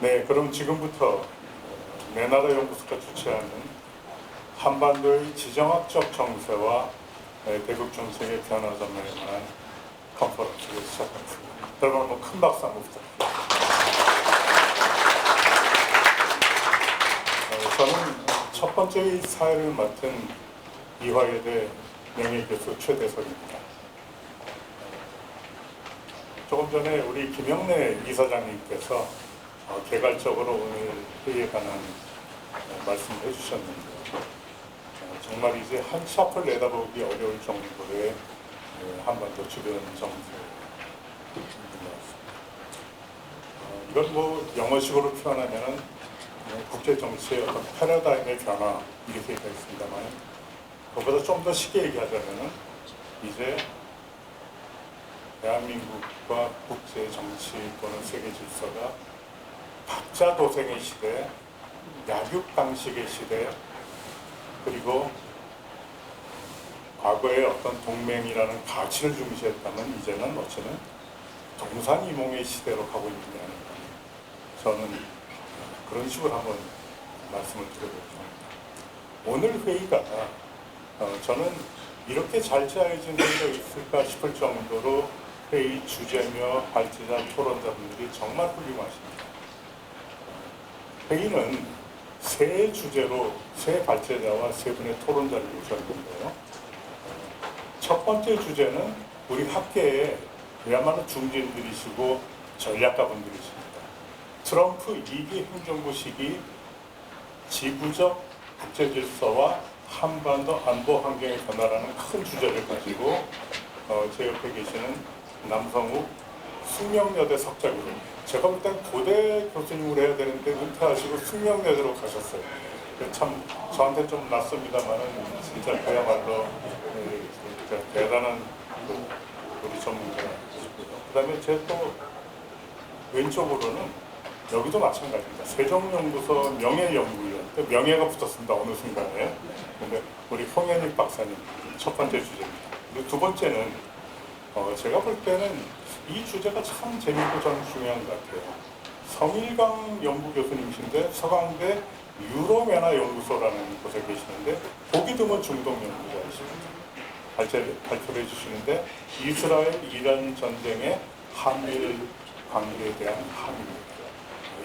네, 그럼 지금부터 내나라 연구소가 주최하는 한반도의 지정학적 정세와 대북 정책의 변화 전망에 관한 컨퍼런스를 시작하겠습니다. 여러분 한번 큰 박수 한번 부탁드립니다. 저는 첫 번째 사회를 맡은 이화여대 명예교수 최대석입니다. 조금 전에 우리 김영래 이사장님께서 개괄적으로 오늘 회의에 관한 말씀을 해주셨는데 정말 이제 한치 앞을 내다보기 어려울 정도의 한반도 주변 정세인 것 같습니다. 이건 뭐 영어식으로 표현하면은 국제 정치의 어떤 패러다임의 변화 이렇게 되어 있습니다만 그보다 좀 더 쉽게 얘기하자면은 이제 대한민국과 국제 정치 또는 세계 질서가 각자 도생의 시대, 약육 방식의 시대, 그리고 과거의 어떤 동맹이라는 가치를 중시했다면 이제는 어쩌면 동산이몽의 시대로 가고 있는 게 아닌가. 저는 그런 식으로 한번 말씀을 드려보겠습니다. 오늘 회의가 저는 이렇게 잘 짜여진 회의가 있을까 싶을 정도로 회의 주제며 발제자, 토론자분들이 정말 훌륭하십니다. 회의는 세 주제로 세 발제자와 세 분의 토론자를 모셨는데요. 첫 번째 주제는 우리 학계의 그야말로 중진들이시고 전략가분들이십니다. 트럼프 2기 행정부 시기 지구적 국제 질서와 한반도 안보 환경의 변화라는 큰 주제를 가지고 제 옆에 계시는 남성욱 숙명여대 석좌교수, 제가 볼 땐 고대 교수님으로 해야 되는데 은퇴하시고 숙명여대로 가셨어요. 참 저한테 좀 낯섭니다만은 진짜 그야말로 대단한 우리 전문가이시고요. 그 다음에 제 또 왼쪽으로는 여기도 마찬가지입니다. 세종연구소 명예연구위원, 명예가 붙었습니다. 어느 순간에. 근데 우리 홍현익 박사님 첫 번째 주제입니다. 그리고 두 번째는 제가 볼 때는 이 주제가 참 재밌고 저는 중요한 것 같아요. 성일강 연구교수님이신데 서강대 유로메나 연구소라는 곳에 계시는데 보기 드문 중동 연구자이십니다. 발표를 해주시는데 이스라엘 이란 전쟁의 한일 관계에 대한 함의입니다.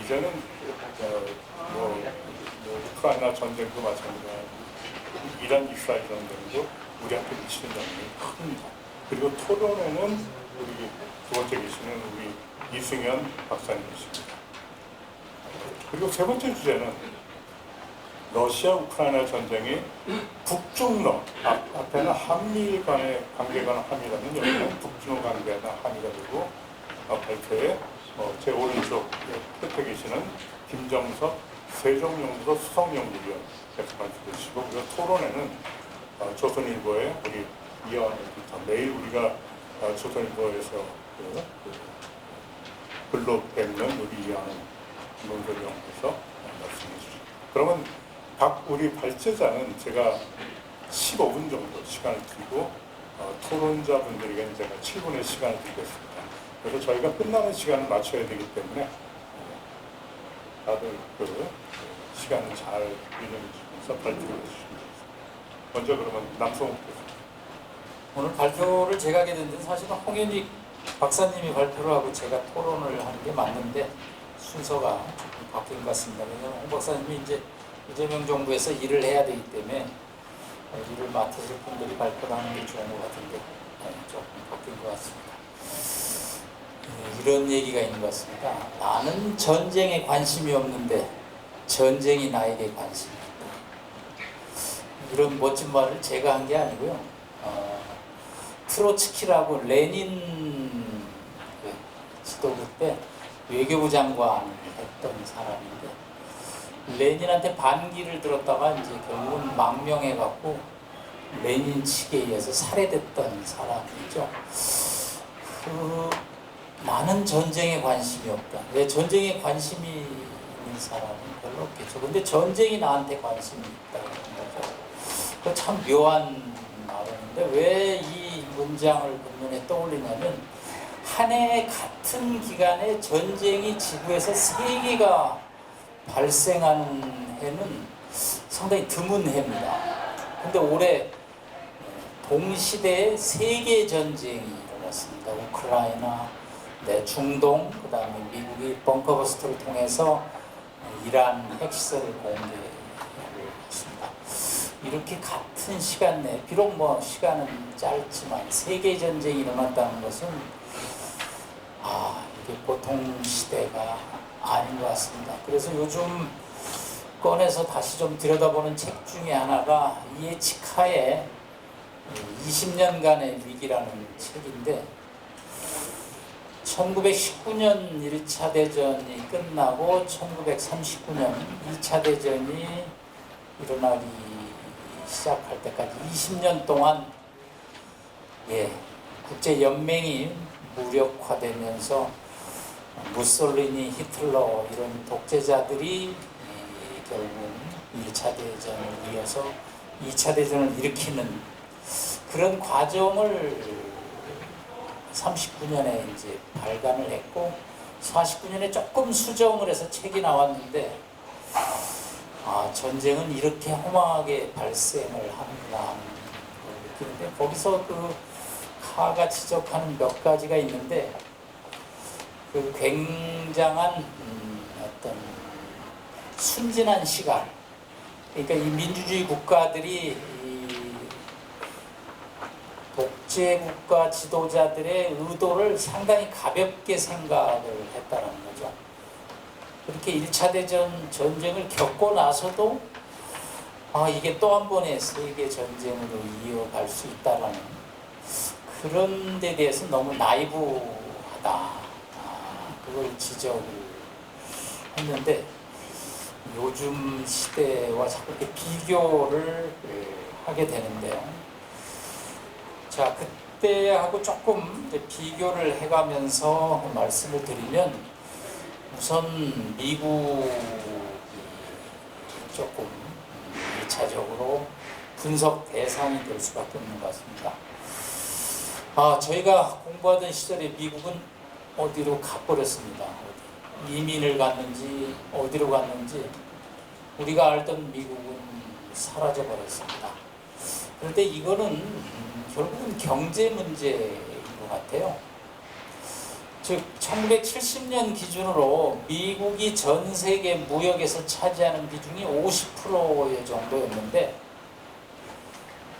이제는 우크라이나 전쟁도 마찬가지고 이란 이스라엘 전쟁도 우리한테 미치는 영향이 큽니다. 그리고 토론에는 우리 두 번째 계시는 우리 이승현 박사님이십니다. 그리고 세 번째 주제는 러시아 우크라이나 전쟁의 북중러, 앞에는 한미 간의 관계가 함이라면 여기는 북중 관계가 함이가 되고 발표에 제 오른쪽 끝에 계시는 김정석 세종연구소 수석연구위원께서 발표해주시고, 그리고 토론에는 조선일보의 우리 이하원 에디터, 매일 우리가 조선일보에서 글로 뵙는 우리 이하원 논설위원께서 말씀해 주시고, 그러면 각 우리 발제자는 제가 15분 정도 시간을 드리고 토론자분들에게는 제가 7분의 시간을 드리겠습니다. 그래서 저희가 끝나는 시간을 맞춰야 되기 때문에 다들 시간을 잘 운영해 주면서 발표를 해주시면 되겠습니다. 먼저 그러면 남성욱 교수님. 오늘 발표를 제가 하게 된 데는 사실은 홍현익 박사님이 발표를 하고 제가 토론을 하는 게 맞는데 순서가 조금 바뀐 것 같습니다. 왜냐하면 홍 박사님이 이제 이재명 정부에서 일을 해야 되기 때문에 일을 맡으실 분들이 발표를 하는 게 좋은 것 같은데 조금 바뀐 것 같습니다. 이런 얘기가 있는 것 같습니다. 나는 전쟁에 관심이 없는데 전쟁이 나에게 관심이 있다. 이런 멋진 말을 제가 한 게 아니고요. 트로츠키라고 레닌 지도부 때 외교부 장관을 했던 사람인데 레닌한테 반기를 들었다가 이제 결국은 망명해갖고 레닌 측에 의해서 살해됐던 사람이죠. 나는 전쟁에 관심이 없다. 왜 전쟁에 관심이 있는 사람은 별로 없겠죠. 근데 전쟁이 나한테 관심이 있다는 거죠. 그 참 묘한 말인데 왜 이 문장을 본문에 떠올리냐면 한 해 같은 기간에 전쟁이 지구에서 3개가 발생한 해는 상당히 드문 해입니다. 근데 올해 동시대에 3개의 전쟁이 일어났습니다. 우크라이나, 중동, 그 다음에 미국이 벙커버스터를 통해서 이란 핵시설을 공개했습니다. 이렇게 같은 시간 내에, 비록 뭐 시간은 짧지만 3개의 전쟁이 일어났다는 것은 이게 보통 시대가 아닌 것 같습니다. 그래서 요즘 꺼내서 다시 좀 들여다보는 책 중에 하나가 이에치카의 20년간의 위기라는 책인데, 1919년 1차 대전이 끝나고 1939년 2차 대전이 일어나기 시작할 때까지 20년 동안 국제연맹이 무력화되면서 무솔리니, 히틀러 이런 독재자들이 결국 1차 대전을 이어서 2차 대전을 일으키는 그런 과정을 39년에 이제 발간을 했고, 49년에 조금 수정을 해서 책이 나왔는데, 전쟁은 이렇게 험하게 발생을 하는구나 하는 걸 느끼는데, 거기서 그 카가 지적하는 몇 가지가 있는데, 그 굉장한 어떤 순진한 시각, 그러니까 이 민주주의 국가들이 독재국가 지도자들의 의도를 상당히 가볍게 생각을 했다는 거죠. 그렇게 1차 대전 전쟁을 겪고 나서도 이게 또 한 번의 세계 전쟁으로 이어갈 수 있다라는 그런 데 대해서 너무 나이브하다, 그걸 지적을 했는데, 요즘 시대와 자꾸 이렇게 비교를 하게 되는데요. 자, 그때하고 조금 이제 비교를 해가면서 말씀을 드리면, 우선 미국이 조금 1차적으로 분석 대상이 될 수밖에 없는 것 같습니다. 저희가 공부하던 시절에 미국은 어디로 가버렸습니다. 이민을 갔는지 어디로 갔는지 우리가 알던 미국은 사라져 버렸습니다. 그런데 이거는 결국은 경제 문제인 것 같아요. 즉 1970년 기준으로 미국이 전 세계 무역에서 차지하는 비중이 50% 정도였는데,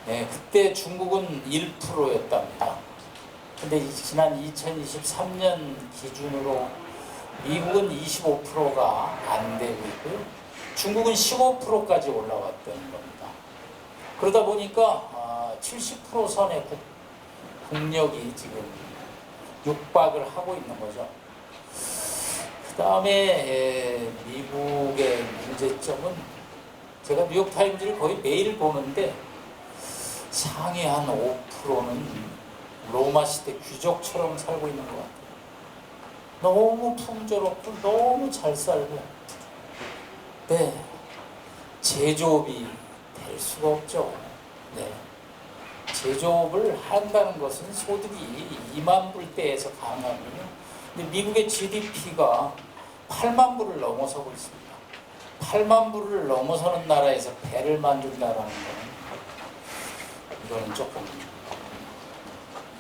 그때 중국은 1%였답니다. 근데 지난 2023년 기준으로 미국은 25%가 안 되고 있고요. 중국은 15%까지 올라왔던 겁니다. 그러다 보니까 70% 선의 국력이 지금 육박을 하고 있는 거죠. 그 다음에 미국의 문제점은, 제가 뉴욕타임즈를 거의 매일 보는데 상위 한 5%는 로마 시대 귀족처럼 살고 있는 것 같아요. 너무 풍조롭고 너무 잘 살고, 제조업이 될 수가 없죠. 제조업을 한다는 것은 소득이 2만 불대에서 가능하거든요. 근데 미국의 GDP가 8만 불을 넘어서고 있습니다. 8만 불을 넘어서는 나라에서 배를 만든다라는 것은, 이거는 조금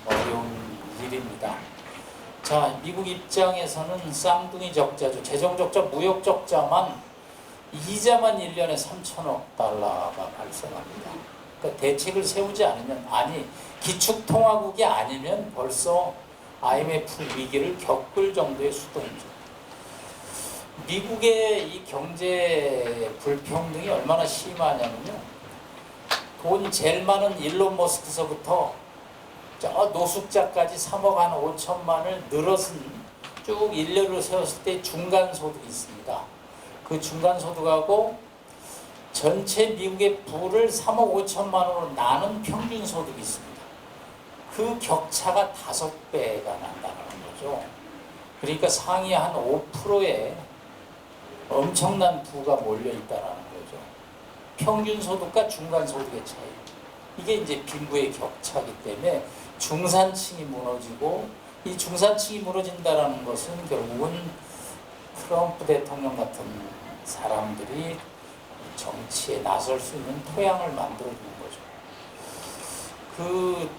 어려운 일입니다. 자, 미국 입장에서는 쌍둥이 적자죠. 재정 적자, 무역 적자만 이자만 1년에 3천억 달러가 발생합니다. 그러니까 대책을 세우지 않으면, 기축통화국이 아니면 벌써 IMF 위기를 겪을 정도의 수준이죠. 미국의 이 경제 불평등이 얼마나 심하냐면요, 돈 제일 많은 일론 머스크서부터 저 노숙자까지 3억 한 5천만을 늘어선 쭉 일렬로 세웠을 때 중간소득이 있습니다. 그 중간소득하고 전체 미국의 부를 3억 5천만 원으로 나눈 평균소득이 있습니다. 그 격차가 5배가 난다는 거죠. 그러니까 상위 한 5%에 엄청난 부가 몰려있다는 거죠. 평균소득과 중간소득의 차이. 이게 이제 빈부의 격차이기 때문에 중산층이 무너지고 이 중산층이 무너진다라는 것은 결국은 트럼프 대통령 같은 사람들이 정치에 나설 수 있는 토양을 만들어주는 거죠.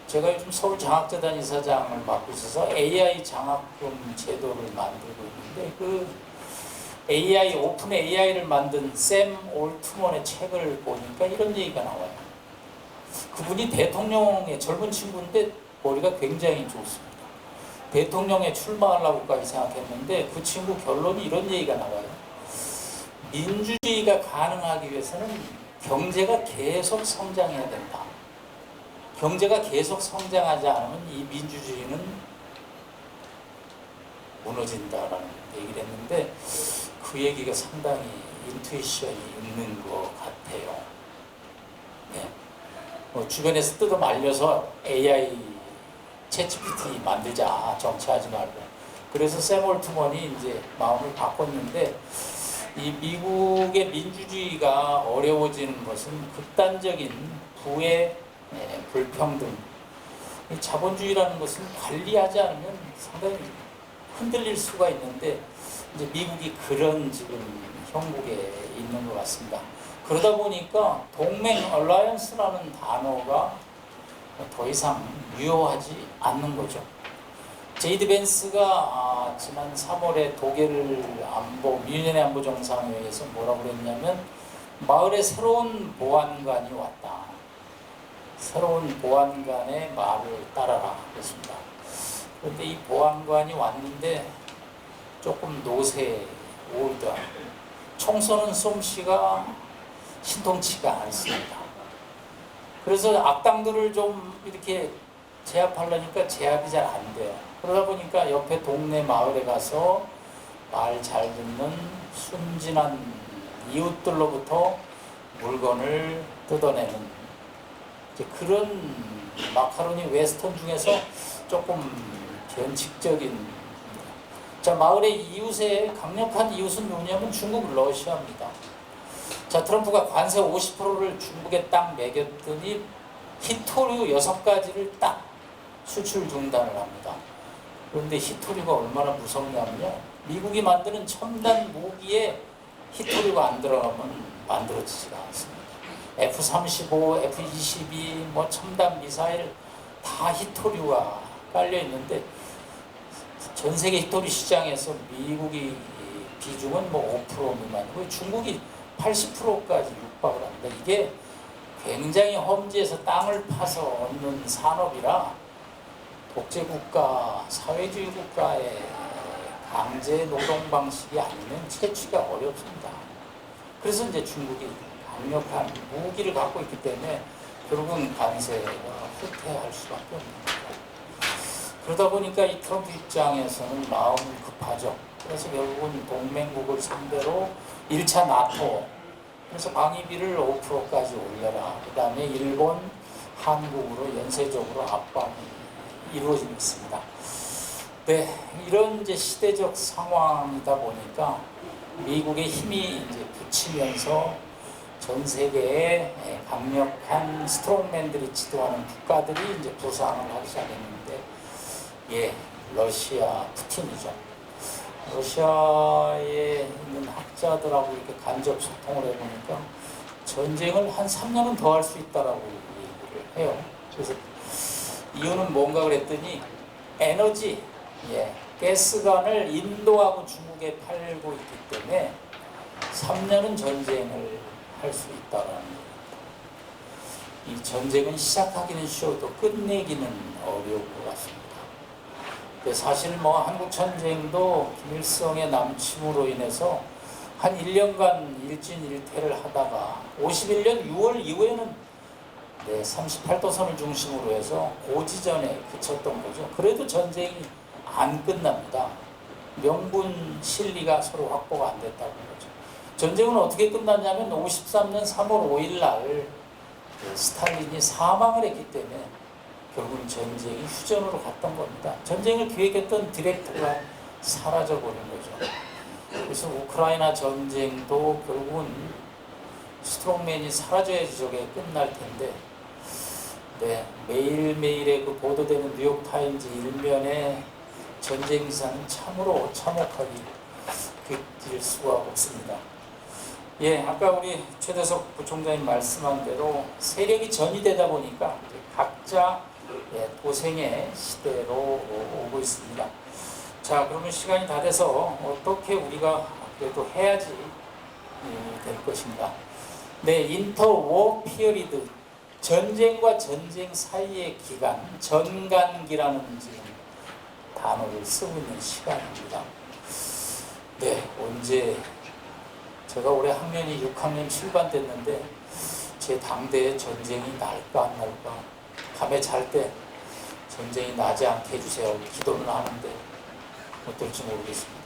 제가 요즘 서울장학재단 이사장을 맡고 있어서 AI 장학금 제도를 만들고 있는데 AI, 오픈 AI를 만든 샘 올트먼의 책을 보니까 이런 얘기가 나와요. 그분이 대통령의 젊은 친구인데 머리가 굉장히 좋습니다. 대통령에 출마하려고까지 생각했는데 그 친구 결론이 이런 얘기가 나와요. 민주주의가 가능하기 위해서는 경제가 계속 성장해야 된다. 경제가 계속 성장하지 않으면 이 민주주의는 무너진다라는 얘기를 했는데 그 얘기가 상당히 인투이션이 있는 것 같아요. 네. 주변에서 뜯어 말려서 AI 챗GPT 만들자, 정치하지 말고. 그래서 샘 올트먼이 이제 마음을 바꿨는데 이 미국의 민주주의가 어려워지는 것은 극단적인 부의 불평등. 이 자본주의라는 것은 관리하지 않으면 상당히 흔들릴 수가 있는데 이제 미국이 그런 지금 형국에 있는 것 같습니다. 그러다 보니까 동맹 얼라이언스라는 단어가 더 이상 유효하지 않는 거죠. 제이드 벤스가 지난 3월에 독일 미유엔의 안보 정상회의에서 뭐라고 그랬냐면 마을에 새로운 보안관이 왔다. 새로운 보안관의 말을 따라라 그랬습니다. 그런데 이 보안관이 왔는데 조금 노세, 올드, 총 쏘는 솜씨가 신통치가 않습니다. 그래서 악당들을 좀 이렇게 제압하려니까 제압이 잘 안 돼요. 그러다 보니까 옆에 동네 마을에 가서 말 잘 듣는 순진한 이웃들로부터 물건을 뜯어내는 그런 마카로니 웨스턴 중에서 조금 변칙적인. 자, 마을의 이웃의 강력한 이웃은 누구냐면 중국, 러시아입니다. 자, 트럼프가 관세 50%를 중국에 딱 매겼더니 히토류 6가지를 딱 수출 중단을 합니다. 그런데 히토류가 얼마나 무섭냐면요. 미국이 만드는 첨단 무기에 히토류가 안 들어가면 만들어지지가 않습니다. F-35, F-22, 첨단 미사일 다 히토류가 깔려 있는데 전 세계 히토류 시장에서 미국이 비중은 5% 미만이고 중국이 80%까지 육박을 합니다. 이게 굉장히 험지에서 땅을 파서 얻는 산업이라 독재국가, 사회주의 국가의 강제 노동 방식이 아니면 채취가 어렵습니다. 그래서 이제 중국이 강력한 무기를 갖고 있기 때문에 결국은 관세가 후퇴할 수밖에 없는 겁니다. 그러다 보니까 이 트럼프 입장에서는 마음이 급하죠. 그래서 결국은 동맹국을 상대로 1차 나토, 그래서 방위비를 5%까지 올려라. 그 다음에 일본, 한국으로 연쇄적으로 압박이 이루어지고 있습니다. 네, 이런 이제 시대적 상황이다 보니까 미국의 힘이 이제 붙이면서 전 세계에 강력한 스트롱맨들이 지도하는 국가들이 이제 부상을 하기 시작했는데, 러시아 푸틴이죠. 러시아에 있는 학자들하고 이렇게 간접 소통을 해보니까 전쟁을 한 3년은 더 할 수 있다라고 얘기를 해요. 그래서 이유는 뭔가 그랬더니 에너지, 가스관을 인도하고 중국에 팔고 있기 때문에 3년은 전쟁을 할 수 있다라는 거예요. 이 전쟁은 시작하기는 쉬워도 끝내기는 어려울 것 같습니다. 사실 한국 전쟁도 김일성의 남침으로 인해서 한 1년간 일진일퇴를 하다가 51년 6월 이후에는 38도선을 중심으로 해서 고지전에 그쳤던 거죠. 그래도 전쟁이 안 끝납니다. 명분 실리가 서로 확보가 안 됐다는 거죠. 전쟁은 어떻게 끝났냐면 53년 3월 5일 날 스탈린이 사망을 했기 때문에 결국은 전쟁이 휴전으로 갔던 겁니다. 전쟁을 기획했던 디렉터가 사라져버린 거죠. 그래서 우크라이나 전쟁도 결국은 스트롱맨이 사라져야지 저게 끝날 텐데 네, 매일매일의 그 보도되는 뉴욕타임즈 일면의 전쟁 기사는 참으로 참혹하기 그릴 수가 없습니다. 예, 아까 우리 최대석 부총장님 말씀한 대로 세력이 전이되다 보니까 각자 도생의 시대로 오고 있습니다. 자, 그러면 시간이 다 돼서 어떻게 우리가 그래도 해야지 될 것인가. 네, 인터워 피어리드, 전쟁과 전쟁 사이의 기간, 전간기라는 지금 단어를 쓰고 있는 시간입니다. 네, 언제 제가 올해 학년이 6학년 7반 됐는데 제 당대에 전쟁이 날까 안 날까, 밤에 잘 때 전쟁이 나지 않게 해주세요 기도는 하는데 어떨지 모르겠습니다.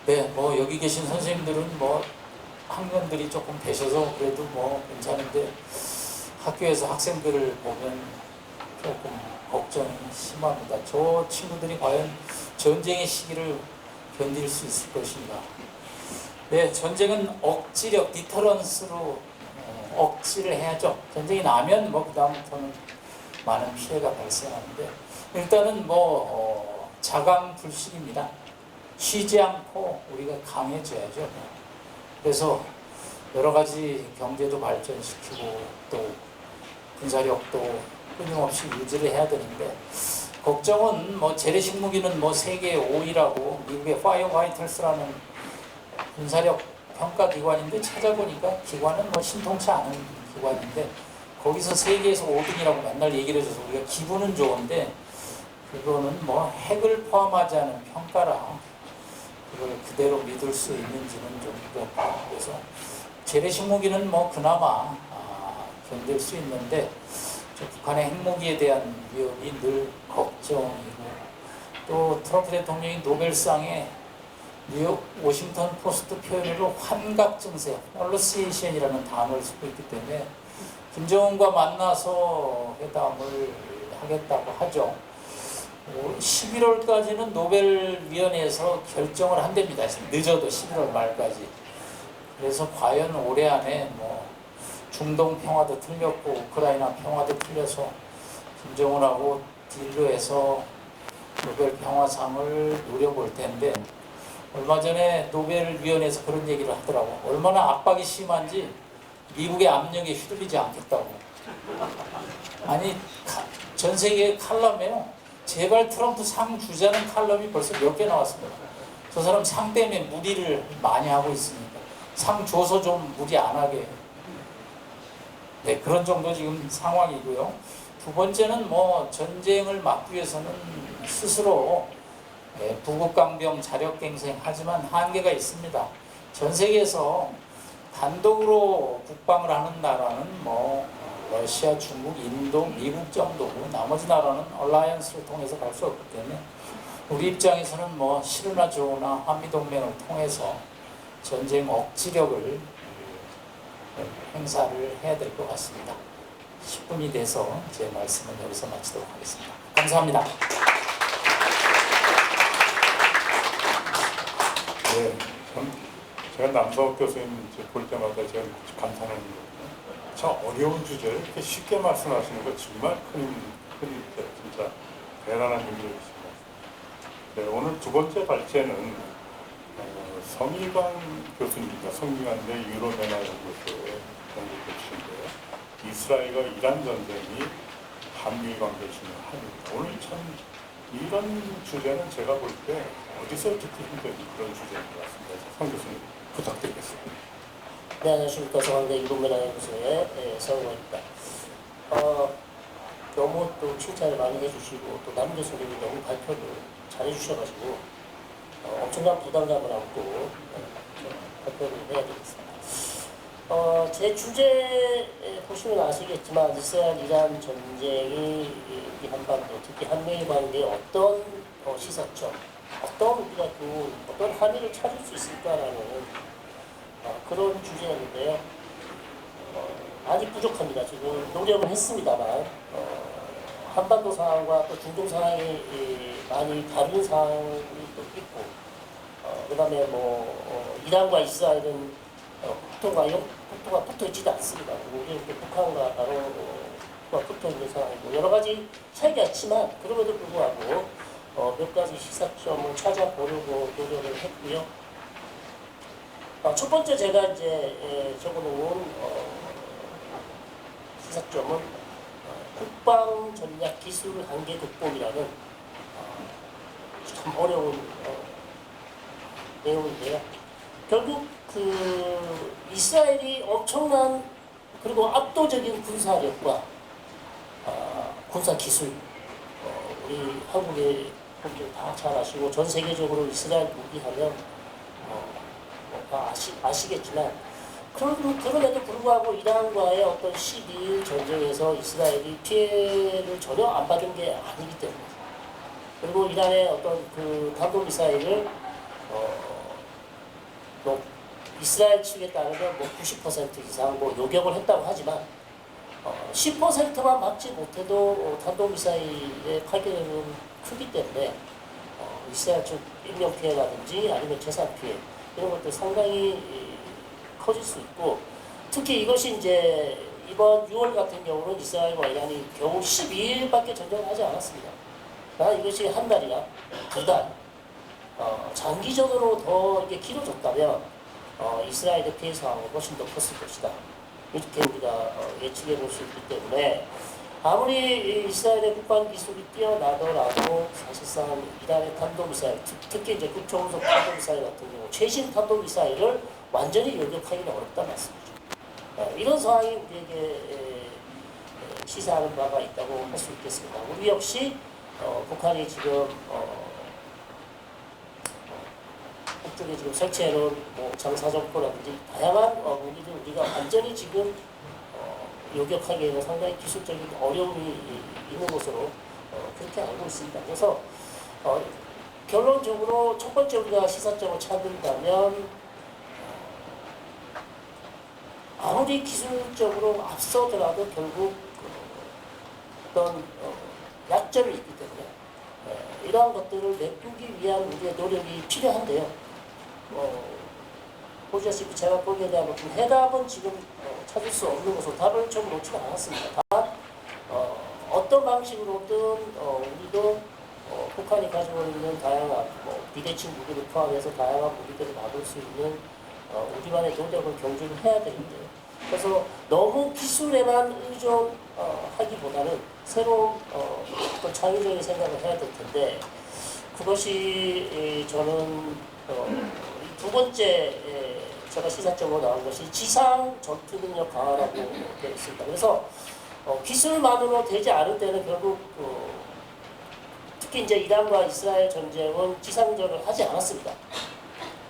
네, 뭐 여기 계신 선생님들은 뭐 학년들이 조금 되셔서 그래도 뭐 괜찮은데 학교에서 학생들을 보면 조금 걱정이 심합니다. 저 친구들이 과연 전쟁의 시기를 견딜 수 있을 것인가. 네, 전쟁은 억지력, 디터런스로 억지를 해야죠. 전쟁이 나면 뭐 그 다음부터는 많은 피해가 발생하는데 일단은 뭐 자강불식입니다. 쉬지 않고 우리가 강해져야죠. 그래서 여러 가지 경제도 발전시키고 또 군사력도 끊임없이 유지를 해야 되는데 걱정은 뭐 재래식 무기는 뭐 세계 5위라고 미국의 파이어파이터스라는 군사력 평가 기관인데 찾아보니까 기관은 뭐 신통치 않은 기관인데 거기서 세계에서 5등이라고 맨날 얘기를 해줘서 우리가 기분은 좋은데 그거는 뭐 핵을 포함하지 않은 평가라 그걸 그대로 믿을 수 있는지는 좀 그렇고 그래서 재래식 무기는 뭐 그나마 견딜 수 있는데 북한의 핵무기에 대한 위협이 늘 걱정이고 또 트럼프 대통령이 노벨상에 뉴욕 워싱턴 포스트 표현으로 환각 증세, 홀로시에이션이라는 단어를 쓰고 있기 때문에 김정은과 만나서 회담을 하겠다고 하죠. 11월까지는 노벨위원회에서 결정을 한답니다. 늦어도 11월 말까지. 그래서 과연 올해 안에 뭐 중동 평화도 틀렸고 우크라이나 평화도 틀려서 김정은하고 딜로 해서 노벨 평화상을 노려볼 텐데 얼마 전에 노벨위원회에서 그런 얘기를 하더라고. 얼마나 압박이 심한지 미국의 압력에 휘둘리지 않겠다고. 아니 전 세계 칼럼에요. 제발 트럼프 상 주자는 칼럼이 벌써 몇 개 나왔습니다. 저 사람 상 때문에 무리를 많이 하고 있으니까 상 줘서 좀 무리 안 하게. 네, 그런 정도 지금 상황이고요. 두 번째는 뭐 전쟁을 막기 위해서는 스스로 부국강병 자력갱생 하지만 한계가 있습니다. 전 세계에서 단독으로 국방을 하는 나라는 뭐 러시아, 중국, 인도, 미국 정도고 나머지 나라는 얼라이언스를 통해서 갈 수 없기 때문에 우리 입장에서는 뭐 실으나 조나 한미동맹을 통해서 전쟁 억지력을 행사를 해야 될 것 같습니다. 10분이 돼서 제 말씀은 여기서 마치도록 하겠습니다. 감사합니다. 네, 제가 남서욱 교수님 볼 때마다 제가 감탄하는 거거든요. 참 어려운 주제를 이렇게 쉽게 말씀하시는 거 정말 큰 진짜 대단한 능력이십니다. 네, 오늘 두 번째 발제는 성희관 교수님입니다. 성희관대 유로메나연구소의 연구교수인데요. 이스라엘과 이란 전쟁이 한미 관계 중에 하나입니다. 오늘 참 이런 주제는 제가 볼 때 어디서 듣기 힘든 그런 주제인 것 같습니다. 성 교수님 부탁드리겠습니다. 네, 안녕하십니까. 서강대 유로메나연구소의 성희관입니다. 너무 또 칭찬을 많이 해주시고 또 남 교수님이 너무 발표를 잘 해주셔가지고 엄청난 부담감을 안고 발표를 해야 되겠습니다. 제 주제 보시면 아시겠지만 이스라엘 이란 전쟁이 이 한반도 특히 한미 관계에 어떤 시사점, 어떤 우리가 또 어떤 합의를 찾을 수 있을까라는 그런 주제였는데요. 아직 부족합니다. 지금 노력은 했습니다만 한반도 상황과 또 중동 상황이 많이 다른 상황이 또 있고 그 다음에 이란과 이스라엘은 국토가 붙어 있지도 않습니다. 그리고 북한과 바로 붙어 있는 상황이고 여러 가지 차이가 있지만 그럼에도 불구하고 몇 가지 시사점을 찾아보려고 노력을 했고요. 첫 번째 제가 이제 적어놓은 시사점은 국방 전략 기술 한계 극복이라는 참 어려운 내용인데요. 결국 그 이스라엘이 엄청난 그리고 압도적인 군사력과 군사 기술 우리 한국의 분들 다 잘 아시고 전 세계적으로 이스라엘 무기하면 다 아시겠지만 그럼에도 불구하고 이란과의 어떤 12일 전쟁에서 이스라엘이 피해를 전혀 안 받은 게 아니기 때문에 그리고 이란의 어떤 그 탄도미사일을 뭐 이스라엘 측에 따르면 뭐 90% 이상 뭐 요격을 했다고 하지만 10%만 막지 못해도 탄도미사일의 파괴력은 크기 때문에 이스라엘 쪽 인명 피해라든지 아니면 재산 피해 이런 것들 상당히 커질 수 있고 특히 이것이 이제 이번 6월 같은 경우는 이스라엘과 이란이 겨우 12일밖에 전쟁을 하지 않았습니다. 이것이 한 달이나 두 달 장기전으로 더 이게 길어졌다면 이스라엘의 피해 상황이 훨씬 더 컸을 것이다. 이렇게 우리가 예측해 볼 수 있기 때문에 아무리 이스라엘의 국방 기술이 뛰어나더라도 사실상 이란의 탄도미사일, 특히 이제 극초음속 탄도미사일 같은 경우 최신 탄도미사일을 완전히 요격하기는 어렵다는 말씀이죠. 이런 상황이 우리에게 시사하는 바가 있다고 할 수 있겠습니다. 우리 역시 북한이 지금 북쪽에 지금 설치해놓은 뭐 장사정포라든지 다양한 무기들 우리가 완전히 지금 요격하기에는 상당히 기술적인 어려움이 있는 것으로 그렇게 알고 있습니다. 그래서 결론적으로 첫 번째 우리가 시사점을 찾는다면 아무리 기술적으로 앞서더라도 결국 어떤 약점이 있기 때문에 이러한 것들을 메꾸기 위한 우리의 노력이 필요한데요. 보시다시피 제가 보기에 대한 해답은 지금 찾을 수 없는 것으로 답을 좀 놓지 않았습니다. 다만 어떤 방식으로든 우리도 북한이 가지고 있는 다양한 비대칭 무기를 포함해서 다양한 무기들을 막을 수 있는 우리만의 노력을 경주를 해야 되는데요. 그래서 너무 기술에만 의존하기보다는 새로운 어떤 창의적인 생각을 해야 될 텐데 그것이 저는 두 번째 제가 시사점으로 나온 것이 지상 전투 능력 강화라고 되어 있습니다. 그래서 기술만으로 되지 않을 때는 결국 특히 이제 이란과 이스라엘 전쟁은 지상전을 하지 않았습니다.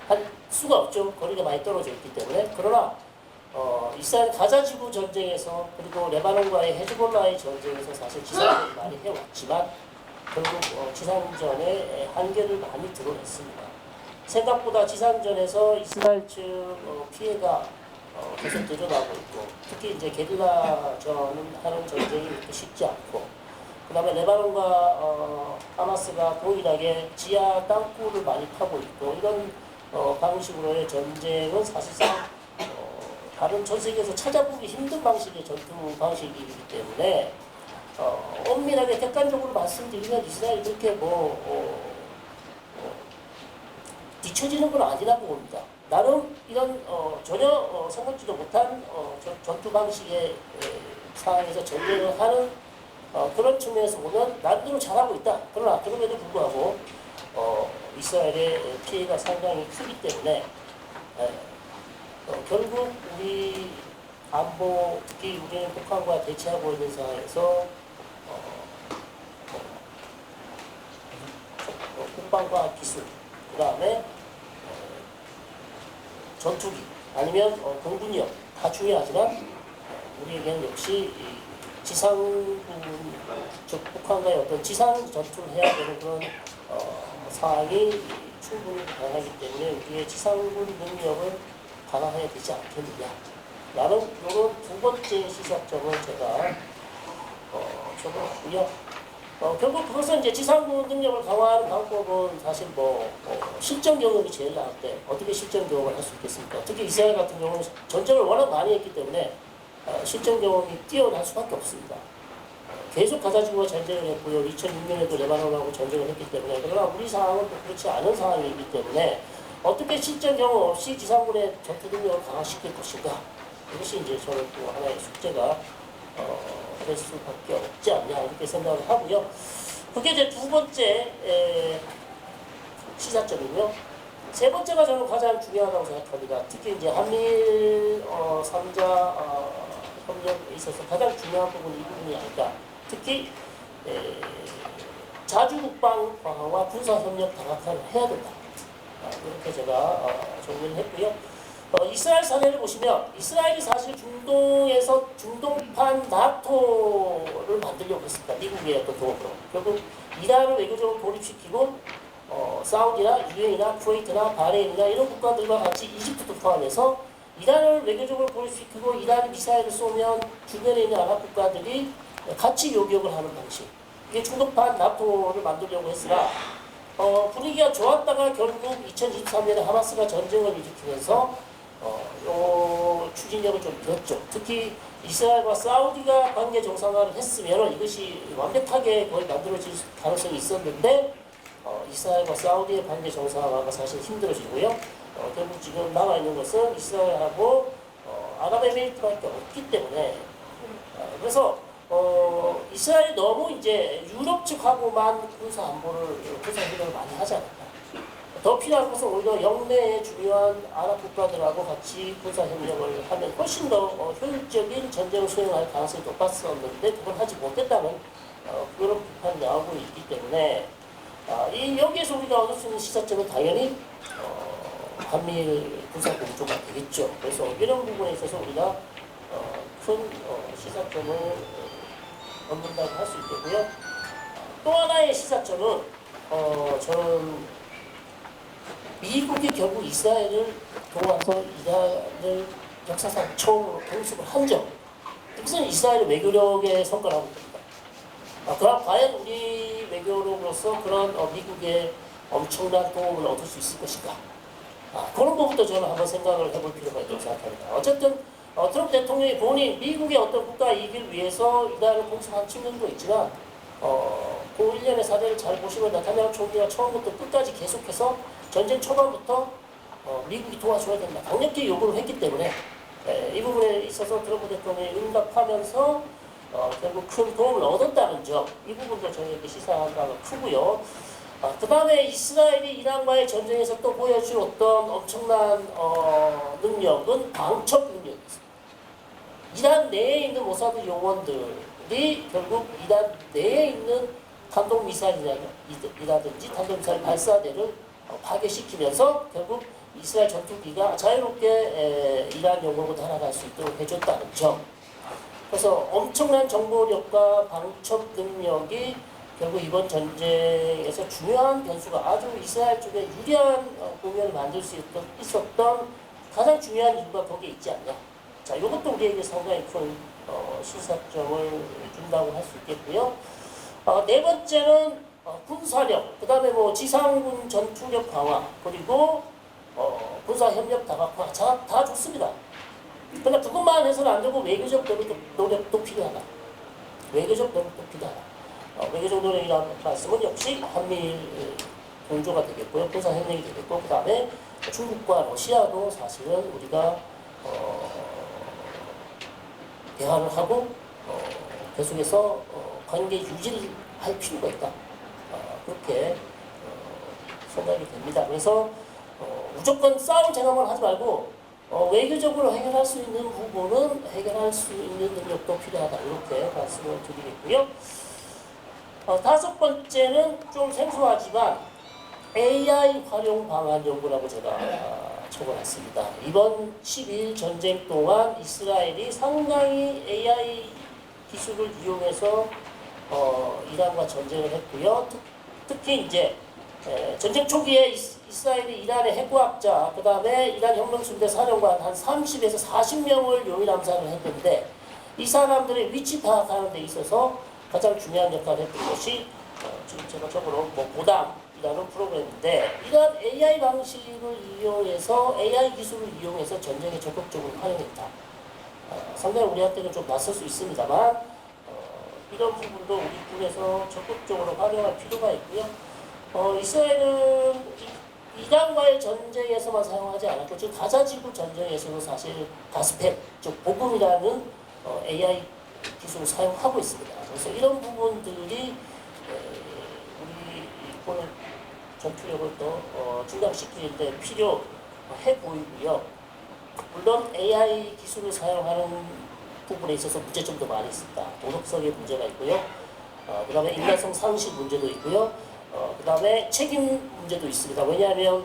할 수가 없죠. 거리가 많이 떨어져 있기 때문에. 그러나 이스라엘 가자 지구 전쟁에서 그리고 레바논과의 헤즈볼라의 전쟁에서 사실 지상전을 많이 해왔지만 결국 지상전의 한계를 많이 드러냈습니다. 생각보다 지상전에서 이스라엘 측 피해가 계속 늘어나고 있고 특히 이제 게릴라전을 하는 전쟁이 그렇게 쉽지 않고 그 다음에 레바논과 하마스가 동일하게 지하 땅굴을 많이 파고 있고 이런 방식으로의 전쟁은 사실상 다른 전 세계에서 찾아보기 힘든 방식의 전투 방식이기 때문에 엄밀하게 객관적으로 말씀드리면 이스라엘이 그렇게 뒤처지는 건 아니라고 봅니다. 나름 이런 전혀 생각지도 못한 전투 방식의 상황에서 전쟁을 하는 그런 측면에서 보면 나름대로 잘하고 있다. 그러나 그럼에도 불구하고 이스라엘의 피해가 상당히 크기 때문에 결국 우리 안보, 특히 우리는 북한과 대치하고 있는 상황에서 국방과 기술, 그 다음에 전투기, 아니면 공군력 다 중요하지만 우리에게는 역시 지상군, 즉 북한과의 어떤 지상 전투를 해야 되는 그런 상황이 충분히 가능하기 때문에 우리의 지상군 능력을 강화해야 되지 않겠느냐. 라는 이런 두 번째 시사점을 제가 적었고요. 결국 그것은 이제 지상군 능력을 강화하는 방법은 사실 실전 경험이 제일 나은데 어떻게 실전 경험을 할 수 있겠습니까? 특히 이스라엘 같은 경우는 전쟁을 워낙 많이 했기 때문에 실전 경험이 뛰어날 수밖에 없습니다. 계속 가자지구와 전쟁을 했고요. 2006년에도 레바논하고 전쟁을 했기 때문에 그러나 우리 상황은 또 그렇지 않은 상황이기 때문에 어떻게 실전 경험 없이 지상군의 전투 능력을 강화시킬 것인가 이것이 이제 저는 또 하나의 숙제가 될 수밖에 없지 않냐 이렇게 생각을 하고요. 그게 이제 두 번째 시사점이고요. 세 번째가 저는 가장 중요하다고 생각합니다. 특히 이제 한미일 3자 협력에 있어서 가장 중요한 부분이 이 부분이 아닐까. 특히 자주국방 강화와 군사협력 다각화를 해야 된다. 이렇게 제가 정리를 했고요. 이스라엘 사례를 보시면 이스라엘이 사실 중동에서 중동판 나토를 만들려고 했습니다. 미국의 어떤 도움으로. 결국 이란을 외교적으로 돌입시키고 사우디나 유엔이나 쿠웨이트나 바레인이나 이런 국가들과 같이 이집트도 포함해서 이란을 외교적으로 돌입시키고 이란이 미사일을 쏘면 주변에 있는 아랍 국가들이 같이 요격을 하는 방식. 이게 중동판 나토를 만들려고 했으나 분위기가 좋았다가 결국 2023년에 하마스가 전쟁을 일으키면서 요 추진력을 좀 비었죠. 특히 이스라엘과 사우디가 관계 정상화를 했으면 이것이 완벽하게 거의 만들어질 가능성이 있었는데 이스라엘과 사우디의 관계 정상화가 사실 힘들어지고요. 결국 지금 남아있는 것은 이스라엘하고 아랍에미리트밖에 없기 때문에 그래서 이스라엘이 너무 이제 유럽 측하고만 군사 협력을 많이 하지 않을까. 더 필요한 것은 오히려 영내의 중요한 아랍 국가들하고 같이 군사 협력을 하면 훨씬 더 효율적인 전쟁을 수행할 가능성이 높았었는데 그걸 하지 못했다는 그런 비판이 나오고 있기 때문에 여기에서 우리가 얻을 수 있는 시사점은 당연히 한미일 군사 공조가 되겠죠. 그래서 이런 부분에 있어서 우리가 큰 시사점을 얻는다고 할 수 있겠고요. 또 하나의 시사점은 저는 미국이 결국 이스라엘을 도와서 이란을 역사상 처음으로 공습을 한 점. 이것은 이스라엘의 외교력의 성과라고 봅니다. 그럼 과연 우리 외교력으로서 그런 미국의 엄청난 도움을 얻을 수 있을 것인가? 그런 부분도 저는 한번 생각을 해볼 필요가 있다고 생각합니다. 어쨌든 트럼프 대통령이 본인 미국의 어떤 국가 이익을 위해서 이란을 공습한 측면도 있지만 그 일련의 사례를 잘 보시면 나타나는 총리가 처음부터 끝까지 계속해서 전쟁 초반부터 미국이 도와줘야 된다. 강력히 요구를 했기 때문에 이 부분에 있어서 트럼프 대통령이 응답하면서 결국 큰 도움을 얻었다는 점, 이 부분도 저희에게 시사한 바가 크고요. 그 다음에 이스라엘이 이란과의 전쟁에서 또 보여준 어떤 엄청난 능력은 방첩 능력이었습니다. 이란 내에 있는 모사드 요원들이 결국 이란 내에 있는 탄도미사일이라든지 탄도미사일 발사대를 파괴시키면서 결국 이스라엘 전투기가 자유롭게 이란 영역으로 날아갈 수 있도록 해줬다는 점. 그래서 엄청난 정보력과 방첩 능력이 결국 이번 전쟁에서 중요한 변수가 아주 이스라엘 쪽에 유리한 국면을 만들 수 있었던 가장 중요한 이유가 거기에 있지 않냐. 자, 이것도 우리에게 상당히 큰 시사점을 준다고 할 수 있겠고요. 네 번째는 군사력, 그 다음에 뭐 지상군 전투력 강화, 그리고 군사협력 다각화, 다 좋습니다. 그러나 그것만 해서는 안 되고 외교적 노력도 필요하다. 외교적 노력도 필요하다. 외교적 노력이라는 말씀은 역시 한미일 공조가 되겠고요. 군사협력이 되겠고, 그 다음에 중국과 러시아도 사실은 우리가 대화를 하고 계속해서 관계 유지를 할 필요가 있다. 그렇게 생각이 됩니다. 그래서 무조건 싸울 생각만 하지 말고 외교적으로 해결할 수 있는 부분은 해결할 수 있는 능력도 필요하다. 이렇게 말씀을 드리겠고요. 다섯 번째는 좀 생소하지만 AI 활용 방안 연구라고 제가 적어놨습니다. 이번 12일 전쟁 동안 이스라엘이 상당히 AI 기술을 이용해서 이란과 전쟁을 했고요. 특히 이제 전쟁 초기에 이스라엘이 이란의 핵과학자, 그 다음에 이란 혁명수비대 사령관 한 30에서 40명을 요인 암살을 했는데 이 사람들의 위치 파악하는 데 있어서 가장 중요한 역할을 했던 것이 지금 제가 적어놓은 보담이라는 프로그램인데 이러한 AI 방식을 이용해서 AI 기술을 이용해서 전쟁에 적극적으로 활용했다. 상당히 우리한테는 좀 낯설 수 있습니다만 이런 부분도 우리 군에서 적극적으로 활용할 필요가 있고요. 이스라엘은 이란과의 전쟁에서만 사용하지 않았고, 즉 가자지구 전쟁에서도 사실 가스펠, 즉 보금이라는 AI 기술을 사용하고 있습니다. 그래서 이런 부분들이 우리 군의 전투력을 더 증강시키는데 필요해 보이고요. 물론 AI 기술을 사용하는 부분에 있어서 문제점도 많이 있습니다. 도덕성의 문제가 있고요. 그 다음에 인간성 상실 문제도 있고요. 그 다음에 책임 문제도 있습니다. 왜냐하면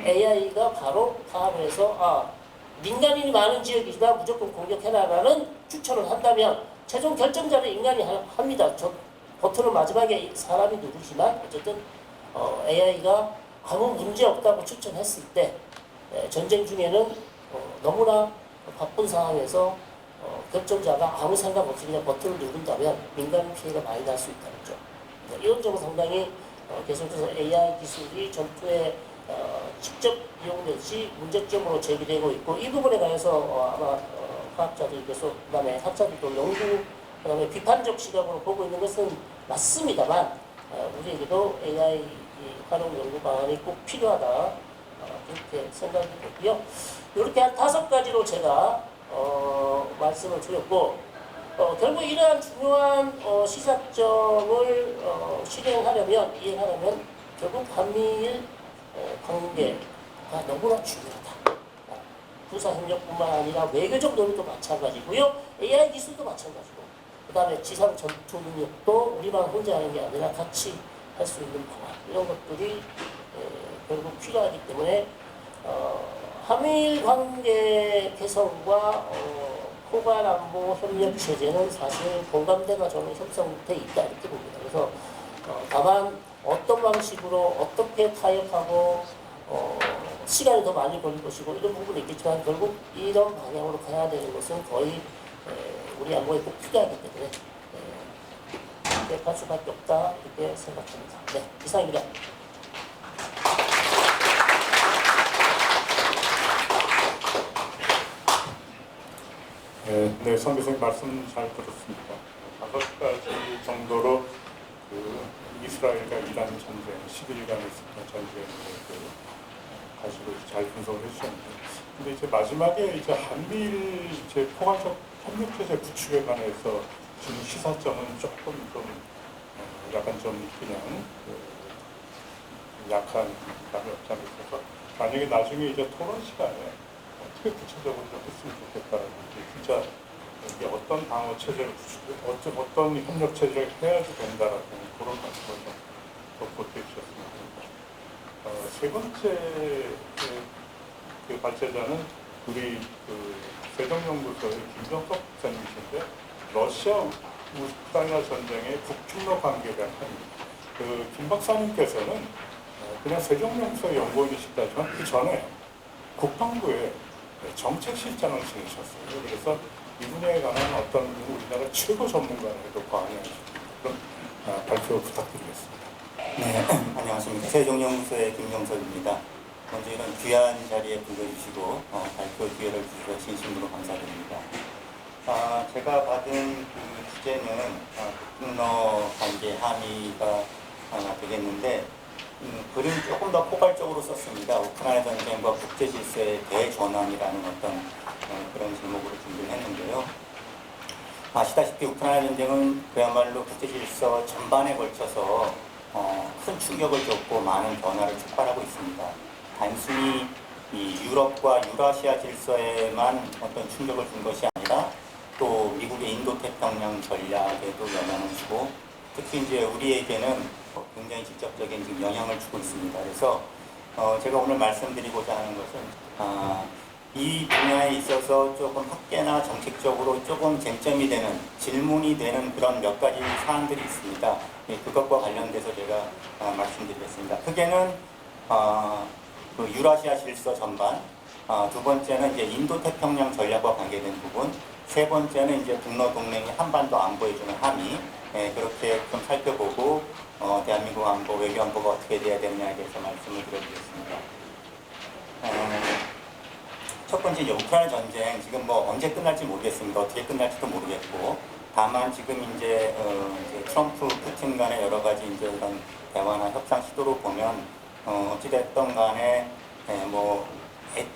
AI가 바로 해서 민간인이 많은 지역이지만 무조건 공격해라라는 추천을 한다면 최종 결정자는 인간이 합니다. 버튼을 마지막에 사람이 누르지만 어쨌든 AI가 아무 문제 없다고 추천했을 때 전쟁 중에는 너무나 바쁜 상황에서 결정자가 아무 생각 없이 그냥 버튼을 누른다면 민간 피해가 많이 날 수 있다는 점. 이런 점은 상당히 계속해서 AI 기술이 전투에 직접 이용될지 문제점으로 제기되고 있고, 이 부분에 관해서 아마 과학자들께서 그다음에 학자들도 연구 그다음에 비판적 시각으로 보고 있는 것은 맞습니다만 우리에게도 AI 활용 연구 방안이 꼭 필요하다 그렇게 생각이 되고요. 이렇게 한 5가지로 제가 말씀을 드렸고, 결국 이러한 중요한 시사점을 이행하려면 결국 한미일 관계가 너무나 중요하다. 군사협력뿐만 아니라 외교적 논의도 마찬가지고요. AI 기술도 마찬가지고, 그 다음에 지상 전투 능력도 우리만 혼자 하는 게 아니라 같이 할 수 있는 방안, 이런 것들이 결국 필요하기 때문에 한미일 관계 개선과 포괄안보 협력 체제는 사실 공감대가 저는 형성돼 있다 이렇게 봅니다. 그래서 다만 어떤 방식으로 어떻게 타협하고 시간이 더 많이 걸릴 것이고 이런 부분이 있겠지만 결국 이런 방향으로 가야 되는 것은 거의 우리 안보에 꼭 필요하기 때문에 이렇게 갈 수밖에 없다 이렇게 생각합니다. 네, 이상입니다. 네, 선교수님 말씀 잘 들었습니다. 5가지 정도로 이스라엘과 이란 전쟁, 11일간 있었던 전쟁을 가지고 잘 분석을 해주셨는데, 근데 이제 마지막에 이제 한미일 이제 포괄적 협력 체제 구축에 관해서 지금 시사점은 조금 좀 약간 좀 그냥 약한 감이 없지 않아 있어서, 만약에 나중에 이제 토론 시간에 어떻게 구체적으로 좀 했으면 좋겠다라고, 진짜 이게 어떤 방어 체제를 어떤 협력 체제를 해야지 된다라고 그런 말씀을 좀 덧붙여 주셨습니다. 세 번째 그 발제자는 우리 세종연구소의 김정석 박사님이신데, 러시아 우크라이나 전쟁의 북중러 관계에 대한 김 박사님께서는 그냥 세종연구소 연구원이시다지만 그 전에 국방부에 정책실장을 지내셨어요. 그래서 이분에 관한 어떤 우리나라 최고 전문가라고 과언하시는 그런 발표 부탁드리겠습니다. 네, 안녕하십니까. 세종연구소의 김정석입니다. 먼저 이런 귀한 자리에 불러주시고 발표 기회를 주셔서 진심으로 감사드립니다. 제가 받은 그 주제는 북중러 관계 함의가 되겠는데, 글은 조금 더 포괄적으로 썼습니다. 우크라이나 전쟁과 국제 질서의 대전환이라는 어떤 그런 제목으로 준비를 했는데요. 아시다시피 우크라이나 전쟁은 그야말로 국제 질서 전반에 걸쳐서 큰 충격을 줬고 많은 변화를 촉발하고 있습니다. 단순히 이 유럽과 유라시아 질서에만 어떤 충격을 준 것이 아니라 또 미국의 인도태평양 전략에도 영향을 주고, 특히 이제 우리에게는 굉장히 직접적인 지금 영향을 주고 있습니다. 그래서 제가 오늘 말씀드리고자 하는 것은 이 분야에 있어서 조금 학계나 정책적으로 조금 쟁점이 되는, 질문이 되는 그런 몇 가지 사안들이 있습니다. 그것과 관련돼서 제가 말씀드리겠습니다. 크게는 그 유라시아 질서 전반, 두 번째는 이제 인도태평양 전략과 관계된 부분, 세 번째는 이제 북러 동맹이 한반도 안보해주는 함의, 그렇게 좀 살펴보고 대한민국 안보, 외교 안보가 어떻게 돼야 되느냐에 대해서 말씀을 드려보겠습니다. 첫 번째 이제 우크라이나 전쟁, 지금 뭐 언제 끝날지 모르겠습니다. 어떻게 끝날지도 모르겠고, 다만 지금 이제 트럼프, 푸틴 간의 여러 가지 이제 이런 대화나 협상 시도로 보면 어찌됐든 간에 뭐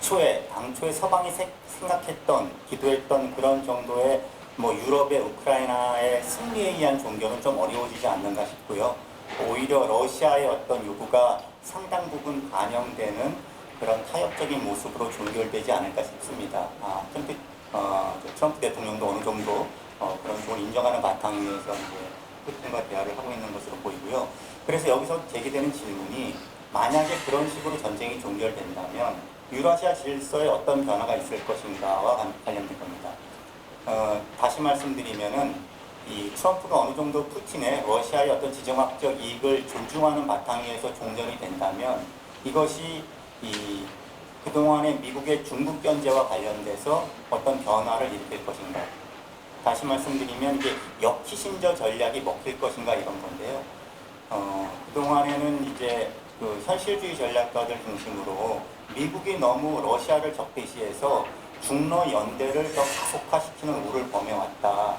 당초에 서방이 생각했던, 기도했던 그런 정도의 뭐 유럽의 우크라이나의 승리에 의한 종교는 좀 어려워지지 않는가 싶고요. 오히려 러시아의 어떤 요구가 상당 부분 반영되는 그런 타협적인 모습으로 종결되지 않을까 싶습니다. 트럼프 대통령도 어느 정도 그런 쪽을 인정하는 바탕에서 이제 푸틴과 대화를 하고 있는 것으로 보이고요. 그래서 여기서 제기되는 질문이 만약에 그런 식으로 전쟁이 종결된다면 유라시아 질서에 어떤 변화가 있을 것인가와 관련된 겁니다. 다시 말씀드리면은 이 트럼프가 어느 정도 푸틴의 러시아의 어떤 지정학적 이익을 존중하는 바탕에서 종전이 된다면 이것이 그동안의 미국의 중국 견제와 관련돼서 어떤 변화를 일으킬 것인가. 다시 말씀드리면 이게 역키신저 전략이 먹힐 것인가 이런 건데요. 그동안에는 이제 그 현실주의 전략가들 중심으로 미국이 너무 러시아를 적대시해서 중러 연대를 더 가속화시키는 우를 범해왔다.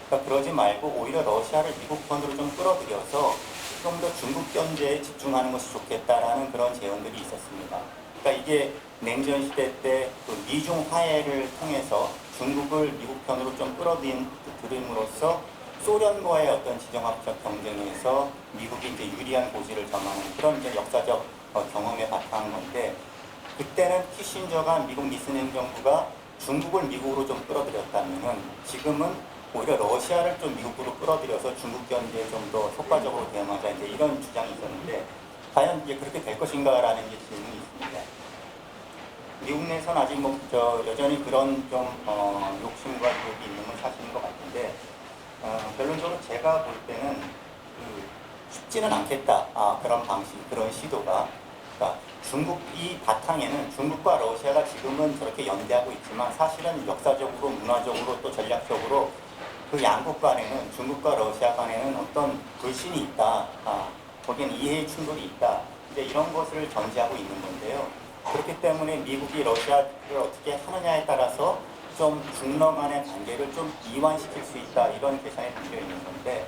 그러니까 그러지 말고 오히려 러시아를 미국 편으로 좀 끌어들여서 좀 더 중국 견제에 집중하는 것이 좋겠다라는 그런 제언들이 있었습니다. 그러니까 이게 냉전 시대 때 그 미중 화해를 통해서 중국을 미국 편으로 좀 끌어들임으로써 소련과의 어떤 지정학적 경쟁에서 미국이 이제 유리한 고지를 점하는 그런 이제 역사적 경험에 바탕한 건데, 그때는 키신저가 미국 니슨 행정부가 중국을 미국으로 좀 끌어들였다면은 지금은 오히려 러시아를 좀 미국으로 끌어들여서 중국 견제에 좀 더 효과적으로 대응하자 이제 이런 주장이 있었는데, 과연 이제 그렇게 될 것인가라는 이제 질문이 있습니다. 미국 내에서는 아직 여전히 그런 좀 욕심과 유혹이 있는 건 사실인 것 같은데, 결론적으로 제가 볼 때는 쉽지는 않겠다. 그런 방식, 그런 시도가. 그러니까 이 바탕에는 중국과 러시아가 지금은 저렇게 연대하고 있지만 사실은 역사적으로, 문화적으로 또 전략적으로 그 양국 간에는, 중국과 러시아 간에는 어떤 불신이 있다. 거기엔 이해의 충돌이 있다. 이제 이런 것을 전제하고 있는 건데요. 그렇기 때문에 미국이 러시아를 어떻게 하느냐에 따라서 좀 중러 간의 관계를 좀 이완시킬 수 있다. 이런 계산에 담겨 있는 건데,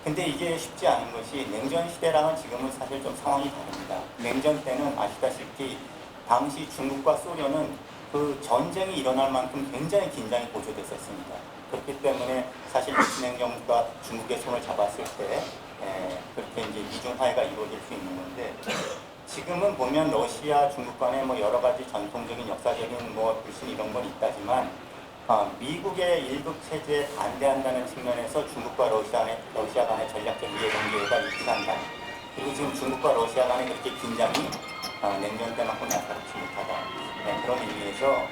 근데 이게 쉽지 않은 것이 냉전 시대랑은 지금은 사실 좀 상황이 다릅니다. 냉전 때는 아시다시피 당시 중국과 소련은 그 전쟁이 일어날 만큼 굉장히 긴장이 고조됐었습니다. 그렇기 때문에 사실 니슨 행정부가 중국의 손을 잡았을 때 그렇게 이제 미중 화해가 이루어질 수 있는 건데, 지금은 보면 러시아, 중국 간에 뭐 여러 가지 전통적인 역사적인 뭐 불신 이런 건 있다지만 미국의 일극 체제에 반대한다는 측면에서 중국과 러시아 간의 전략적 이해관계가 일치한다. 그리고 지금 중국과 러시아 간의 그렇게 긴장이 냉전 때만큼 날카롭지 못하다. 그런 의미에서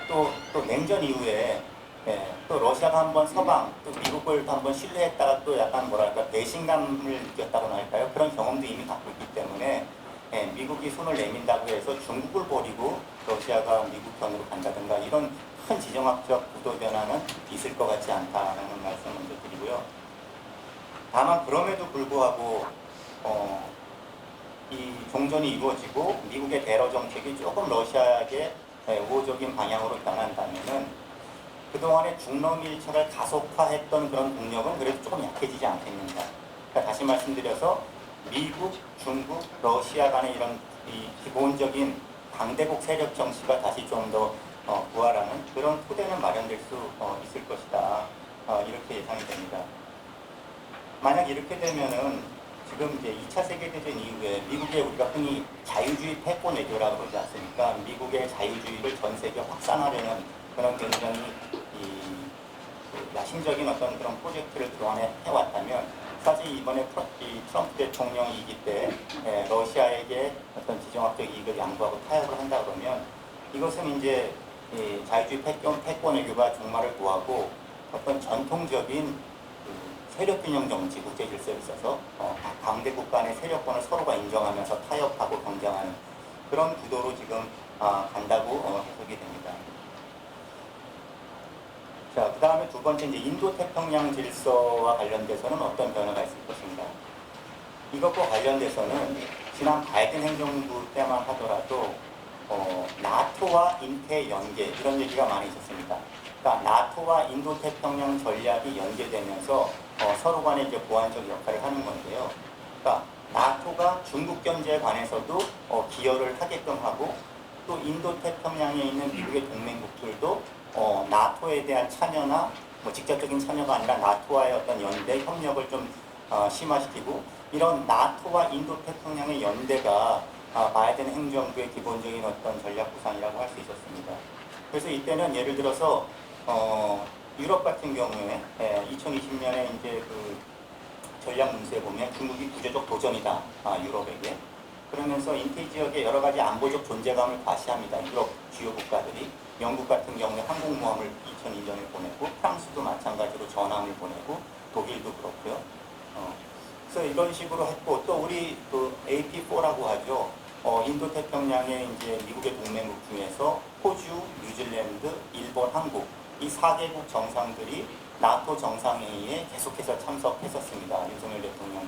또 냉전 이후에 또 러시아가 한번 서방, 또 미국을 한번 신뢰했다가 또 약간 뭐랄까 배신감을 느꼈다고나 할까요? 그런 경험도 이미 갖고 있기 때문에 미국이 손을 내민다고 해서 중국을 버리고 러시아가 미국 편으로 간다든가 이런 큰 지정학적 구도 변화는 있을 것 같지 않다는 말씀을 먼저 드리고요. 다만 그럼에도 불구하고 이 종전이 이루어지고 미국의 대러 정책이 조금 러시아에게 우호적인 방향으로 변한다면은 그동안의 중러 밀착을 가속화했던 그런 동력은 그래도 조금 약해지지 않겠는가. 그러니까 다시 말씀드려서 미국, 중국, 러시아 간의 이런 이 기본적인 강대국 세력 정치가 다시 좀 더 부활하는 그런 토대는 마련될 수 있을 것이다. 이렇게 예상이 됩니다. 만약 이렇게 되면은 지금 이제 2차 세계대전 이후에 미국의 우리가 흔히 자유주의 패권 외교라고 그러지 않습니까? 미국의 자유주의를 전 세계에 확산하려는 그런 굉장히 야심적인 어떤 그런 프로젝트를 그동안에 해왔다면, 사실 이번에 트럼프 대통령이기 때 러시아에게 어떤 지정학적 이익을 양보하고 타협을 한다 그러면 이것은 이제 자유주의 패권 외교가 종말을 구하고 어떤 전통적인 세력균형 정치, 국제 질서에 있어서 강대국 간의 세력권을 서로가 인정하면서 타협하고 경쟁하는 그런 구도로 지금 간다고 해석이 됩니다. 자, 그 다음에 두 번째 이제 인도-태평양 질서와 관련돼서는 어떤 변화가 있을 것인가. 이것과 관련돼서는 지난 바이든 행정부 때만 하더라도 나토와 인태 연계 이런 얘기가 많이 있었습니다. 그러니까 나토와 인도태평양 전략이 연계되면서 서로 간에 이제 보완적 역할을 하는 건데요. 그러니까 나토가 중국 견제에 관해서도 기여를 하게끔 하고 또 인도태평양에 있는 미국의 동맹국들도 나토에 대한 참여나 뭐 직접적인 참여가 아니라 나토와의 어떤 연대 협력을 좀 심화시키고 이런 나토와 인도태평양의 연대가 바이든 행정부의 기본적인 어떤 전략 구상이라고 할 수 있었습니다. 그래서 이때는 예를 들어서 유럽 같은 경우에 2020년에 이제 그 전략 문서에 보면 중국이 구조적 도전이다 유럽에게. 그러면서 인태 지역의 여러 가지 안보적 존재감을 과시합니다. 유럽 주요 국가들이. 영국 같은 경우에 항공모함을 2002년에 보내고 프랑스도 마찬가지로 전함을 보내고 독일도 그렇고요. 그래서 이런 식으로 했고 또 우리 그 AP4라고 하죠. 인도태평양의 이제 미국의 동맹국 중에서 호주, 뉴질랜드, 일본, 한국 이 4개국 정상들이 나토 정상회의에 계속해서 참석했었습니다. 윤석열 대통령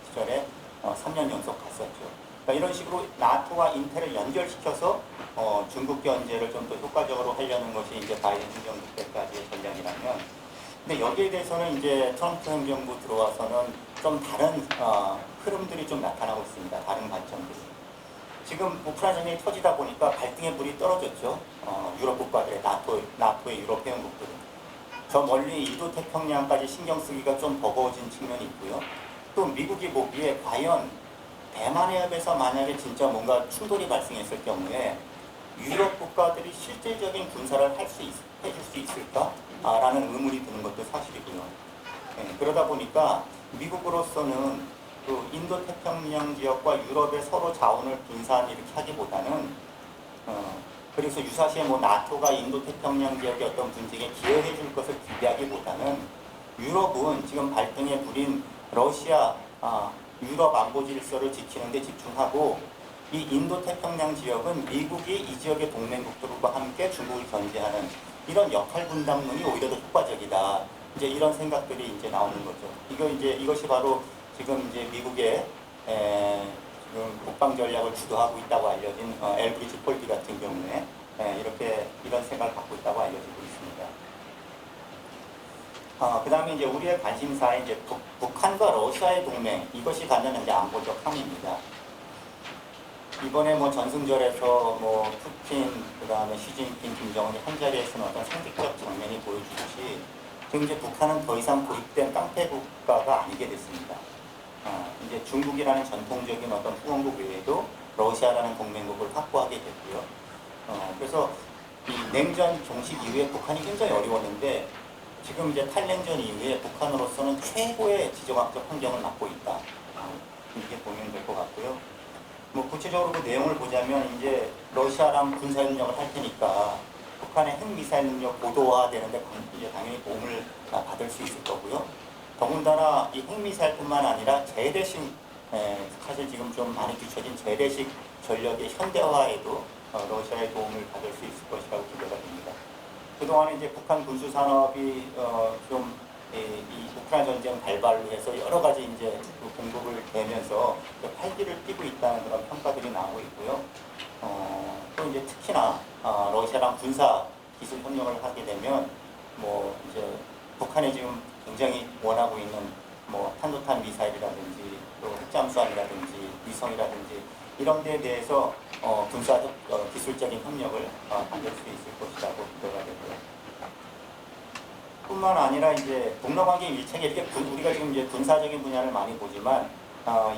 시절에 3년 연속 갔었죠. 그러니까 이런 식으로 나토와 인태를 연결시켜서 중국 견제를 좀 더 효과적으로 하려는 것이 이제 바이든 행정부 때까지의 전략이라면, 근데 여기에 대해서는 이제 트럼프 행정부 들어와서는 좀 다른 흐름들이 좀 나타나고 있습니다. 다른 관점들이. 지금 우크라이나 전쟁이 터지다 보니까 발등에 불이 떨어졌죠. 유럽 국가들의 나토의 유럽 회원국들은. 저 멀리 인도태평양까지 신경 쓰기가 좀 버거워진 측면이 있고요. 또 미국이 보기에 과연 대만 해협에서 만약에 진짜 뭔가 충돌이 발생했을 경우에 유럽 국가들이 실질적인 군사를 해줄 수 있을까? 라는 의문이 드는 것도 사실이고요. 그러다 보니까 미국으로서는 그 인도태평양 지역과 유럽의 서로 자원을 분산 이렇게 하기보다는 그래서 유사시에 뭐 나토가 인도태평양 지역의 어떤 분쟁에 기여해 줄 것을 기대하기보다는 유럽은 지금 발등에 불인 러시아, 유럽 안보 질서를 지키는 데 집중하고 이 인도태평양 지역은 미국이 이 지역의 동맹국들과 함께 중국을 견제하는 이런 역할 분담론이 오히려 더 효과적이다. 이제 이런 생각들이 이제 나오는 거죠. 이것이 바로 지금 이제 미국의 지금 국방 전략을 주도하고 있다고 알려진 엘브리지 폴비 같은 경우에 이런 생각을 갖고 있다고 알려지고 있습니다. 그 다음에 이제 우리의 관심사에 이제 북한과 러시아의 동맹, 이것이 갖는 이제 안보적 함의입니다. 이번에 뭐 전승절에서 뭐 푸틴, 그 다음에 시진핑, 김정은이 한 자리에 서는 어떤 상징적 장면이 보여주듯이 지금 이제 북한은 더 이상 고립된 깡패 국가가 아니게 됐습니다. 이제 중국이라는 전통적인 어떤 후원국 외에도 러시아라는 동맹국을 확보하게 됐고요. 그래서 이 냉전 종식 이후에 북한이 굉장히 어려웠는데 지금 이제 탈냉전 이후에 북한으로서는 최고의 지정학적 환경을 맡고 있다. 이렇게 보면 될 것 같고요. 뭐 구체적으로 그 내용을 보자면 이제 러시아랑 군사협력을 할 테니까 북한의 핵미사일 능력 고도화되는데 이제 당연히 도움을 받을 수 있을 거고요. 더군다나 이 핵미사일뿐만 아니라 재래식, 사실 지금 좀 많이 뒤처진 재래식 전력의 현대화에도 러시아의 도움을 받을 수 있을 것이라고 기대가 됩니다. 그동안에 이제 북한 군수 산업이 이 우크라이나 전쟁 발발로 해서 여러 가지 이제 그 공급을 되면서 활기를 띠고 있다는 그런 평가들이 나오고 있고요. 또 이제 특히나 러시아랑 군사 기술 협력을 하게 되면 뭐 이제 북한이 지금 굉장히 원하고 있는 뭐 탄도탄 미사일이라든지 또 핵잠수함이라든지 위성이라든지 이런 데에 대해서 군사적 기술적인 협력을 받을 수 있을 것이라고 기대가 되고요. 뿐만 아니라 이제 동남아계 밀착에 이렇게 우리가 지금 이제 군사적인 분야를 많이 보지만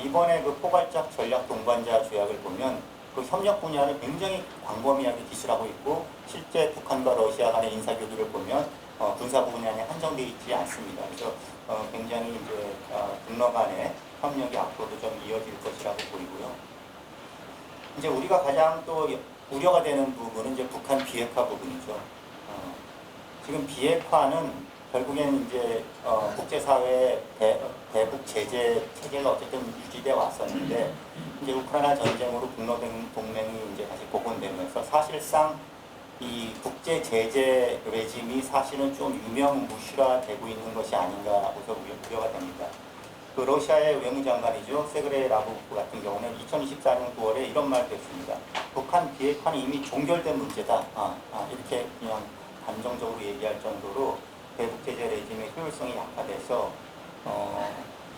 이번에 그 포괄적 전략 동반자 조약을 보면 그 협력 분야를 굉장히 광범위하게 기술하고 있고 실제 북한과 러시아 간의 인사교류를 보면 군사 분야에 한정되어 있지 않습니다. 그래서 굉장히 이제 동러 간의 협력이 앞으로도 좀 이어질 것이라고 보이고요. 이제 우리가 가장 또 우려가 되는 부분은 이제 북한 비핵화 부분이죠. 지금 비핵화는 결국엔 이제 국제사회의 대북 제재 체계가 어쨌든 유지돼 왔었는데 이제 우크라이나 전쟁으로 북러 동맹이 이제 다시 복원되면서 사실상 이 국제 제재 레짐이 사실은 좀 유명무실화되고 있는 것이 아닌가라고서 우려가 됩니다. 그 러시아의 외무장관이죠. 세그레이 라브로프 같은 경우는 2024년 9월에 이런 말도 했습니다. 북한 비핵화는 이미 종결된 문제다. 이렇게 그냥 단정적으로 얘기할 정도로 대북 제재 레짐의 효율성이 약화돼서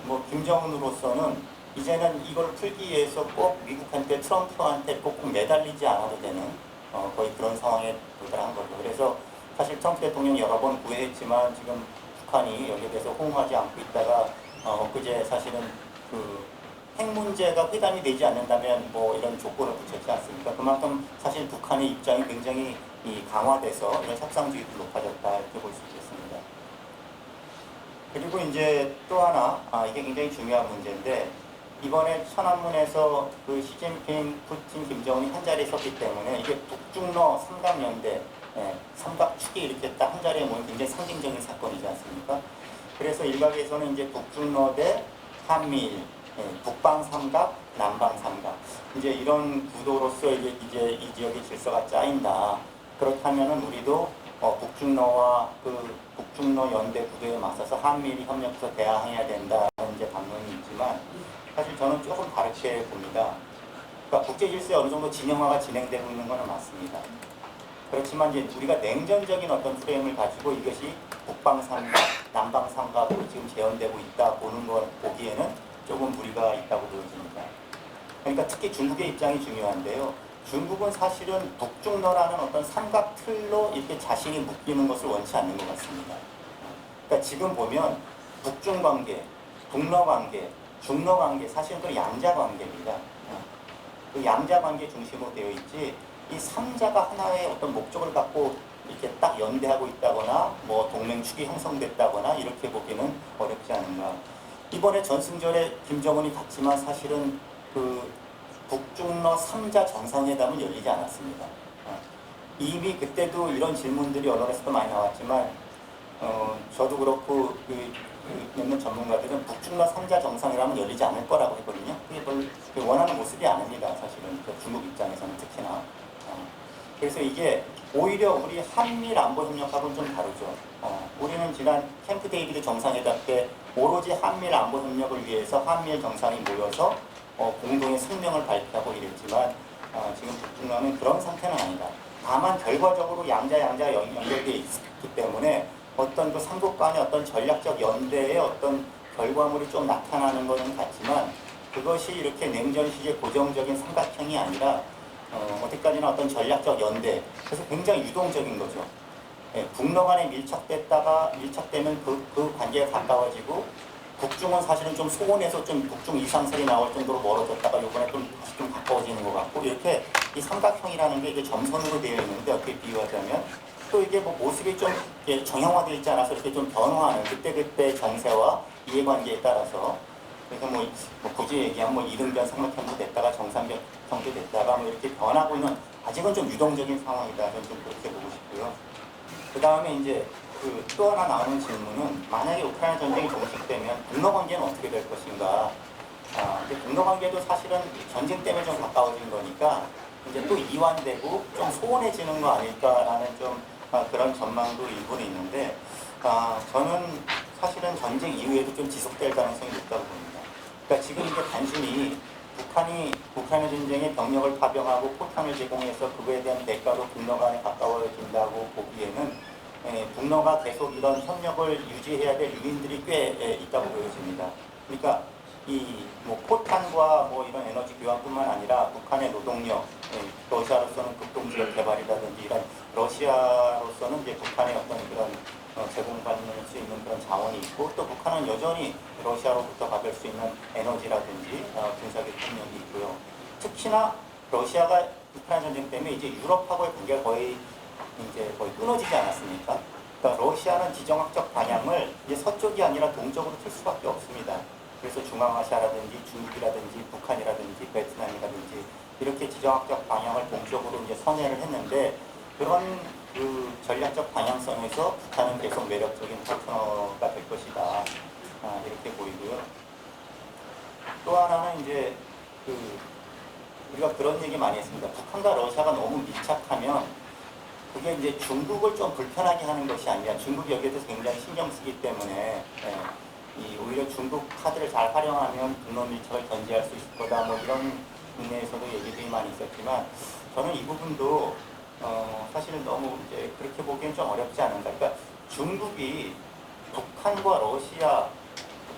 뭐 김정은으로서는 이제는 이걸 풀기 위해서 꼭 미국한테 트럼프한테 꼭 매달리지 않아도 되는 거의 그런 상황에 도달한 거죠. 그래서 사실 트럼프 대통령이 여러 번 구애했지만 지금 북한이 여기에 대해서 호응하지 않고 있다가 엊그제 사실은 그 핵 문제가 회담이 되지 않는다면 뭐 이런 조건을 붙였지 않습니까? 그만큼 사실 북한의 입장이 굉장히 강화돼서 이런 협상주의도 높아졌다 이렇게 볼 수 있겠습니다. 그리고 이제 또 하나 이게 굉장히 중요한 문제인데 이번에 천안문에서 그 시진핑, 푸틴, 김정은이 한 자리에 섰기 때문에 이게 북중러 삼각연대, 삼각축이 이렇게 딱 한 자리에 모인 굉장히 상징적인 사건이지 않습니까? 그래서 일각에서는 이제 북중러 대 한미일, 북방 삼각, 남방 삼각 이제 이런 구도로서 이제 이 지역의 질서가 짜인다. 그렇다면은 우리도 북중러와 그 북중러 연대 구도에 맞서서 한미일이 협력해서 대항해야 된다는 이제 반론이 있지만 사실 저는 조금 다르게 봅니다. 그러니까 국제 질서에 어느 정도 진영화가 진행되고 있는 것은 맞습니다. 그렇지만 이제 우리가 냉전적인 어떤 프레임을 가지고 이것이 북방 삼각, 남방 삼각으로 지금 재현되고 있다 보기에는 조금 무리가 있다고 보여집니다. 그러니까 특히 중국의 입장이 중요한데요. 중국은 사실은 북중러라는 어떤 삼각 틀로 이렇게 자신이 묶이는 것을 원치 않는 것 같습니다. 그러니까 지금 보면 북중 관계, 북러 관계, 중러 관계 사실은 그 양자 관계입니다. 그 양자 관계 중심으로 되어 있지 이 삼자가 하나의 어떤 목적을 갖고 이렇게 딱 연대하고 있다거나 뭐 동맹축이 형성됐다거나 이렇게 보기는 어렵지 않은가. 이번에 전승절에 김정은이 갔지만 사실은 그 북중러 3자 정상회담은 열리지 않았습니다. 이미 그때도 이런 질문들이 언론에서도 많이 나왔지만 저도 그렇고 몇몇 전문가들은 북중러 3자 정상회담은 열리지 않을 거라고 했거든요. 그게 별로 원하는 모습이 아닙니다. 사실은 중국 입장에서는 특히나. 그래서 이게 오히려 우리 한미일 안보협력하고는 좀 다르죠. 우리는 지난 캠프 데이비드 정상회담 때 오로지 한미일 안보협력을 위해서 한미일 정상이 모여서 공동의 성명을 발표하고 이랬지만 지금 북중러는 그런 상태는 아니다. 다만 결과적으로 양자 연결되어 있기 때문에 어떤 그 삼국 간의 어떤 전략적 연대의 어떤 결과물이 좀 나타나는 것은 같지만 그것이 이렇게 냉전 시기의 고정적인 삼각형이 아니라 어디까지나 어떤 전략적 연대, 그래서 굉장히 유동적인 거죠. 북러 간에 밀착되면 그 관계가 가까워지고 북중은 사실은 좀 소원해서 좀 북중 이상설이 나올 정도로 멀어졌다가 이번에 좀 가까워지는 것 같고 이렇게 이 삼각형이라는 게 이게 점선으로 되어 있는데 어떻게 비유하자면 또 이게 뭐 모습이 좀 정형화되어 있지 않아서 이렇게 좀 변화하는 그때 정세와 이해관계에 따라서 그래서 뭐 굳이 얘기하면 뭐 이등변 삼각형도 됐다가 정삼각형도 됐다가 뭐 이렇게 변하고 있는 아직은 좀 유동적인 상황이다. 저는 좀 그렇게 보고 싶고요. 그 다음에 이제 또 하나 나오는 질문은 만약에 우크라이나 전쟁이 종식되면 북러 관계는 어떻게 될 것인가? 근데 북러 관계도 사실은 전쟁 때문에 좀 가까워진 거니까 이제 또 이완되고 좀 소원해지는 거 아닐까라는 좀 그런 전망도 일부는 있는데 저는 사실은 전쟁 이후에도 좀 지속될 가능성이 높다고 봅니다. 그러니까 지금 이게 단순히 북한이 우크라이나 전쟁에 병력을 파병하고 포탄을 제공해서 그거에 대한 대가로 북러 간에 가까워진다고 보기에는 북러가 계속 이런 협력을 유지해야 될 요인들이 꽤 있다고 보여집니다. 그러니까 이 뭐 포탄과 뭐 이런 에너지 교환뿐만 아니라 북한의 노동력, 러시아로서는 극동지역 개발이라든지 이런 러시아로서는 이제 북한의 어떤 그런 제공받을 수 있는 그런 자원이 있고 또 북한은 여전히 러시아로부터 받을 수 있는 에너지라든지 군사적 협력이 있고요. 특히나 러시아가 우크라이나 전쟁 때문에 이제 유럽하고의 관계가 거의 끊어지지 않았습니까? 그러니까 러시아는 지정학적 방향을 이제 서쪽이 아니라 동쪽으로 틀 수밖에 없습니다. 그래서 중앙아시아라든지 중국이라든지 북한이라든지 베트남이라든지 이렇게 지정학적 방향을 동쪽으로 이제 선회를 했는데 그런 그 전략적 방향성에서 북한은 계속 매력적인 파트너가 될 것이다. 이렇게 보이고요. 또 하나는 이제 우리가 그런 얘기 많이 했습니다. 북한과 러시아가 너무 밀착하면 그게 이제 중국을 좀 불편하게 하는 것이 아니라 중국이 여기에 대해서 굉장히 신경 쓰기 때문에 오히려 중국 카드를 잘 활용하면 북러 밀착을 견제할 수 있을 거다. 뭐 이런 국내에서도 얘기들이 많이 있었지만 저는 이 부분도 사실은 너무 이제 그렇게 보기엔 좀 어렵지 않은가. 그러니까 중국이 북한과 러시아,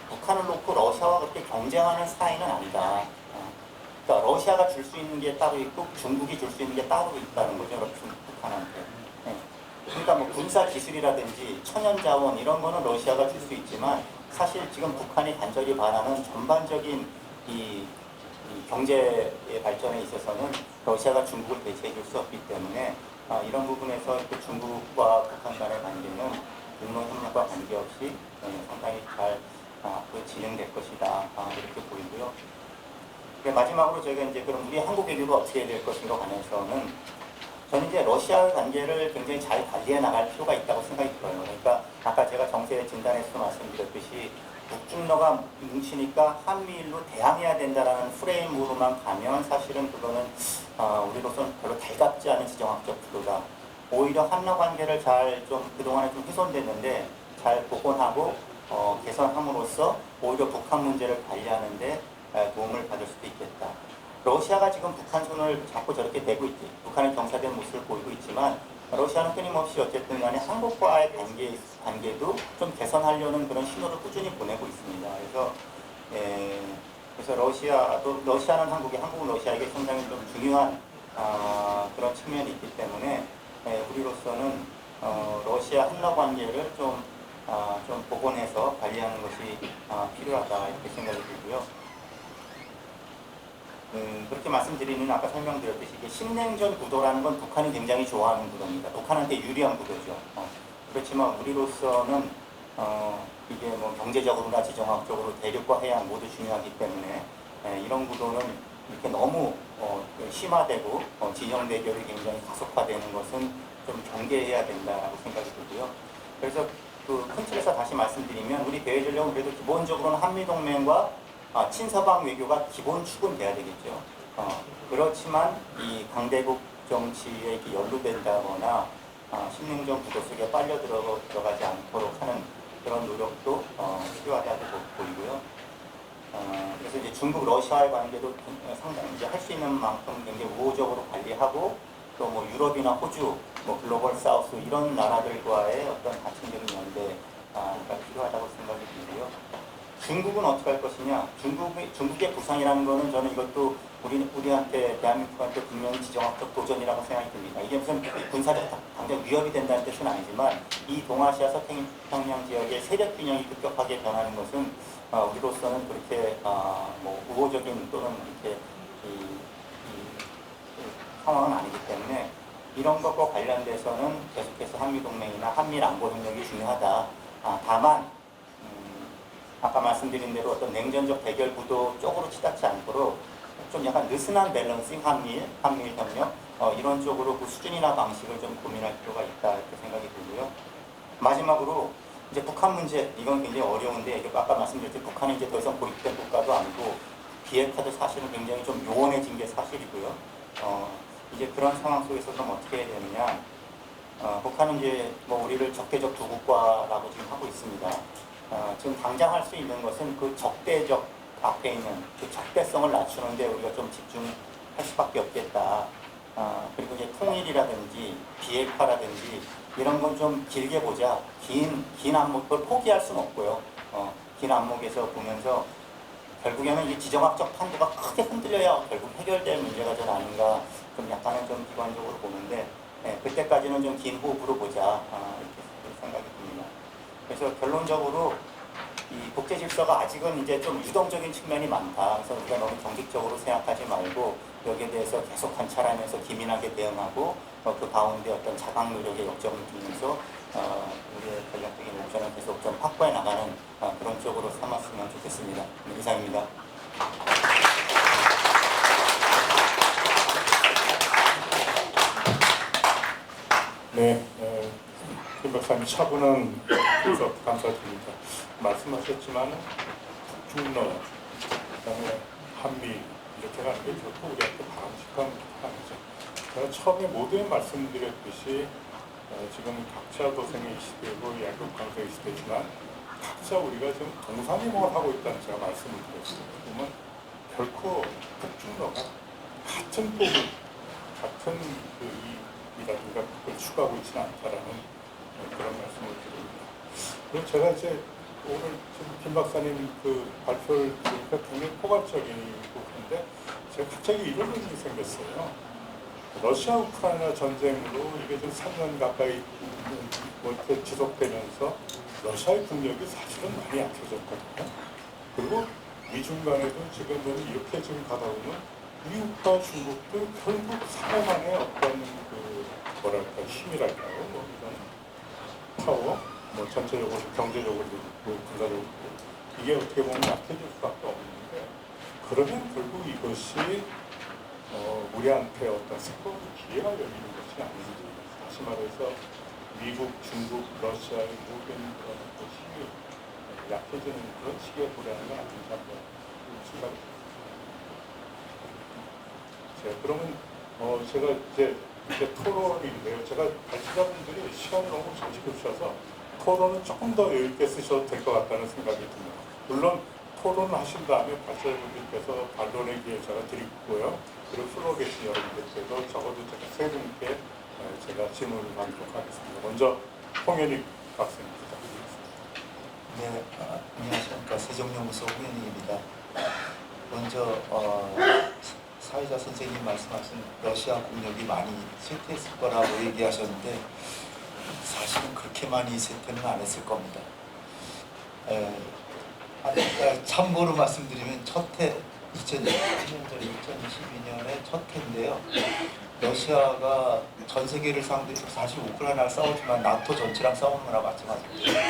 북한을 놓고 러시아와 그렇게 경쟁하는 사이는 아니다. 그러니까 러시아가 줄 수 있는 게 따로 있고 중국이 줄 수 있는 게 따로 있다는 거죠. 북한한테. 네. 그러니까 뭐 군사 기술이라든지 천연 자원 이런 거는 러시아가 줄 수 있지만 사실 지금 북한이 간절히 바라는 전반적인 이 경제의 발전에 있어서는 러시아가 중국을 대체해 줄 수 없기 때문에 이런 부분에서 중국과 북한 간의 관계는 공론협력과 관계없이 상당히 잘 진행될 것이다 이렇게 보이고요. 마지막으로 제가 이제 그럼 우리 한국 외교가 어떻게 될 것인가 관해서는 저는 이제 러시아의 관계를 굉장히 잘 관리해 나갈 필요가 있다고 생각이 들어요. 그러니까 아까 제가 정세 진단에서 말씀드렸듯이 북중러가 뭉치니까 한미일로 대항해야 된다라는 프레임으로만 가면 사실은 그거는 우리로서는 별로 달갑지 않은 지정학적 구도다. 오히려 한러 관계를 잘 좀 그동안에 좀 훼손됐는데 잘 복원하고 개선함으로써 오히려 북한 문제를 관리하는데 도움을 받을 수도 있겠다. 러시아가 지금 북한 손을 잡고 저렇게 대고 있지. 북한의 경사된 모습을 보이고 있지만 러시아는 끊임없이 어쨌든 간에 한국과의 관계도 좀 개선하려는 그런 신호를 꾸준히 보내고 있습니다. 그래서 러시아는 한국이, 한국은 러시아에게 상당히 좀 중요한 그런 측면이 있기 때문에 우리로서는 러시아 한러 관계를 좀 복원해서 관리하는 것이 필요하다 이렇게 생각이 들고요. 그렇게 말씀드리는 아까 설명드렸듯이 이게 신냉전 구도라는 건 북한이 굉장히 좋아하는 구도입니다. 북한한테 유리한 구도죠. 그렇지만 우리로서는 이게 뭐 경제적으로나 지정학적으로 대륙과 해양 모두 중요하기 때문에 이런 구도는 이렇게 너무 심화되고 진영 대결이 굉장히 가속화되는 것은 좀 경계해야 된다고 생각이 들고요. 그래서 그 큰 틀에서 다시 말씀드리면 우리 대외 전략은 그래도 기본적으로는 한미동맹과 친서방 외교가 기본 축은 돼야 되겠죠. 그렇지만 이 강대국 정치에 이렇게 연루된다거나 신냉전 구도 속에 빨려 들어가지 않도록 하는 그런 노력도 필요하다고 보이고요. 그래서 이제 중국, 러시아의 관계도 상당히 이제 할 수 있는 만큼 굉장히 우호적으로 관리하고 또 뭐 유럽이나 호주, 뭐 글로벌 사우스 이런 나라들과의 어떤 가칭적인 연대가 필요하다고 생각이 들고요. 중국은 어떻게 할 것이냐? 중국의 부상이라는 거는 저는 이것도 우리한테 대한민국한테 분명히 지정학적 도전이라고 생각이 듭니다. 이게 무슨 군사적 당장 위협이 된다는 뜻은 아니지만 이 동아시아 서태평양 지역의 세력 균형이 급격하게 변하는 것은 우리로서는 그렇게 뭐 우호적인 또는 이렇게 상황은 아니기 때문에 이런 것과 관련돼서는 계속해서 한미동맹이나 한미안보협력이 중요하다. 다만 아까 말씀드린 대로 어떤 냉전적 대결 구도 쪽으로 치닫지 않도록 좀 약간 느슨한 밸런싱 한미일 협력 이런 쪽으로 그 수준이나 방식을 좀 고민할 필요가 있다 이렇게 생각이 들고요. 마지막으로 이제 북한 문제 이건 굉장히 어려운데 아까 말씀드렸듯이 북한이 이제 더 이상 고립된 국가도 아니고 비핵화도 사실은 굉장히 좀 요원해진 게 사실이고요. 이제 그런 상황 속에서 좀 어떻게 해야 되느냐? 북한은 이제 뭐 우리를 적대적 두 국가라고 지금 하고 있습니다. 지금 당장 할 수 있는 것은 그 적대적 앞에 있는 그 적대성을 낮추는데 우리가 좀 집중할 수밖에 없겠다. 그리고 이제 통일이라든지 비핵화라든지 이런 건 좀 길게 보자. 긴 안목을 포기할 수는 없고요. 긴 안목에서 보면서 결국에는 이 지정학적 판도가 크게 흔들려야 결국 해결될 문제가 전 아닌가 좀 약간은 좀 비관적으로 보는데 그때까지는 좀 긴 호흡으로 보자 이렇게 생각이 듭니다. 그래서 결론적으로 이 국제 질서가 아직은 이제 좀 유동적인 측면이 많다. 그래서 우리가 너무 경직적으로 생각하지 말고 여기에 대해서 계속 관찰하면서 기민하게 대응하고 그 가운데 어떤 자각 노력의 역점을 두면서 우리의 전략적인 옵션을 계속 좀 확보해 나가는 그런 쪽으로 삼았으면 좋겠습니다. 이상입니다. 네, 김 박사님 차분한 분석 감사드립니다. 말씀하셨지만 북중러, 그다음에 한미 이렇게 가는 게 결코 우리한테 바람직한 아니죠. 제가 처음에 모두에 말씀드렸듯이 지금 각자 도생의 시대고 양국 강성의 시대지만 각자 우리가 지금 동상이몽을 하고 있다는 제가 말씀을 드렸습니다. 그러면 결코 북중러가 같은 부분, 같은 이 미국이라든가 그걸 추구하고 있지는 않다라는 그런 말씀을 드립니다. 그리고 제가 이제 오늘 지금 김 박사님 그 발표를 들으니까 굉장히 포괄적이고 그런데 제가 갑자기 이런 일이 생겼어요. 러시아 우크라이나 전쟁으로 이게 지금 3년 가까이 뭐 이렇게 지속되면서 러시아의 국력이 사실은 많이 약해졌거든요. 그리고 미중 간에도 지금은 이렇게 지금 가다 보면 미국과 중국도 결국 상호간의 어떤 그 뭐랄까 힘이랄까요, 뭐 이런 파워, 뭐 전체적으로 경제적으로 있고 군사적으로 있고 이게 어떻게 보면 약해질 수밖에 없는데 그러면 결국 이것이 우리한테 어떤 새로운 기회가 열리는 것이 아닌지, 다시 말해서 미국, 중국, 러시아의 모든 그런 그 힘이 약해지는 그런 시기에 도래하는 건 아닌지 한번 생각이 듭니다. 자, 그러면 제가 이제 토론인데요. 제가 발표자분들이 시간을 너무 잘 지켜주셔서 토론은 조금 더 여유 있게 쓰셔도 될 것 같다는 생각이 듭니다. 물론 토론을 하신 다음에 발표자분들께서 반론의 기회 제가 드리고요. 그리고 플로어 계신 여러분들께도 적어도 제가 세 분께 제가 질문을 드리도록 하겠습니다. 먼저 홍현익 박사님 부탁드리겠습니다. 네, 안녕하십니까. 세종연구소 홍현익입니다. 먼저 사회자 선생님 말씀하신 러시아 국력이 많이 쇠퇴했을 거라고 얘기하셨는데 사실은 그렇게 많이 쇠퇴는 안 했을 겁니다. 참고로 말씀드리면 첫해 2022년에 첫 해인데요. 러시아가 전 세계를 상대로 사실 우크라이나를 싸우지만 나토 전체랑 싸우는 거나 마찬가지입니다.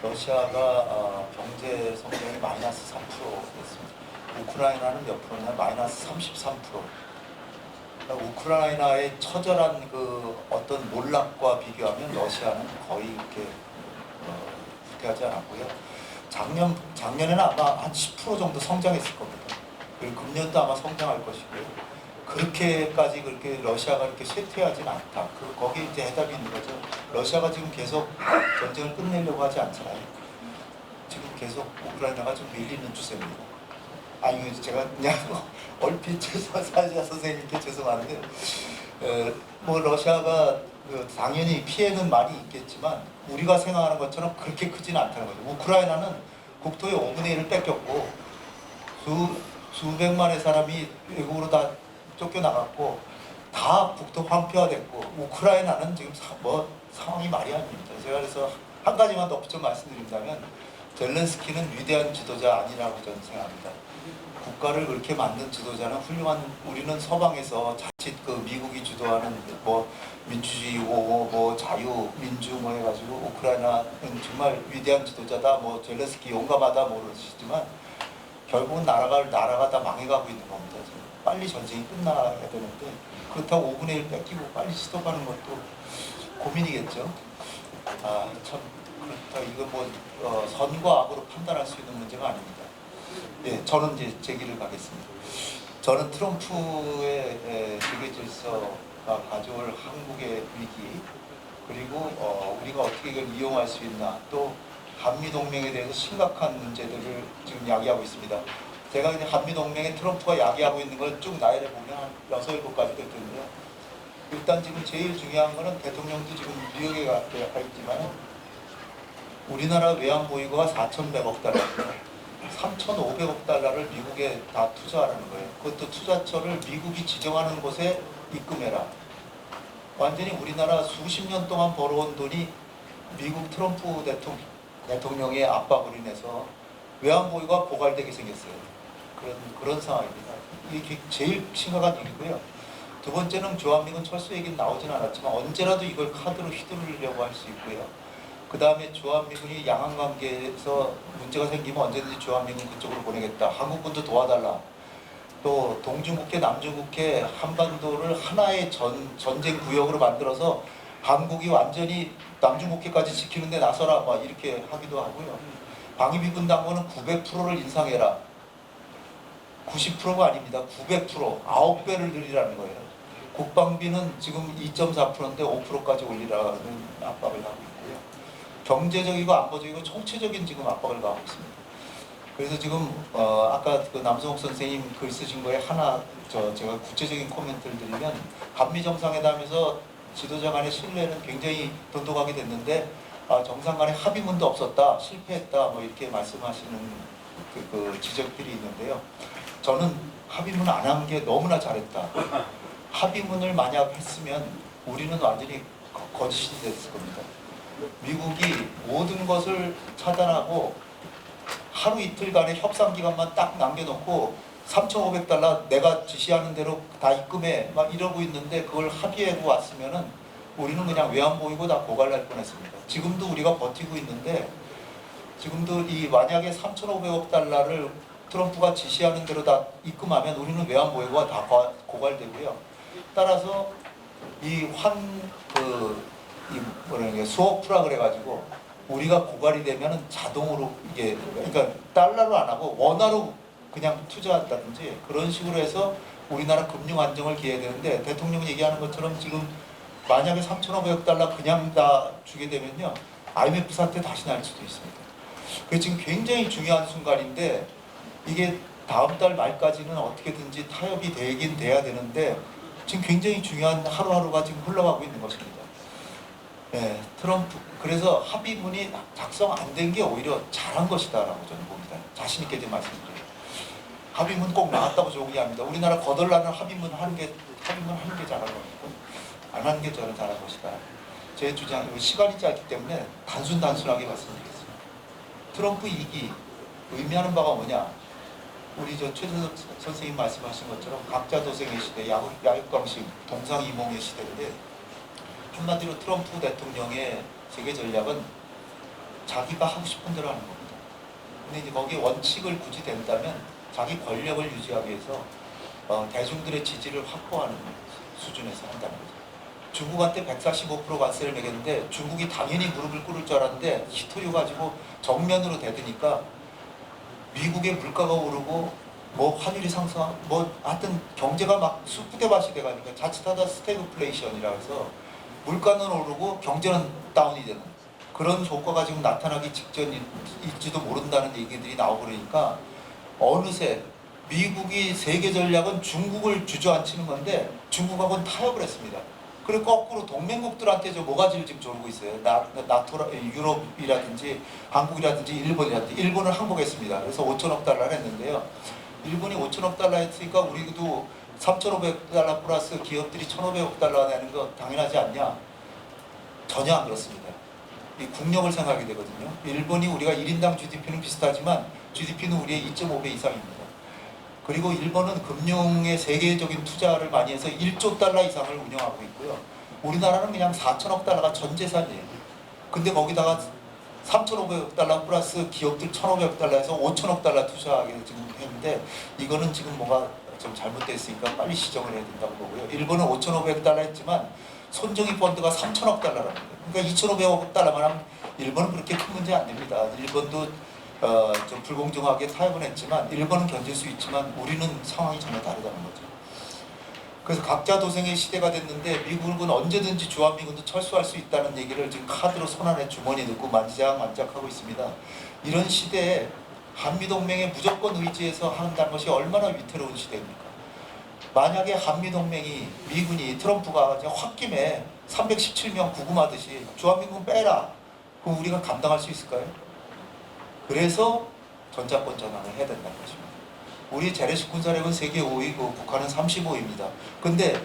러시아가 경제 성장이 마이너스 3%였습니다. 우크라이나는 몇 프로냐? 마이너스 33%. 그러니까 우크라이나의 처절한 그 어떤 몰락과 비교하면 러시아는 거의 이렇게 후퇴하지 않았고요. 작년에는 아마 한 10% 정도 성장했을 겁니다. 그리고 금년도 아마 성장할 것이고요. 그렇게까지 그렇게 러시아가 이렇게 쇠퇴하진 않다. 거기에 이제 해답이 있는 거죠. 러시아가 지금 계속 전쟁을 끝내려고 하지 않잖아요. 지금 계속 우크라이나가 좀 밀리는 추세입니다. 아니 제가 그냥 얼핏 사회자 선생님께 죄송한데 뭐 러시아가 당연히 피해는 많이 있겠지만 우리가 생각하는 것처럼 그렇게 크지는 않다는 거죠. 우크라이나는 국토의 5분의 1을 뺏겼고 수백만의 사람이 외국으로 다 쫓겨나갔고 다 북도 황폐화됐고 우크라이나는 지금 상황이 말이 아닙니다. 제가 그래서 한 가지만 덧붙여 말씀드린다면 젤렌스키는 위대한 지도자 아니라고 저는 생각합니다. 국가를 그렇게 만든 지도자는 훌륭한, 우리는 서방에서 자칫 그 미국이 주도하는 뭐 민주주의 뭐 자유 민주 뭐 해가지고 우크라이나는 정말 위대한 지도자다 뭐 젤렌스키 용감하다 뭐 그러시지만 결국은 나라가 다 망해가고 있는 겁니다. 지금 빨리 전쟁이 끝나야 되는데 그렇다고 5분의 1 뺏기고 빨리 시도하는 것도 고민이겠죠. 참 그렇다. 이거 뭐 선과 악으로 판단할 수 있는 문제가 아닙니다. 네, 저는 이제 제 길을 가겠습니다. 저는 트럼프의 세계 질서가 가져올 한국의 위기, 그리고 우리가 어떻게 이걸 이용할 수 있나, 또 한미동맹에 대해서 심각한 문제들을 지금 야기하고 있습니다. 제가 이제 한미동맹에 트럼프가 야기하고 있는 걸 쭉 나열해 보면 한 6, 7가지 될 텐데요. 일단 지금 제일 중요한 거는 대통령도 지금 뉴욕에 가 있지만 우리나라 외환보유고가 4,100억 달러입니다. 3,500억 달러를 미국에 다 투자하라는 거예요. 그것도 투자처를 미국이 지정하는 곳에 입금해라. 완전히 우리나라 수십 년 동안 벌어온 돈이 미국 트럼프 대통령의 압박으로 인해서 외환보유가 고갈되게 생겼어요. 그런 상황입니다. 이게 제일 심각한 일이고요. 두 번째는 주한미군 철수 얘기는 나오진 않았지만 언제라도 이걸 카드로 휘두르려고 할 수 있고요. 그 다음에 주한미군이 양안관계에서 문제가 생기면 언제든지 주한미군 그쪽으로 보내겠다. 한국군도 도와달라. 또 동중국해, 남중국해, 한반도를 하나의 전쟁 구역으로 만들어서 한국이 완전히 남중국해까지 지키는 데 나서라. 막 이렇게 하기도 하고요. 방위비군 당번은 900%를 인상해라. 90%가 아닙니다. 900%, 9배를 늘리라는 거예요. 국방비는 지금 2.4%인데 5%까지 올리라는 압박을 하고 있고요. 경제적이고 안보적이고 총체적인 지금 압박을 가하고 있습니다. 그래서 지금 아까 그 남성욱 선생님 글 쓰신 거에 하나 제가 구체적인 코멘트를 드리면 한미 정상회담에서 지도자 간의 신뢰는 굉장히 돈독하게 됐는데 정상 간의 합의문도 없었다, 실패했다, 뭐 이렇게 말씀하시는 그 지적들이 있는데요. 저는 합의문 안 한 게 너무나 잘했다. 합의문을 만약 했으면 우리는 완전히 거짓이 됐을 겁니다. 미국이 모든 것을 차단하고 하루 이틀간의 협상 기간만 딱 남겨놓고 3,500달러 내가 지시하는 대로 다 입금해 막 이러고 있는데 그걸 합의하고 왔으면은 우리는 그냥 외환보이고 다 고갈날 뻔했습니다. 지금도 우리가 버티고 있는데 지금도 이 만약에 3,500억 달러를 트럼프가 지시하는 대로 다 입금하면 우리는 외환보유고가 다 고갈되고요. 따라서 스워프라 그래가지고 우리가 고갈이 되면은 자동으로 이게 그러니까 달러로 안 하고 원화로 그냥 투자한다든지 그런 식으로 해서 우리나라 금융 안정을 기해야 되는데 대통령 얘기하는 것처럼 지금 만약에 3,500억 달러 그냥 다 주게 되면요 IMF 사태 다시 날 수도 있습니다. 그래서 지금 굉장히 중요한 순간인데 이게 다음 달 말까지는 어떻게든지 타협이 되긴 돼야 되는데 지금 굉장히 중요한 하루하루가 지금 흘러가고 있는 것입니다. 네, 트럼프 그래서 합의문이 작성 안 된 게 오히려 잘한 것이다라고 저는 봅니다. 자신 있게 좀 말씀드려요. 합의문 꼭 나왔다고 조기합니다. 우리나라 거덜나는 합의문 하는 게 잘한 거고 안 하는 게 저는 잘한 것이다. 제 주장 시간이 짧기 때문에 단순하게 말씀드리겠습니다. 트럼프 2기 의미하는 바가 뭐냐? 우리 최재석 선생님 말씀하신 것처럼 각자 도생의 시대, 야육강식, 동상이몽의 시대인데 한마디로 트럼프 대통령의 세계 전략은 자기가 하고 싶은 대로 하는 겁니다. 근데 이제 거기에 원칙을 굳이 댄다면 자기 권력을 유지하기 위해서 대중들의 지지를 확보하는 수준에서 한다는 거죠. 중국한테 145% 관세를 매겼는데 중국이 당연히 무릎을 꿇을 줄 알았는데 히토류 가지고 정면으로 대드니까 미국의 물가가 오르고 뭐 환율이 상승하고 뭐 하여튼 경제가 막 쑥대밭이 돼가니까 자칫하다 스태그플레이션이라 해서 물가는 오르고 경제는 다운이 되는 그런 효과가 지금 나타나기 직전일지도 모른다는 얘기들이 나오고 그러니까 어느새 미국이 세계 전략은 중국을 주저앉히는 건데 중국하고는 타협을 했습니다. 그리고 거꾸로 동맹국들한테 저 모가지를 지금 조르고 있어요. 유럽이라든지 한국이라든지 일본이라든지 일본을 항복했습니다. 그래서 5천억 달러를 했는데요. 일본이 5천억 달러 했으니까 우리도 3,500달러 플러스 기업들이 1,500억 달러 내는 거 당연하지 않냐? 전혀 안 그렇습니다. 이 국력을 생각하게 되거든요. 일본이 우리가 1인당 GDP는 비슷하지만 GDP는 우리의 2.5배 이상입니다. 그리고 일본은 금융의 세계적인 투자를 많이 해서 1조 달러 이상을 운영하고 있고요. 우리나라는 그냥 4천억 달러가 전 재산이에요. 근데 거기다가 3,500억 달러 플러스 기업들 1,500억 달러에서 5천억 달러 투자하게 지금 했는데 이거는 지금 뭐가 좀 잘못됐으니까 빨리 시정을 해야 된다고 보고요. 일본은 5,500억 달러 했지만 손정희 펀드가 3천억 달러랍니다. 그러니까 2,500억 달러만 하면 일본은 그렇게 큰 문제 안 됩니다. 일본도 좀 불공정하게 타협은 했지만 일본은 견딜 수 있지만 우리는 상황이 전혀 다르다는 거죠. 그래서 각자 도생의 시대가 됐는데 미국은 언제든지 주한미군도 철수할 수 있다는 얘기를 지금 카드로 손안에 주머니에 넣고 만지작만지작하고 있습니다. 이런 시대에 한미동맹에 무조건 의지해서 한다는 것이 얼마나 위태로운 시대입니까? 만약에 한미동맹이 미군이 트럼프가 홧김에 317명 구금하듯이 주한미군 빼라. 그럼 우리가 감당할 수 있을까요? 그래서 전자권 전환을 해야 된다는 것입니다. 우리 재래식 군사력은 세계 5위고 북한은 35위입니다. 근데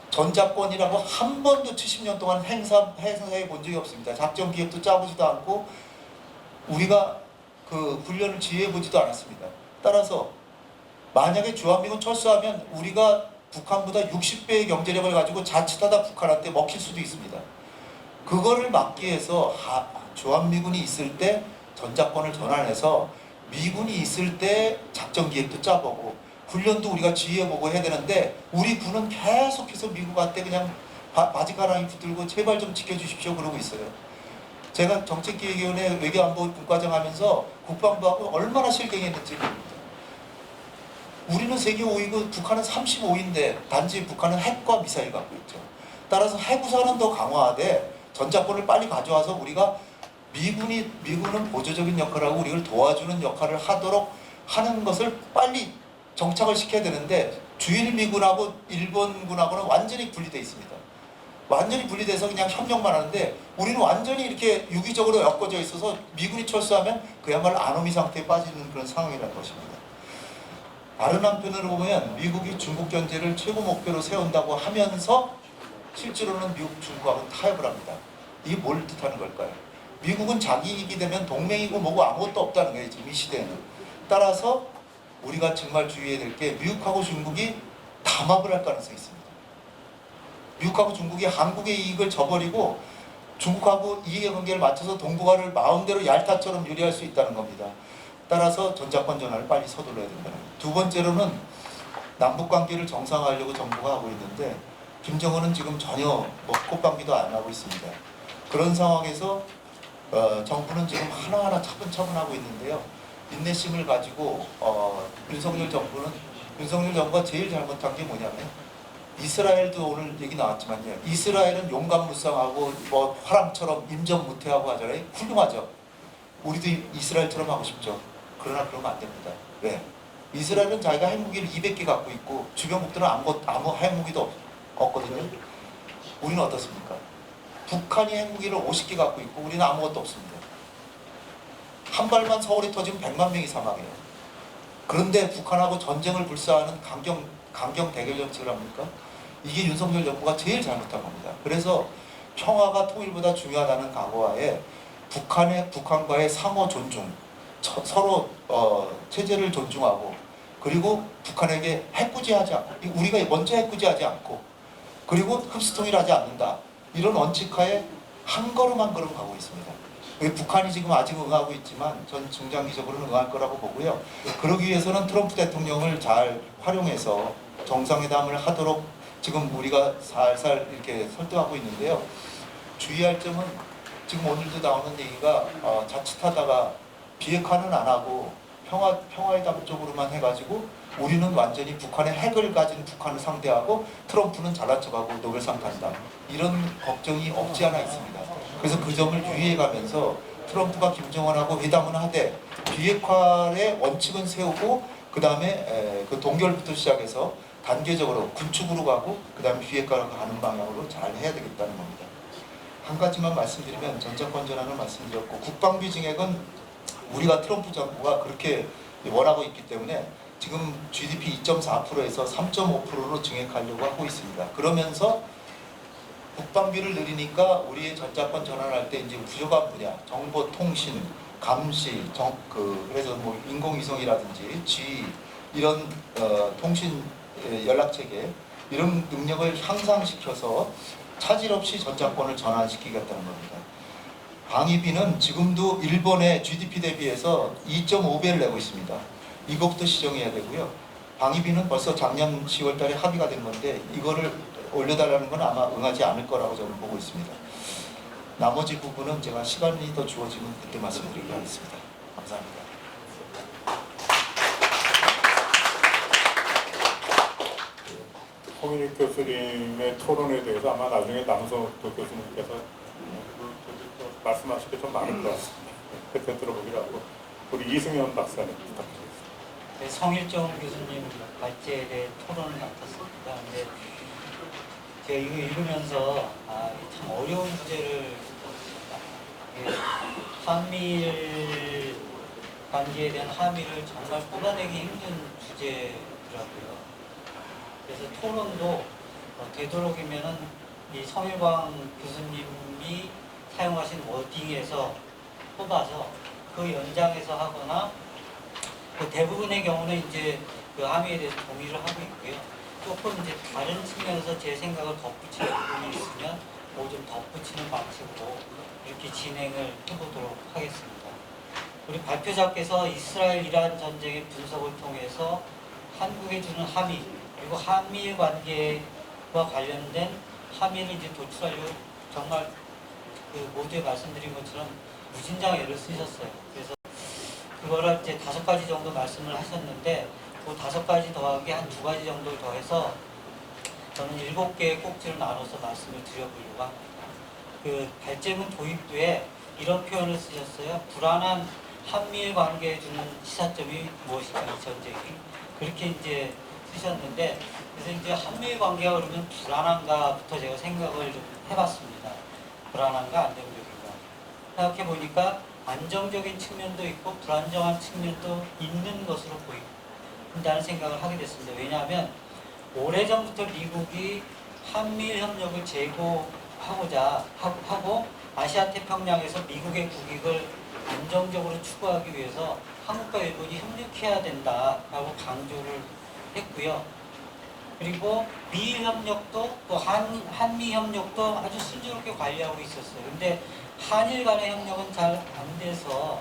전자권이라고 한 번도 70년 동안 행사해 본 적이 없습니다. 작전 기획도 짜보지도 않고 우리가 그 훈련을 지휘해 보지도 않았습니다. 따라서 만약에 주한미군 철수하면 우리가 북한보다 60배의 경제력을 가지고 자칫하다 북한한테 먹힐 수도 있습니다. 그거를 막기 위해서 주한미군이 있을 때 전자권을 전환해서 미군이 있을 때 작전 기획도 짜보고 훈련도 우리가 지휘해보고 해야 되는데 우리 군은 계속해서 미국한테 그냥 바지가랑이 붙들고 제발 좀 지켜주십시오 그러고 있어요. 제가 정책기획위원회 외교안보 국과장 하면서 국방부하고 얼마나 실갱했는지 모릅니다. 우리는 세계 5위고 북한은 35위인데 단지 북한은 핵과 미사일 갖고 있죠. 따라서 해구사는 더 강화하되 전자권을 빨리 가져와서 우리가 미군은 보조적인 역할을 하고 우리를 도와주는 역할을 하도록 하는 것을 빨리 정착을 시켜야 되는데 주일미군하고 일본군하고는 완전히 분리되어 있습니다. 완전히 분리돼서 그냥 협력만 하는데 우리는 완전히 이렇게 유기적으로 엮어져 있어서 미군이 철수하면 그야말로 아노미 상태에 빠지는 그런 상황이라는 것입니다. 다른 한편으로 보면 미국이 중국 견제를 최고 목표로 세운다고 하면서 실제로는 미국, 중국하고는 타협을 합니다. 이게 뭘 뜻하는 걸까요? 미국은 자기 이익이 되면 동맹이고 뭐고 아무것도 없다는 거예요. 지금 이 시대에는. 따라서 우리가 정말 주의해야 될 게 미국하고 중국이 담합을 할 가능성이 있습니다. 미국하고 중국이 한국의 이익을 저버리고 중국하고 이해관계를 맞춰서 동북아를 마음대로 얄타처럼 유리할 수 있다는 겁니다. 따라서 전자권 전환을 빨리 서둘러야 된다는 거예요. 두 번째로는 남북관계를 정상화하려고 정부가 하고 있는데 김정은은 지금 전혀 뭐 콧방귀도 안 하고 있습니다. 그런 상황에서 정부는 지금 하나하나 차분차분 하고 있는데요. 인내심을 가지고 윤석열 정부가 제일 잘못한 게 뭐냐면 이스라엘도 오늘 얘기 나왔지만요. 이스라엘은 용감무쌍하고 뭐 화랑처럼 임전무태하고 하잖아요. 훌륭하죠. 우리도 이스라엘처럼 하고 싶죠. 그러나 그러면 안 됩니다. 왜? 이스라엘은 자기가 핵무기를 200개 갖고 있고 주변국들은 아무 핵무기도 없거든요. 우리는 어떻습니까? 북한이 핵무기를 50개 갖고 있고 우리는 아무것도 없습니다. 한 발만 서울에 터지면 100만 명이 사망해요. 그런데 북한하고 전쟁을 불사하는 강경 대결 정책을 합니까? 이게 윤석열 정부가 제일 잘못한 겁니다. 그래서 평화가 통일보다 중요하다는 각오하에 북한과의 상호 존중, 서로 체제를 존중하고 그리고 북한에게 핵구제하지 않고 우리가 먼저 핵구제하지 않고 그리고 흡수통일하지 않는다. 이런 원칙하에 한 걸음 한 걸음 가고 있습니다. 북한이 지금 아직 응하고 있지만 전 중장기적으로는 응할 거라고 보고요. 그러기 위해서는 트럼프 대통령을 잘 활용해서 정상회담을 하도록 지금 우리가 살살 이렇게 설득하고 있는데요. 주의할 점은 지금 오늘도 나오는 얘기가 자칫하다가 비핵화는 안 하고 평화회담 쪽으로만 해가지고 우리는 완전히 북한의 핵을 가진 북한을 상대하고 트럼프는 잘난 척하고 노벨상 탄다. 이런 걱정이 없지 않아 있습니다. 그래서 그 점을 유의해가면서 트럼프가 김정은하고 회담은 하되 비핵화의 원칙은 세우고 그 다음에 그 동결부터 시작해서 단계적으로 군축으로 가고 그 다음에 비핵화로 가는 방향으로 잘 해야 되겠다는 겁니다. 한 가지만 말씀드리면 전자권 전환을 말씀드렸고 국방비 증액은 우리가 트럼프 정부가 그렇게 원하고 있기 때문에 지금 GDP 2.4%에서 3.5%로 증액하려고 하고 있습니다. 그러면서 국방비를 늘리니까 우리의 전자권 전환할 때 이제 부족한 분야, 정보통신, 감시, 그래서 뭐 인공위성이라든지 G 이런 통신 연락체계 이런 능력을 향상시켜서 차질 없이 전자권을 전환시키겠다는 겁니다. 방위비는 지금도 일본의 GDP 대비해서 2.5배를 내고 있습니다. 이것부터 시정해야 되고요. 방위비는 벌써 작년 10월 달에 합의가 된 건데 이거를 올려달라는 건 아마 응하지 않을 거라고 저는 보고 있습니다. 나머지 부분은 제가 시간이 더 주어지면 그때 말씀드리도록 하겠습니다. 감사합니다. 홍인익 교수님의 토론에 대해서 아마 나중에 남성도 교수님께서 말씀하실 게 좀 많을 것 같습니다. 그때 들어보기로 하고 우리 이승현 박사님 부탁드리겠습니다. 네, 성일정 교수님 발제에 대해 토론을 맡았습니다. 근데 제가 이거 읽으면서 참 어려운 주제를 한미일 관계에 대한 함의를 정말 뽑아내기 힘든 주제더라고요. 그래서 토론도 되도록이면은 이 성일광 교수님이 사용하신 워딩에서 뽑아서 그 연장해서 하거나 그 대부분의 경우는 이제 그 함의에 대해서 동의를 하고 있고요. 조금 이제 다른 측면에서 제 생각을 덧붙이는 부분이 있으면 뭐 좀 덧붙이는 방식으로 이렇게 진행을 해보도록 하겠습니다. 우리 발표자께서 이스라엘 이란 전쟁의 분석을 통해서 한국에 주는 함의 그리고 한미일 관계와 관련된 함의를 이제 도출하려고 정말 그 모두에 말씀드린 것처럼 무진장 애를 쓰셨어요. 그래서 그거를 이제 5가지 정도 말씀을 하셨는데 그 5가지 더한 게 한 2가지 정도를 더해서 저는 7개의 꼭지를 나눠서 말씀을 드려보려고 합니다. 그 발제문 도입부에 이런 표현을 쓰셨어요. 불안한 한미일 관계에 주는 시사점이 무엇일까, 이 전쟁이. 그렇게 이제 쓰셨는데 그래서 이제 한미일 관계가 그러면 불안한가부터 제가 생각을 좀 해봤습니다. 불안한가 안정적인가 생각해 보니까 안정적인 측면도 있고 불안정한 측면도 있는 것으로 보인다는 생각을 하게 됐습니다. 왜냐하면 오래전부터 미국이 한미일 협력을 제고하고자 하고 아시아 태평양에서 미국의 국익을 안정적으로 추구하기 위해서 한국과 일본이 협력해야 된다라고 강조를 했고요. 그리고 미일 협력도 또 한미 협력도 아주 순조롭게 관리하고 있었어요. 근데 한일 간의 협력은 잘 안 돼서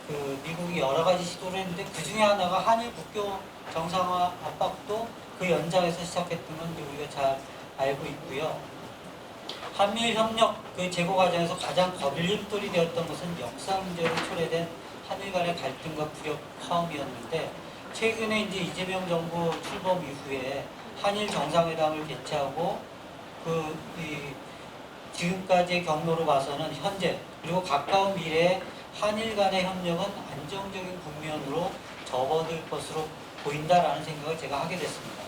그 미국이 여러 가지 시도를 했는데 그 중에 하나가 한일 국교 정상화 압박도 그 연장에서 시작했던 건 우리가 잘 알고 있고요. 한미일 협력 그 제고 과정에서 가장 걸림돌이 되었던 것은 역사 문제로 초래된 한일 간의 갈등과 불협화음이었는데 최근에 이제 이재명 정부 출범 이후에 한일 정상회담을 개최하고 지금까지의 경로로 봐서는 현재 그리고 가까운 미래에 한일 간의 협력은 안정적인 국면으로 접어들 것으로 보인다라는 생각을 제가 하게 됐습니다.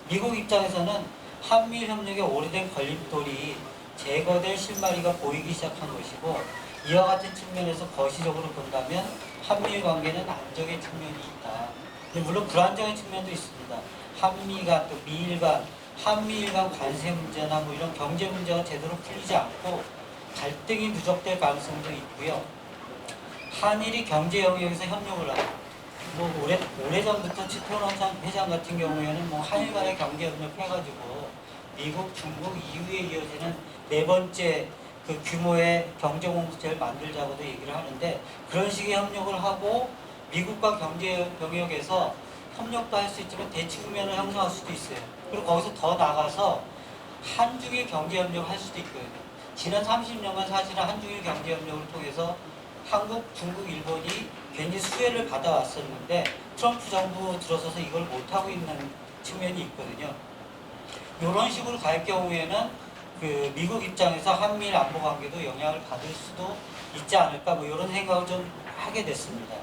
미국 입장에서는 한미일 협력의 오래된 걸림돌이 제거될 실마리가 보이기 시작한 것이고 이와 같은 측면에서 거시적으로 본다면 한미일 관계는 안정의 측면이 있다. 물론 불안정의 측면도 있습니다. 한미 간 또 미일 간 한미일 간 관세 문제나 뭐 이런 경제 문제가 제대로 풀리지 않고 갈등이 누적될 가능성도 있고요. 한일이 경제 영역에서 협력을 하고 뭐 오래전부터 치토론 회장 같은 경우에는 뭐 한일 간의 경제 협력 해가지고 미국, 중국 이후에 이어지는 네 번째 그 규모의 경제 공동체를 만들자고도 얘기를 하는데 그런 식의 협력을 하고 미국과 경제 영역에서 협력도 할 수 있지만 대치 국면을 형성할 수도 있어요. 그리고 거기서 더 나가서 한중일 경제 협력을 할 수도 있거든요. 지난 30년간 사실은 한중일 경제 협력을 통해서 한국, 중국, 일본이 굉장히 수혜를 받아왔었는데 트럼프 정부 들어서서 이걸 못하고 있는 측면이 있거든요. 이런 식으로 갈 경우에는 그 미국 입장에서 한미일 안보 관계도 영향을 받을 수도 있지 않을까 뭐 이런 생각을 좀 하게 됐습니다.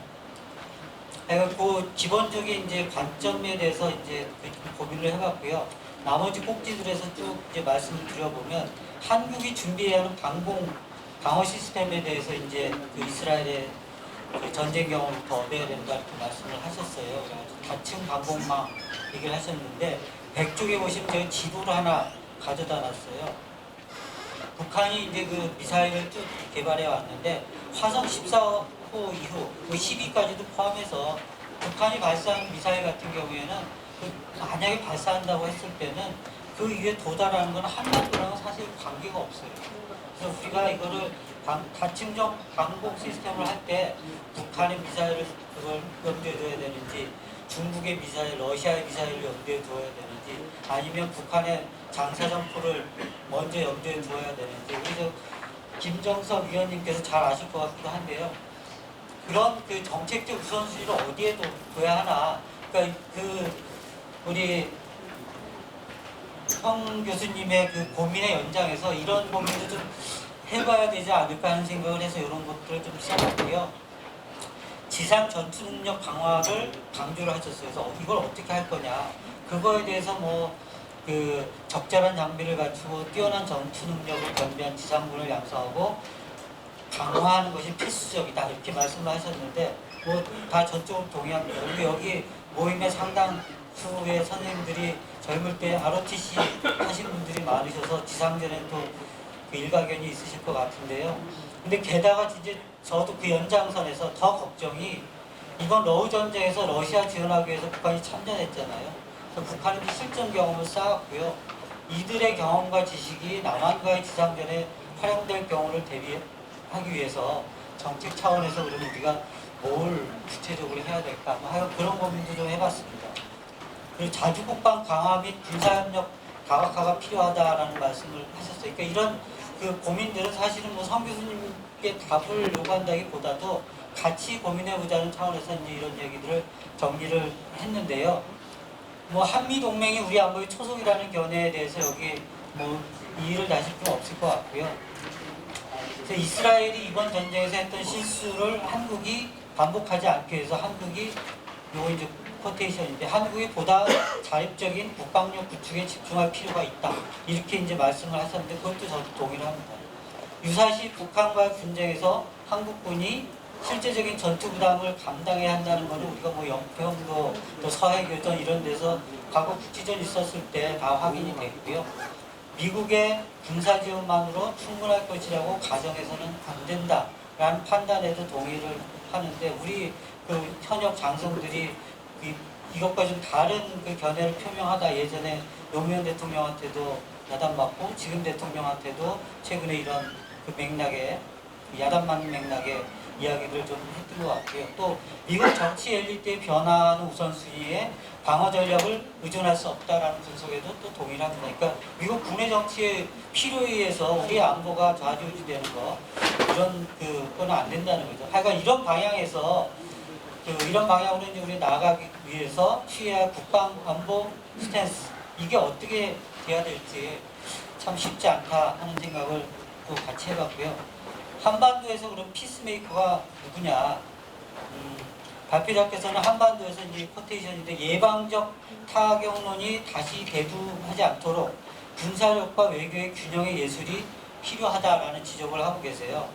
그 기본적인 이제 관점에 대해서 이제 고민을 해봤고요. 나머지 꼭지들에서 쭉 이제 말씀을 드려보면 한국이 준비해야 하는 방어 시스템에 대해서 이제 그 이스라엘의 그 전쟁 경험을 더 얻어야 된다 이렇게 말씀을 하셨어요. 그래가지고 다층 방공망 얘기를 하셨는데 100쪽에 보시면 제가 지도를 하나 가져다 놨어요. 북한이 이제 그 미사일을 쭉 개발해 왔는데 화성 14호 이후 12까지도 포함해서 북한이 발사한 미사일 같은 경우에는 만약에 발사한다고 했을 때는 그 위에 도달하는 건 한반도랑은 사실 관계가 없어요. 그래서 우리가 이거를 다층적 방공 시스템을 할 때 북한의 미사일을 그걸 염두에 둬야 되는지 중국의 미사일, 러시아의 미사일을 염두에 두어야 되는지 아니면 북한의 장사정포를 먼저 염두에 두어야 되는지 그래서 김정석 위원님께서 잘 아실 것 같기도 한데요. 그런 그 정책적 우선순위를 어디에 둬야 하나 그러니까 우리 형 교수님의 그 고민의 연장에서 이런 고민도 좀 해봐야 되지 않을까 하는 생각을 해서 이런 것들을 좀 써봤고요. 지상 전투 능력 강화를 강조를 하셨어요. 그래서 이걸 어떻게 할 거냐. 그거에 대해서 뭐 그 적절한 장비를 갖추고 뛰어난 전투 능력을 겸비한 지상군을 양성하고 강화하는 것이 필수적이다 이렇게 말씀을 하셨는데 뭐 다 저쪽으로 동의합니다. 그리고 여기 모임의 상당수의 선생님들이 젊을 때 ROTC 하신 분들이 많으셔서 지상전에 또 그 일가견이 있으실 것 같은데요. 근데 게다가 이제 저도 그 연장선에서 더 걱정이 이번 러우 전쟁에서 러시아 지원하기 위해서 북한이 참전했잖아요. 그래서 북한이 실전 경험을 쌓았고요. 이들의 경험과 지식이 남한과의 지상전에 활용될 경우를 대비하기 위해서 정책 차원에서 그러면 우리가 뭘 구체적으로 해야 될까 하여 그런 고민도 좀 해봤습니다. 그리고 자주국방 강화 및 군사협력 다각화가 필요하다라는 말씀을 하셨어요. 그러니까 이런 그 고민들은 사실은 뭐 성 교수님께 답을 요구한다기보다도 같이 고민해보자는 차원에서 이제 이런 얘기들을 정리를 했는데요. 뭐 한미 동맹이 우리 안보의 초석이라는 견해에 대해서 여기 뭐 이의를 다실 필요 없을 것 같고요. 그래서 이스라엘이 이번 전쟁에서 했던 실수를 한국이 반복하지 않기 위해서 한국이 요 이제 코테이션인데 한국이 보다 자립적인 국방력 구축에 집중할 필요가 있다. 이렇게 이제 말씀을 하셨는데 그것도 저도 동의를 합니다. 유사시 북한과의 분쟁에서 한국군이 실제적인 전투 부담을 감당해야 한다는 것은 우리가 뭐 영평도 또 서해교전 이런 데서 과거 국지전 있었을 때 다 확인이 됐고요. 미국의 군사 지원만으로 충분할 것이라고 가정해서는 안 된다라는 판단에도 동의를 하는데 우리 그 현역 장성들이 이것과 좀 다른 그 견해를 표명하다 예전에 노무현 대통령한테도 야단 맞고 지금 대통령한테도 최근에 이런 그 맥락에 야단 맞는 맥락에 이야기를 좀 했던 것 같고요. 또 미국 정치 엘리트의 변화하는 우선순위에 방어 전략을 의존할 수 없다라는 분석에도 또 동의를 합니다. 그러니까 미국 국내 정치의 필요에 의해서 우리의 안보가 좌지우지되는 거 이런 그거는 안 된다는 거죠. 하여간 이런 방향에서 이런 방향으로 이제 우리 나아가기 위해서 취해야 할 국방 안보 스탠스 이게 어떻게 돼야 될지 참 쉽지 않다 하는 생각을 또 같이 해봤고요. 한반도에서 그럼 피스메이커가 누구냐? 발표자께서는 한반도에서 이제 코테이션인데 예방적 타격론이 다시 대두하지 않도록 군사력과 외교의 균형의 예술이 필요하다라는 지적을 하고 계세요.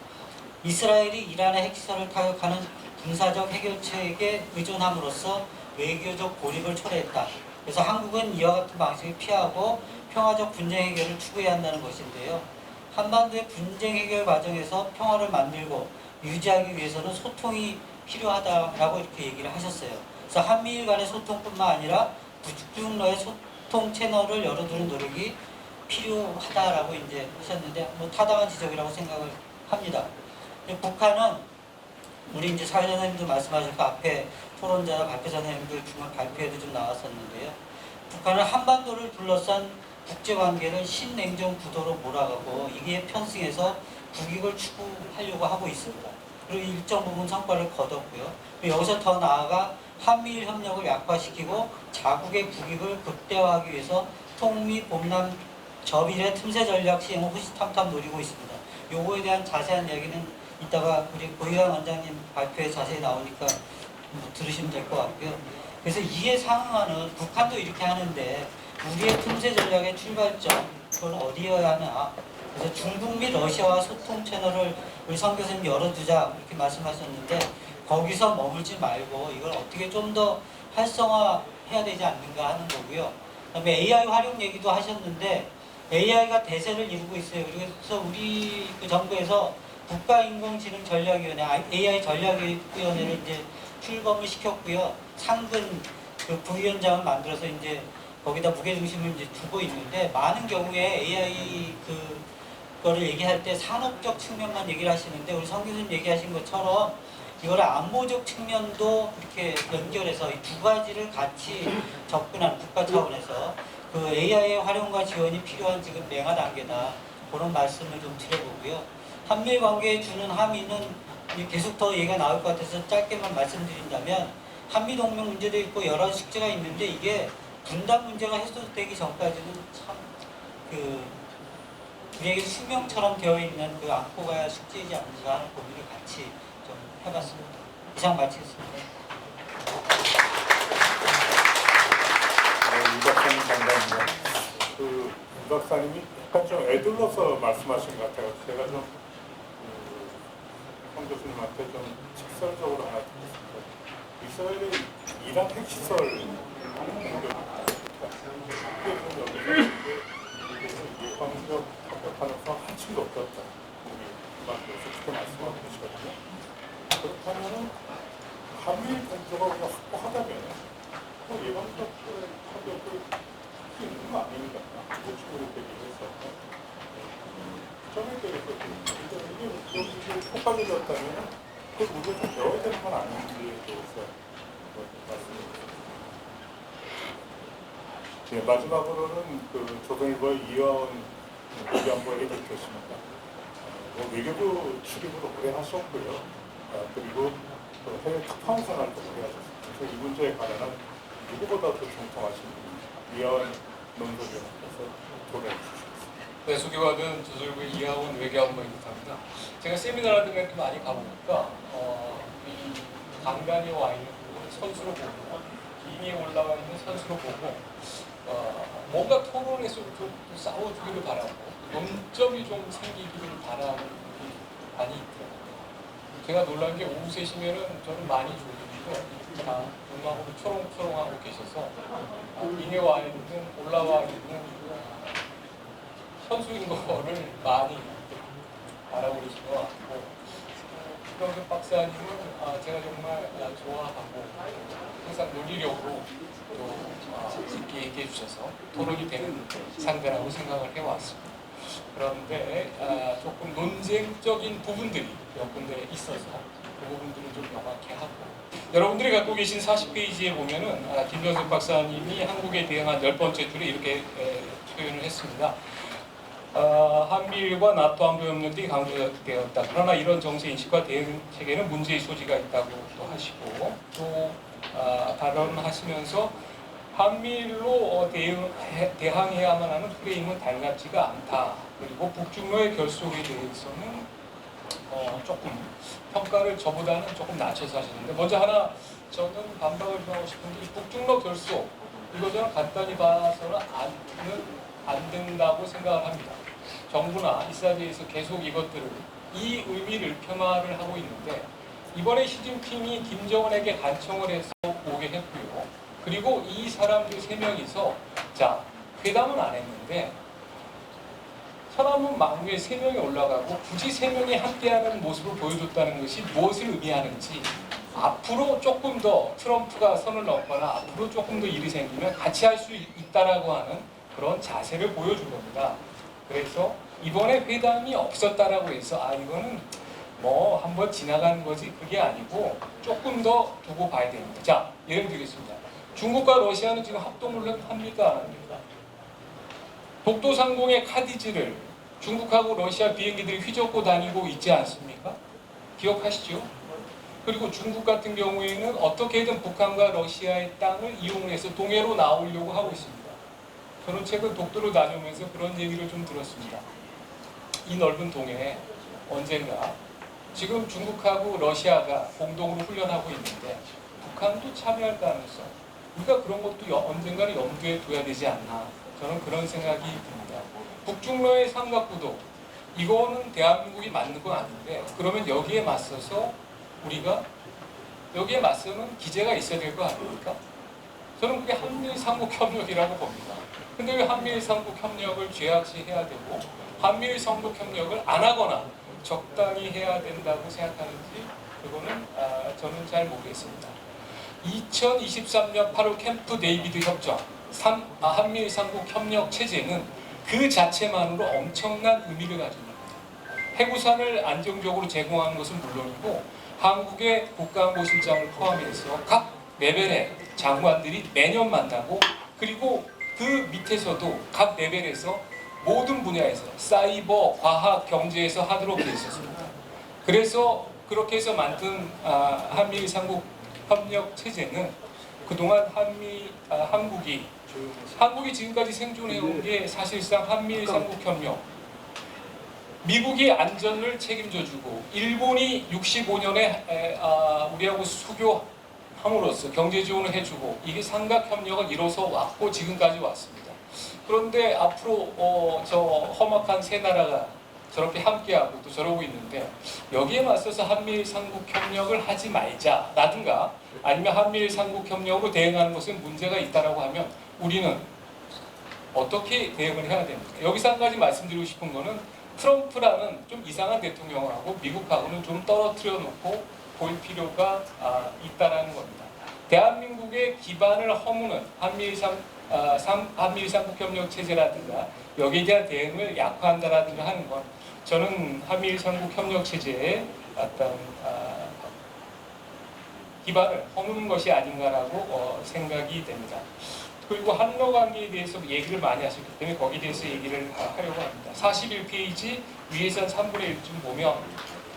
이스라엘이 이란의 핵시설을 타격하는 군사적 해결책에 의존함으로써 외교적 고립을 초래했다. 그래서 한국은 이와 같은 방식을 피하고 평화적 분쟁 해결을 추구해야 한다는 것인데요. 한반도의 분쟁 해결 과정에서 평화를 만들고 유지하기 위해서는 소통이 필요하다라고 이렇게 얘기를 하셨어요. 그래서 한미일 간의 소통뿐만 아니라 북중러의 소통 채널을 열어두는 노력이 필요하다라고 이제 하셨는데 뭐 타당한 지적이라고 생각을 합니다. 북한은 우리 이제 사회자님도 말씀하셨고 앞에 토론자 발표자님들 중간 발표에도 좀 나왔었는데요. 북한은 한반도를 둘러싼 국제관계를 신냉전 구도로 몰아가고 이게 편승해서 국익을 추구하려고 하고 있습니다. 그리고 일정 부분 성과를 거뒀고요. 그리고 여기서 더 나아가 한미일 협력을 약화시키고 자국의 국익을 극대화하기 위해서 통미, bom남, 저비례 틈새 전략 시행을 호시탐탐 노리고 있습니다. 요거에 대한 자세한 이야기는 이따가 우리 고희환 원장님 발표에 자세히 나오니까 들으시면 될 것 같고요. 그래서 이에 상응하는 북한도 이렇게 하는데 우리의 틈새 전략의 출발점 그건 어디여야 하나. 그래서 중국 및 러시아와 소통 채널을 우리 성 교수님 열어두자 이렇게 말씀하셨는데 거기서 머물지 말고 이걸 어떻게 좀 더 활성화해야 되지 않는가 하는 거고요. 그다음에 AI 활용 얘기도 하셨는데 AI가 대세를 이루고 있어요. 그래서 우리 그 정부에서 국가인공지능전략위원회 AI 전략위원회를 이제 출범을 시켰고요. 상근 그 부위원장을 만들어서 이제 거기다 무게중심을 이제 두고 있는데 많은 경우에 AI 그거를 얘기할 때 산업적 측면만 얘기를 하시는데 우리 성 교수님 얘기하신 것처럼 이걸 안보적 측면도 이렇게 연결해서 이 두 가지를 같이 접근하는 국가 차원에서 그 AI의 활용과 지원이 필요한 지금 맹화 단계다. 그런 말씀을 좀 드려보고요. 한미일 관계에 주는 함의는 계속 더 얘기가 나올 것 같아서 짧게만 말씀드린다면 한미동맹 문제도 있고 여러 숙제가 있는데 이게 분단 문제가 해소되기 전까지는 참 우리에게 수명처럼 되어 있는 그 안고 가야 숙제이지 않는가 하는 고민을 같이 좀 해봤습니다. 이상 마치겠습니다. 이 박사님 감사합니다. 이 박사님이 약간 좀 애들러서 말씀하신 것 같아요. 제가 좀 성 교수님한테 좀 직설적으로 하나 드리겠습니다. 이스라엘의 이란 핵시설 공격 예방적 협력 가능성 한층도 없었다. 우리 말씀에서 그렇게 말씀하고 계시거든요. 그렇다면은 한미일 공조가 우리가 확보하다면 예방적 협력을 할 수 있는 거 아닙니까? 우측으로 대비해서 점에 대해서 이게 효과적이었다면 그 우리가 좀 배워야 되는 건 아닌지에 대해서 말씀드립니다. 네, 마지막으로는 그 조선일보 이화원 외교안보 에디터십니다. 외교부 출입을 오래 하셨고요. 그리고 또 해외 특파원 생활도 오래 하셨습니다. 그래서 이 문제에 관한 누구보다도 정통하신 이화원 논설위원께서 도움해 주셨습니다. 네, 소개받은 조선일보 이하원 외교안보 에디터입니다. 제가 세미나 같은 데 많이 가보니까 이 간간히 와 있는 선수로 보면 이 링에 올라와 있는 선수로 보고 뭔가 토론에서 좀 싸워주기를 바라고 논점이 좀 생기기를 바라는 분이 많이 있더라고요. 제가 놀란 게 오후 3시면은 저는 많이 졸리는데 다 눈망울을 초롱초롱하고 계셔서 링에 와 있는 올라와 있는 선수인 거를 많이 알아보시는 것 같고 김병석 박사님은 제가 정말 좋아하고 항상 논리력으로 또 깊게 얘기해 주셔서 토론이 되는 상대라고 생각을 해왔습니다. 그런데 조금 논쟁적인 부분들이 몇 군데 있어서 그 부분들을 좀 명확히 하고 여러분들이 갖고 계신 40페이지에 보면은 김병석 박사님이 한국에 대응한 10번째 줄에 이렇게 표현을 했습니다. 한미일과 나토 안보협력 등이 강조되었다. 그러나 이런 정세 인식과 대응 체계는 문제의 소지가 있다고 또 하시고 또 발언하시면서 한미일로 대항해야만 하는 프레임은 달갑지가 않다. 그리고 북중로의 결속에 대해서는 조금 평가를 저보다는 조금 낮춰서 하시는데 먼저 하나 저는 반박을 좀 하고 싶은데 이 북중로 결속 이거 저는 간단히 봐서는 안 된다고 생각을 합니다. 정부나 이사회에서 계속 이 의미를 폄하를 하고 있는데 이번에 시진핑이 김정은에게 간청을 해서 오게 했고요. 그리고 이 사람들 3명이서 자 회담은 안 했는데 천안문 막루에 3명이 올라가고 굳이 3명이 함께하는 모습을 보여줬다는 것이 무엇을 의미하는지 앞으로 조금 더 트럼프가 선을 넘거나 앞으로 조금 더 일이 생기면 같이 할 수 있다라고 하는 그런 자세를 보여준 겁니다. 그래서 이번에 회담이 없었다라고 해서 이거는 뭐 한번 지나간 거지 그게 아니고 조금 더 두고 봐야 됩니다. 자, 예를 들겠습니다. 중국과 러시아는 지금 합동훈련 합니까? 안 합니까? 독도 상공의 카디즈를 중국하고 러시아 비행기들이 휘젓고 다니고 있지 않습니까? 기억하시죠? 그리고 중국 같은 경우에는 어떻게든 북한과 러시아의 땅을 이용해서 동해로 나오려고 하고 있습니다. 저는 최근 독도를 다녀오면서 그런 얘기를 좀 들었습니다. 이 넓은 동해에 언젠가 지금 중국하고 러시아가 공동으로 훈련하고 있는데 북한도 참여할 가능성 우리가 그런 것도 언젠가는 염두에 둬야 되지 않나 저는 그런 생각이 듭니다. 북중로의 삼각구도 이거는 대한민국이 만든 건 아닌데 그러면 여기에 맞서서 우리가 여기에 맞서는 기제가 있어야 될 거 아닙니까? 저는 그게 한미일 삼국협력이라고 봅니다. 근데 왜 한미일 삼국협력을 죄악시해야 되고 한미일 삼국협력을 안 하거나 적당히 해야 된다고 생각하는지 그거는 저는 잘 모르겠습니다. 2023년 8월 캠프 데이비드 협정 한미일 삼국협력 체제는 그 자체만으로 엄청난 의미를 가지고 있습니다. 해구산을 안정적으로 제공하는 것은 물론이고 한국의 국가안보실장을 포함해서 각 레벨의 장관들이 매년 만나고 그리고 그 밑에서도 각 레벨에서 모든 분야에서 사이버, 과학, 경제에서 하도록 되어 있었습니다. 그래서 그렇게 해서 만든 한미일 삼국 협력 체제는 그동안 한국이 지금까지 생존해온 게 사실상 한미일 삼국 협력 미국이 안전을 책임져주고 일본이 65년에 우리하고 수교함으로써 경제 지원을 해주고 이게 삼각협력을 이뤄서 왔고 지금까지 왔습니다. 그런데 앞으로 저 험악한 세 나라가 저렇게 함께하고 또 저러고 있는데 여기에 맞서서 한미일 삼국협력을 하지 말자라든가 아니면 한미일 삼국협력으로 대응하는 것은 문제가 있다라고 하면 우리는 어떻게 대응을 해야 됩니까? 여기서 한 가지 말씀드리고 싶은 거는 트럼프라는 좀 이상한 대통령하고 미국하고는 좀 떨어뜨려 놓고 볼 필요가 있다라는 겁니다. 대한민국의 기반을 허무는 한미일 삼국협력 체제라든가 여기에 대한 대응을 약화한다라든가 하는 건 저는 한미일 삼국협력 체제의 어떤 기반을 허무는 것이 아닌가라고 생각이 됩니다. 그리고 한러 관계에 대해서 얘기를 많이 하셨기 때문에 거기에 대해서 얘기를 하려고 합니다. 41페이지 위에서 3분의 1쯤 보면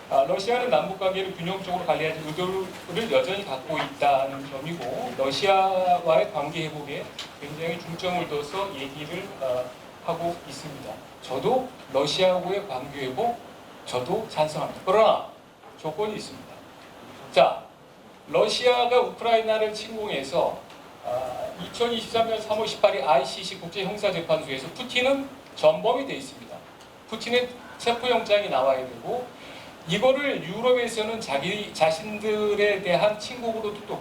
러시아는 남북 관계를 균형적으로 관리하는 의도를 여전히 갖고 있다는 점이고 러시아와의 관계 회복에 굉장히 중점을 둬서 얘기를 하고 있습니다. 저도 러시아하고의 관계 회복 저도 찬성합니다. 그러나 조건이 있습니다. 자, 러시아가 우크라이나를 침공해서 2023년 3월 18일 ICC 국제형사재판소에서 푸틴은 전범이 되어 있습니다. 푸틴의 체포영장이 나와야 되고 이거를 유럽에서는 자기 자신들에 대한 침공으로도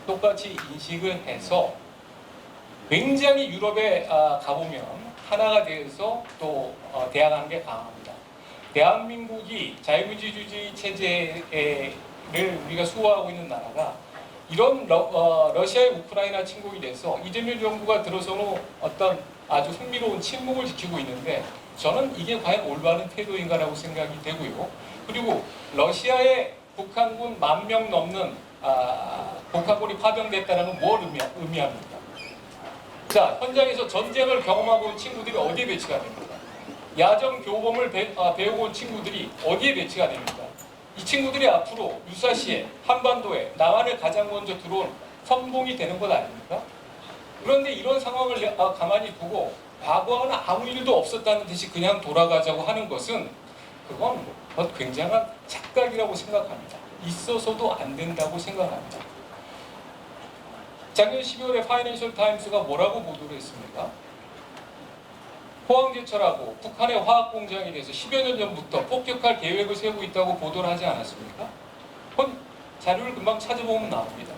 똑같이 인식을 해서 굉장히 유럽에 가보면 하나가 되어서 또 대항하는 게 강합니다. 대한민국이 자유민주주의 체제를 우리가 수호하고 있는 나라가 이런 러시아의 우크라이나 침공이 돼서 이재명 정부가 들어서는 어떤 아주 흥미로운 침묵을 지키고 있는데 저는 이게 과연 올바른 태도인가라고 생각이 되고요. 그리고 러시아의 북한군 10,000명 넘는 북한군이 파병됐다는 건 뭘 의미합니까? 자, 현장에서 전쟁을 경험하고 온 친구들이 어디에 배치가 됩니까? 야전 교범을 배우고 온 친구들이 어디에 배치가 됩니까? 이 친구들이 앞으로 유사시에 한반도에 남한을 가장 먼저 들어온 선봉이 되는 것 아닙니까? 그런데 이런 상황을 가만히 두고 과거와는 아무 일도 없었다는 듯이 그냥 돌아가자고 하는 것은 그건 굉장한 착각이라고 생각합니다. 있어서도 안 된다고 생각합니다. 작년 12월에 파이낸셜 타임스가 뭐라고 보도를 했습니까? 포항제철하고 북한의 화학공장에 대해서 10여 년 전부터 폭격할 계획을 세우고 있다고 보도를 하지 않았습니까? 그건 자료를 금방 찾아보면 나옵니다.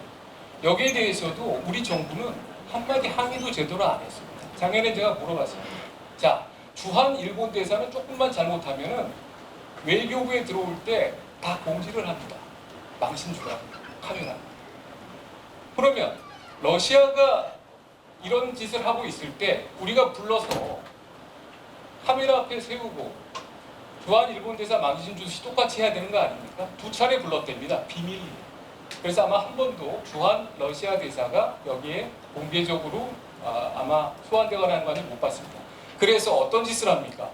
여기에 대해서도 우리 정부는 한마디 항의도 제대로 안 했습니다. 작년에 제가 물어봤습니다. 자, 주한 일본 대사는 조금만 잘못하면은 외교부에 들어올 때 다 공지를 합니다. 망신주라, 카메라. 그러면 러시아가 이런 짓을 하고 있을 때 우리가 불러서 카메라 앞에 세우고 주한 일본 대사 망신주 똑같이 해야 되는 거 아닙니까? 2차례 불렀답니다. 비밀리에. 그래서 아마 한 번도 주한 러시아 대사가 여기에 공개적으로 아마 소환되거나 하는 것을 못 봤습니다. 그래서 어떤 짓을 합니까?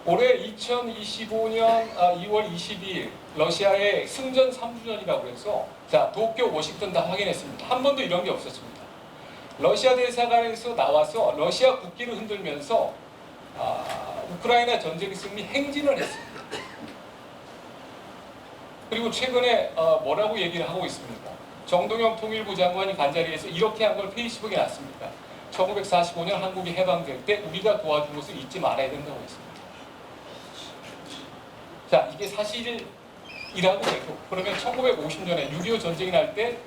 올해 2025년 2월 22일 러시아의 승전 3주년이라고 해서 자, 도쿄, 워싱턴 다 확인했습니다. 한 번도 이런 게 없었습니다. 러시아 대사관에서 나와서 러시아 국기를 흔들면서 우크라이나 전쟁 승리 행진을 했습니다. 그리고 최근에 뭐라고 얘기를 하고 있습니까? 정동영 통일부 장관이 간 자리에서 이렇게 한 걸 페이스북에 놨습니다. 1945년 한국이 해방될 때 우리가 도와준 것을 잊지 말아야 된다고 했습니다. 자, 이게 사실이라고 해도 그러면 1950년에 6.25 전쟁이 날 때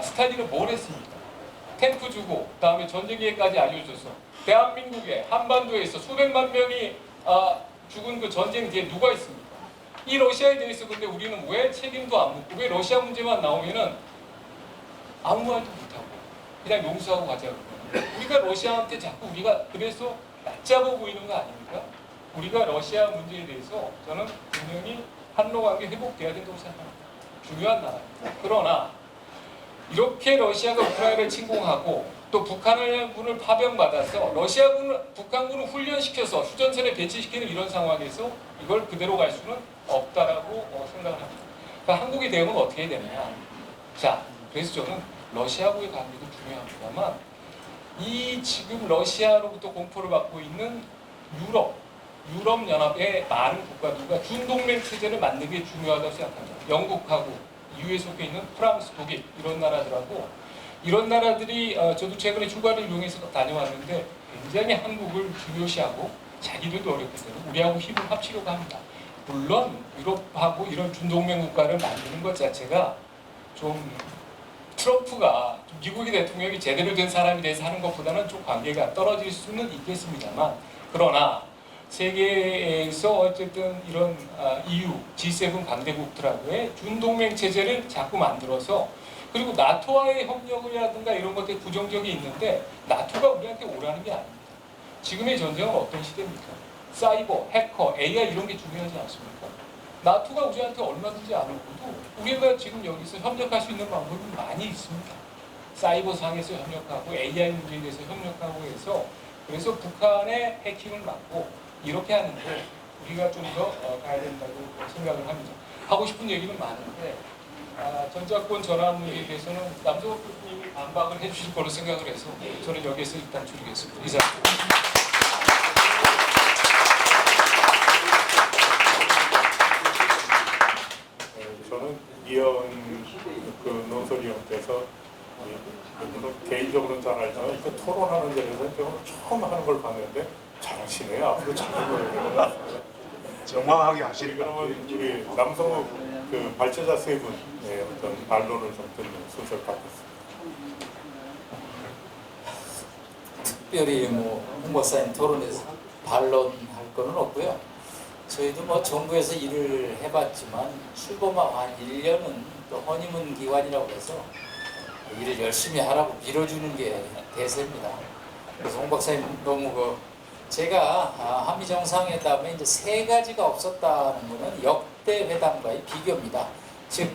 스탈린은 뭘 했습니까? 탱크 주고 다음에 전쟁 계획까지 알려줘서 대한민국의 한반도에서 수백만 명이 죽은 그 전쟁 뒤에 누가 있습니까? 이 러시아에 대해서 근데 우리는 왜 책임도 안 묻고 왜 러시아 문제만 나오면은 아무 말도 못하고 그냥 용서하고 가자고. 우리가 러시아한테 자꾸 우리가 그래서 얕잡아 보이는 거 아닙니까? 우리가 러시아 문제에 대해서 저는 분명히 한로관계 회복돼야 된다고 생각합니다. 중요한 나라입니다. 그러나 이렇게 러시아가 우크라이나를 침공하고 또 북한군을 파병받아서 북한군을 훈련시켜서 휴전선에 배치시키는 이런 상황에서 이걸 그대로 갈 수는 없다라고 생각을 합니다. 그러니까 한국의 대응은 어떻게 되느냐? 자, 그래서 저는 러시아하고의 관계도 중요합니다만 이 지금 러시아로부터 공포를 받고 있는 유럽연합의 많은 국가들과 준동맹 체제를 만드는 게 중요하다고 생각합니다. 영국하고 EU에 속해 있는 프랑스, 독일 이런 나라들하고 이런 나라들이 저도 최근에 휴가를 이용해서 다녀왔는데 굉장히 한국을 중요시하고 자기들도 어렵기 때문에 우리하고 힘을 합치려고 합니다. 물론 유럽하고 이런 준동맹 국가를 만드는 것 자체가 좀 트럼프가 미국의 대통령이 제대로 된 사람이 돼서 하는 것보다는 좀 관계가 떨어질 수는 있겠습니다만 그러나 세계에서 어쨌든 이런 EU, G7 강대국들하고의 준동맹 체제를 자꾸 만들어서 그리고 나토와의 협력이라든가 이런 것들이 부정적이 있는데 나토가 우리한테 오라는 게 아닙니다. 지금의 전쟁은 어떤 시대입니까? 사이버, 해커, AI 이런 게 중요하지 않습니까? 나토가 우리한테 얼마든지 안 오고도 우리가 지금 여기서 협력할 수 있는 방법이 많이 있습니다. 사이버 상에서 협력하고 AI 문제에 대해서 협력하고 해서 그래서 북한의 해킹을 막고 이렇게 하는데 우리가 좀 더 가야 된다고 생각을 합니다. 하고 싶은 얘기는 많은데 전자권 전환 문제에 대해서는 남성호 교수님이 반박을 해주실 거로 생각을 해서 저는 여기에서 일단 줄이겠습니다. 이상입니다. 저는 이현 논설위원께서 물론 개인적으로는 잘 알지만 그 토론하는 자리에서 제가 처음 하는 걸 봤는데 잘하시네요. 앞으로 잘하는 정확하게 하시는 그러면 우리 남성 그 발제자 세 분의 어떤 반론을 좀 듣는 순서를 갖겠습니다. 특별히 홍 박사님 토론에서 반론할 거는 없고요. 저희도 정부에서 일을 해봤지만 출범하고 한 1년은 또 허니문 기간이라고 해서 일을 열심히 하라고 밀어주는 게 대세입니다. 그래서 홍 박사님 너무 제가 한미 정상회담에 이제 3가지가 없었다는 것은 역대 회담과의 비교입니다. 즉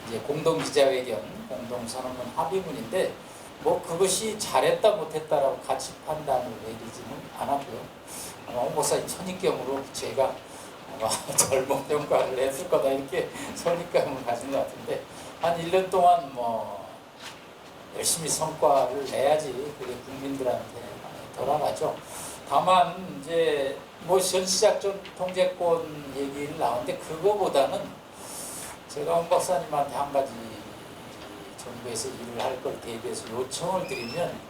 이제 공동 기자회견, 공동 선언문 합의문인데 그것이 잘했다 못했다라고 같이 판단을 내리지는 않았고요. 아마 홍 박사님 선입견으로 제가 아마 젊은 평가를 했을 거다 이렇게 선입견을 가진 것 같은데 한 1년 동안 열심히 성과를 내야지 그게 국민들한테 돌아가죠. 다만 이제 전시작전 통제권 얘기를 나오는데 그거보다는 제가 홍 박사님한테 한 가지 정부에서 일을 할 걸 대비해서 요청을 드리면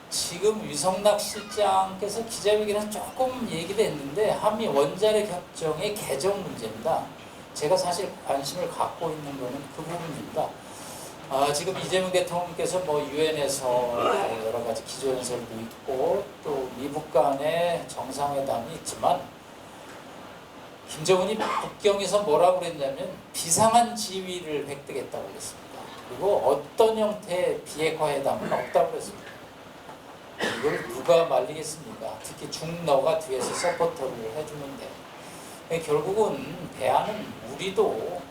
지금 유성락 실장께서 기자회견에서 조금 얘기를 했는데 한미 원자력 협정의 개정 문제입니다. 제가 사실 관심을 갖고 있는 거는 그 부분입니다. 지금 이재명 대통령께서 유엔에서 여러 가지 기조연설도 있고 또 미국 간의 정상회담이 있지만 김정은이 북경에서 뭐라고 그랬냐면 비상한 지위를 획득했다고 그랬습니다. 그리고 어떤 형태의 비핵화 회담은 없다고 그랬습니다. 이걸 누가 말리겠습니까? 특히 중러가 뒤에서 서포터를 해주는데 결국은 대안은 우리도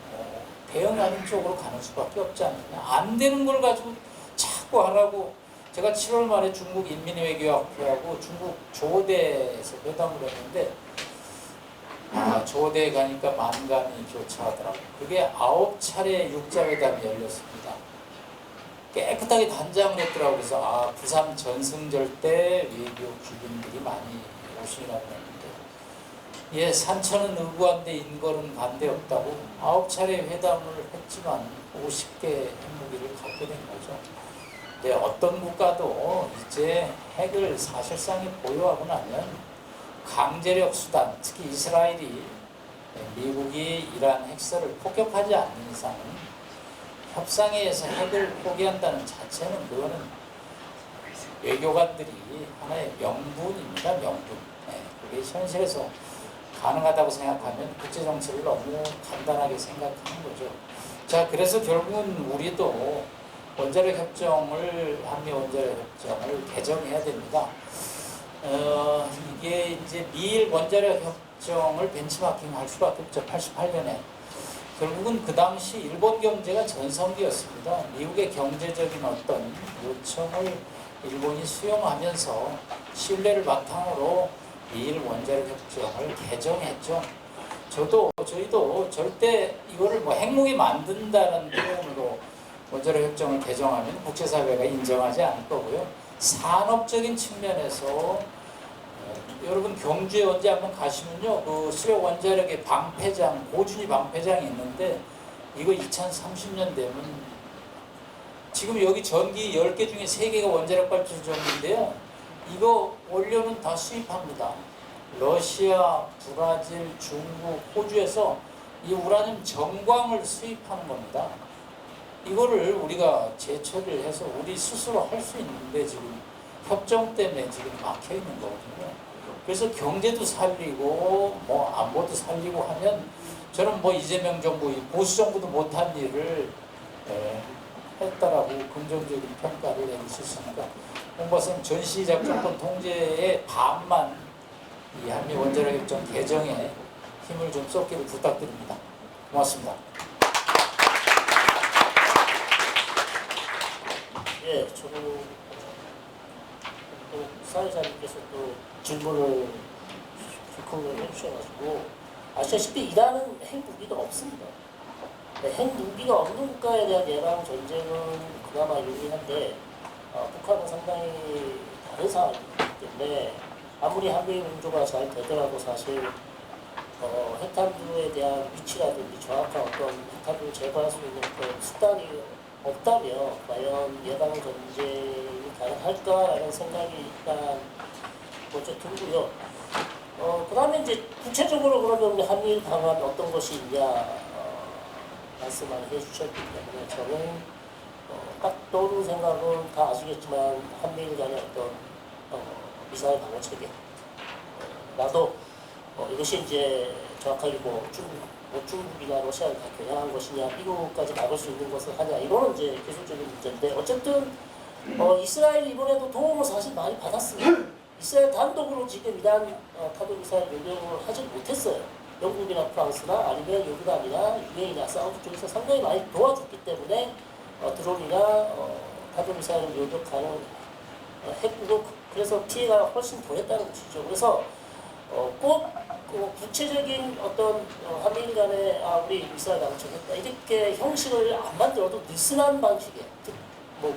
대응하는 쪽으로 가는 수밖에 없지 않느냐. 안 되는 걸 가지고 자꾸 하라고. 제가 7월 말에 중국 인민외교학회하고 중국 조대에서 회담을 했는데 조대에 가니까 만감이 교차하더라고요. 그게 9차례 육자회담이 열렸습니다. 깨끗하게 단장을 했더라고요. 그래서 부산 전승절 때 외교 귀빈들이 많이 오시라고 했는데 산천은 의구한데 인거는 간데 없다고 9차례 회담을 했지만 50개 핵무기를 갖게 된 거죠. 근데 어떤 국가도 이제 핵을 사실상에 보유하고 나면 강제력 수단, 특히 이스라엘이 미국이 이란 핵설을 폭격하지 않는 이상은 협상에 의해서 핵을 포기한다는 자체는 그거는 외교관들이 하나의 명분입니다. 명분. 그게 현실에서 가능하다고 생각하면 국제정치를 너무 간단하게 생각하는 거죠. 자, 그래서 결국은 우리도 원자력 협정을, 한미 원자력 협정을 개정해야 됩니다. 이게 이제 미일 원자력 협정을 벤치마킹 할 수밖에 없죠. 88년에. 결국은 그 당시 일본 경제가 전성기였습니다. 미국의 경제적인 어떤 요청을 일본이 수용하면서 신뢰를 바탕으로 미일 원자력 협정을 개정했죠. 저희도 절대 이거를 핵무기 만든다는 표현으로 원자력 협정을 개정하면 국제사회가 인정하지 않을 거고요. 산업적인 측면에서 여러분 경주에 언제 한번 가시면요, 그 수력 원자력의 방패장, 고준위 방패장이 있는데 이거 2030년 되면 지금 여기 전기 10개 중에 3개가 원자력 발전 전기인데요. 이거 원료는 다 수입합니다. 러시아, 브라질, 중국, 호주에서 이 우라늄 정광을 수입하는 겁니다. 이거를 우리가 제처리를 해서 우리 스스로 할 수 있는데 지금 협정 때문에 지금 막혀 있는 거거든요. 그래서 경제도 살리고 안보도 살리고 하면 저는 이재명 정부, 보수 정부도 못한 일을 했다라고 긍정적인 평가를 내릴 수 있으니까 홍 박사님 전시작전권 통제의 반만 이 한미 원자력 협정 개정에 힘을 좀 쏟기를 부탁드립니다. 고맙습니다. 예, 저도 또 사회자님께서 또 질문을 기콩을 해주셔가지고 아시다시피 이란은 핵무기가 없습니다. 핵무기가 없는 국가에 대한 예방 전쟁은 그나마 유리한데 북한은 상당히 다른 상황이기 때문에 아무리 한미 운조가 잘 되더라도 사실 핵탄두에 대한 위치라든지 정확한 어떤 핵탄두를 제거할 수 있는 그런 수단이 없다면 과연 예방 전쟁이 가능할까라는 생각이 일단 먼저 들고요. 그다음에 이제 구체적으로 그러면 우리 한미일 방안 어떤 것이 있냐 말씀을 해주셨기 때문에 저는 딱 떠오르는 생각은 다 아시겠지만 한미일 간의 어떤 미사일 방어 체계. 나도 이것이 이제 정확하게 중국이나 러시아를 다 겨냥한 것이냐, 미국까지 막을 수 있는 것을 하냐, 이거는 이제 기술적인 문제인데 어쨌든 이스라엘 이번에도 도움을 사실 많이 받았습니다. 이스라엘 단독으로 지금 이란 탄도미사일 운영을 하지 못했어요. 영국이나 프랑스나 아니면 요르단이나 유에이나 사우디 쪽에서 상당히 많이 도와줬기 때문에 드론이나 탄도미사일을 요격하는 했고 그래서 피해가 훨씬 덜했다는 것이죠. 그래서 꼭 구체적인 어떤 한미일 간에 우리 미사일 방어했다 이렇게 형식을 안 만들어도 느슨한 방식의 뭐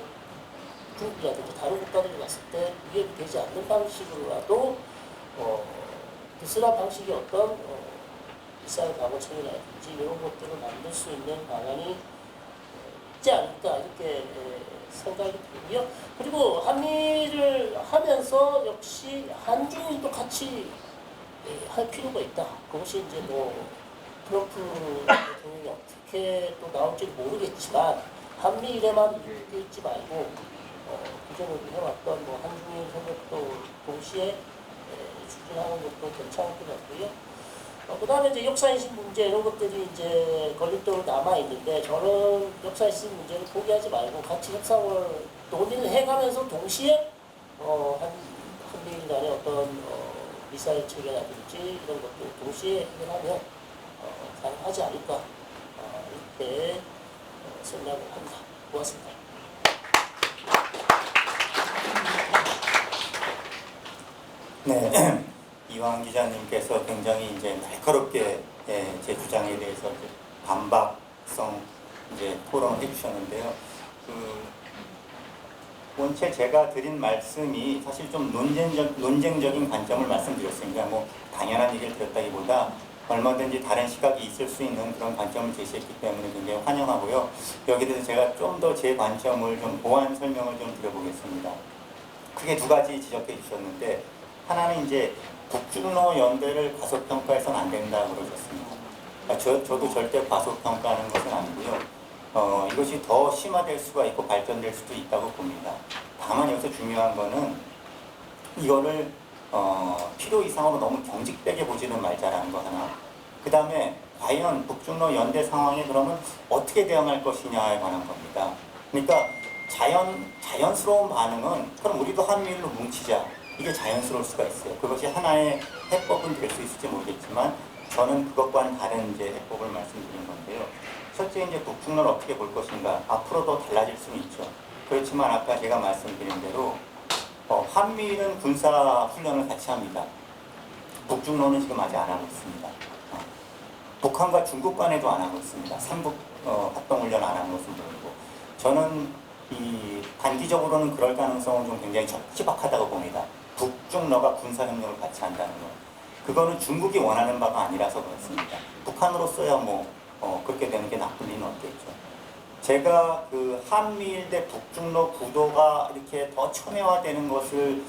중국이라든지 다른 국가들이 갔을 때 위협이 되지 않는 방식으로라도 느슨한 방식의 어떤 미사일 방어 체계라든지 이런 것들을 만들 수 있는 방안이 있지 않을까 이렇게 생각이 들고요. 그리고 한미를 하면서 역시 한중일도 같이 할 필요가 있다. 그것이 이제 뭐 트럼프 대통령이 어떻게 또 나올지 모르겠지만 한미일에만 묶여 있지 말고 기존에 해왔던 뭐 한중일 협력도 동시에 추진하는 것도 괜찮을 것 같고요. 그 다음에 이제 역사인식 문제 이런 것들이 이제 걸림돌로 남아 있는데 저는 역사인식 문제를 포기하지 말고 같이 협상을 논의를 해가면서 동시에 한미일 간의 어떤 미사일 체계라든지 이런 것들 동시에 해결하면 가능하지 않을까 이렇게 생각을 합니다. 고맙습니다. 네, 이왕 기자님께서 굉장히 이제 날카롭게 제 주장에 대해서 이제 반박성 이제 토론을 해주셨는데요. 원체 제가 드린 말씀이 사실 좀 논쟁적인 관점을 말씀드렸습니다. 뭐 당연한 얘기를 드렸다기보다 얼마든지 다른 시각이 있을 수 있는 그런 관점을 제시했기 때문에 굉장히 환영하고요. 여기에 대해서 제가 좀 더 제 관점을 좀 보완 설명을 좀 드려보겠습니다. 크게 두 가지 지적해 주셨는데 하나는 이제 북중러 연대를 과소평가해서는 안 된다고 그러셨습니다. 저도 절대 과소평가하는 것은 아니고요. 이것이 더 심화될 수가 있고 발전될 수도 있다고 봅니다. 다만 여기서 중요한 거는 이거를 필요 이상으로 너무 경직되게 보지는 말자라는 거 하나. 그 다음에 과연 북중러 연대 상황에 그러면 어떻게 대응할 것이냐에 관한 겁니다. 그러니까 자연스러운 반응은 그럼 우리도 한미일로 뭉치자. 이게 자연스러울 수가 있어요. 그것이 하나의 해법은 될 수 있을지 모르겠지만 저는 그것과는 다른 이제 해법을 말씀드린 건데요. 첫째 이제 북중러를 어떻게 볼 것인가. 앞으로도 달라질 수는 있죠. 그렇지만 아까 제가 말씀드린 대로 한미일은 군사 훈련을 같이 합니다. 북중러는 지금 아직 안 하고 있습니다. 북한과 중국 간에도 안 하고 있습니다. 삼북 합동훈련 안 하는 것은 모르고 저는 이 단기적으로는 그럴 가능성은 좀 굉장히 희박하다고 봅니다. 북중러가 군사협력을 같이 한다는 거. 그거는 중국이 원하는 바가 아니라서 그렇습니다. 북한으로서야 뭐 그렇게 되는 게 나쁠 리는 없겠죠. 제가 그 한미일 대 북중러 구도가 이렇게 더 첨예화되는 것을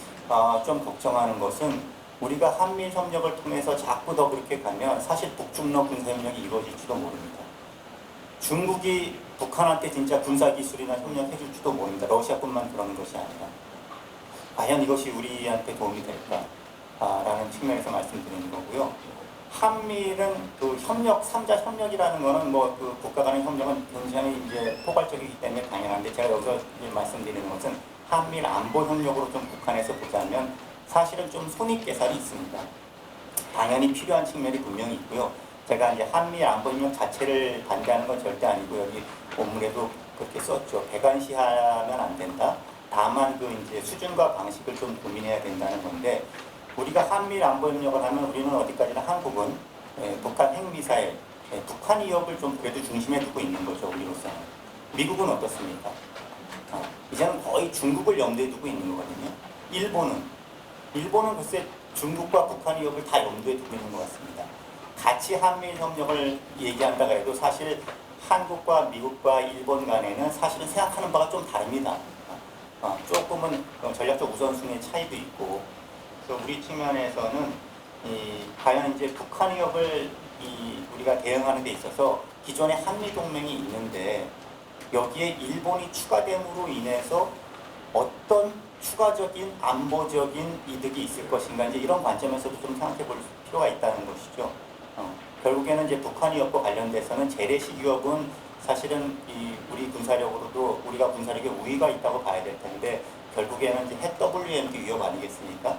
좀 걱정하는 것은 우리가 한미일 협력을 통해서 자꾸 더 그렇게 가면 사실 북중러 군사협력이 이루어질지도 모릅니다. 중국이 북한한테 진짜 군사기술이나 협력해줄지도 모릅니다. 러시아뿐만 그러는 것이 아니라. 과연 이것이 우리한테 도움이 될까? 라는 측면에서 말씀드리는 거고요. 한미일은 그 협력, 3자 협력이라는 거는 뭐 그 국가 간의 협력은 굉장히 이제 포괄적이기 때문에 당연한데 제가 여기서 이제 말씀드리는 것은 한미일 안보 협력으로 좀 북한에서 보자면 사실은 좀 손익계산이 있습니다. 당연히 필요한 측면이 분명히 있고요. 제가 이제 한미일 안보 협력 자체를 반대하는 건 절대 아니고 여기 본문에도 그렇게 썼죠. 배관시하면 안 된다. 다만 그 이제 수준과 방식을 좀 고민해야 된다는 건데 우리가 한미일 안보 협력을 하면 우리는 어디까지나 한국은 북한 핵미사일, 북한 위협을 좀 그래도 중심에 두고 있는 거죠. 우리로서는. 미국은 어떻습니까? 이제는 거의 중국을 염두에 두고 있는 거거든요. 일본은 글쎄 중국과 북한 위협을 다 염두에 두고 있는 것 같습니다. 같이 한미일 협력을 얘기한다고 해도 사실 한국과 미국과 일본 간에는 사실은 생각하는 바가 좀 다릅니다. 조금은 전략적 우선순위의 차이도 있고, 그래서 우리 측면에서는 과연 이제 북한 위협을 우리가 대응하는 데 있어서 기존의 한미 동맹이 있는데 여기에 일본이 추가됨으로 인해서 어떤 추가적인 안보적인 이득이 있을 것인가, 이제 이런 관점에서도 좀 생각해 볼 필요가 있다는 것이죠. 결국에는 이제 북한 위협과 관련돼서는 재래식 위협은 사실은 우리 군사력으로도 우리가 군사력에 우위가 있다고 봐야 될 텐데 결국에는 이제 핵 WMD 위협 아니겠습니까?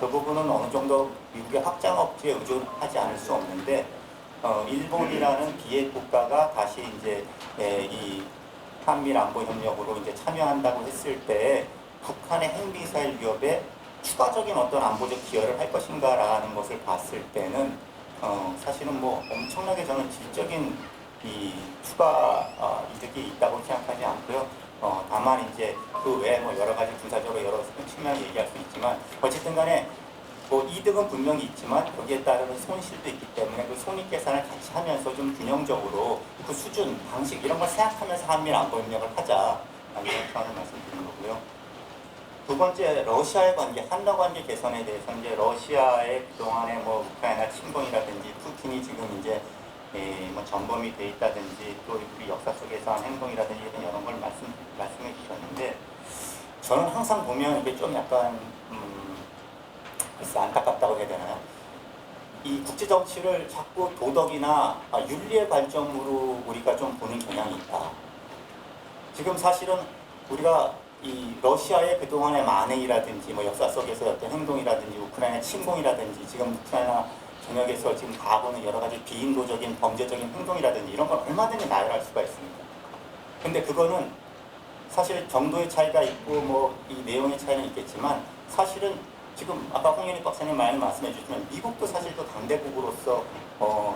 그 부분은 어느 정도 미국의 확장 억제에 의존하지 않을 수 없는데 일본이라는 비핵 국가가 다시 이제 이 한미일 안보 협력으로 이제 참여한다고 했을 때 북한의 핵미사일 위협에 추가적인 어떤 안보적 기여를 할 것인가라는 것을 봤을 때는 사실은 뭐 엄청나게 저는 질적인 이 추가 이득이 있다고 생각하지 않고요. 다만 이제 그 외에 뭐 여러 가지 군사적으로 여러 측면을 얘기할 수 있지만 어쨌든 간에 뭐 이득은 분명히 있지만 여기에 따르는 손실도 있기 때문에 그 손익 계산을 같이 하면서 좀 균형적으로 그 수준, 방식 이런 걸 생각하면서 한미일 안보 협력을 하자 이런 차원을 말씀드리는 거고요. 두 번째, 러시아의 관계, 한러 관계 개선에 대해서 이제 러시아의 그동안의 뭐 우크라이나 침공이라든지 푸틴이 지금 이제 뭐 전범이 돼 있다든지 또 우리 역사 속에서 한 행동이라든지 이런 여러 걸 말씀해 주셨는데 저는 항상 보면 이게 좀 약간 글쎄 안타깝다고 해야 되나요? 이 국제 정치를 자꾸 도덕이나 윤리의 관점으로 우리가 좀 보는 경향이 있다. 지금 사실은 우리가 이 러시아의 그동안의 만행이라든지 뭐 역사 속에서 어떤 행동이라든지 우크라이나 침공이라든지 지금 우크라이나 전역에서 지금 가보는 여러 가지 비인도적인 범죄적인 행동이라든지 이런 건 얼마든지 나열할 수가 있습니다. 근데 그거는 사실 정도의 차이가 있고 뭐 이 내용의 차이는 있겠지만 사실은 지금 아까 홍현익 박사님 많이 말씀해 주시면 미국도 사실 또 강대국으로서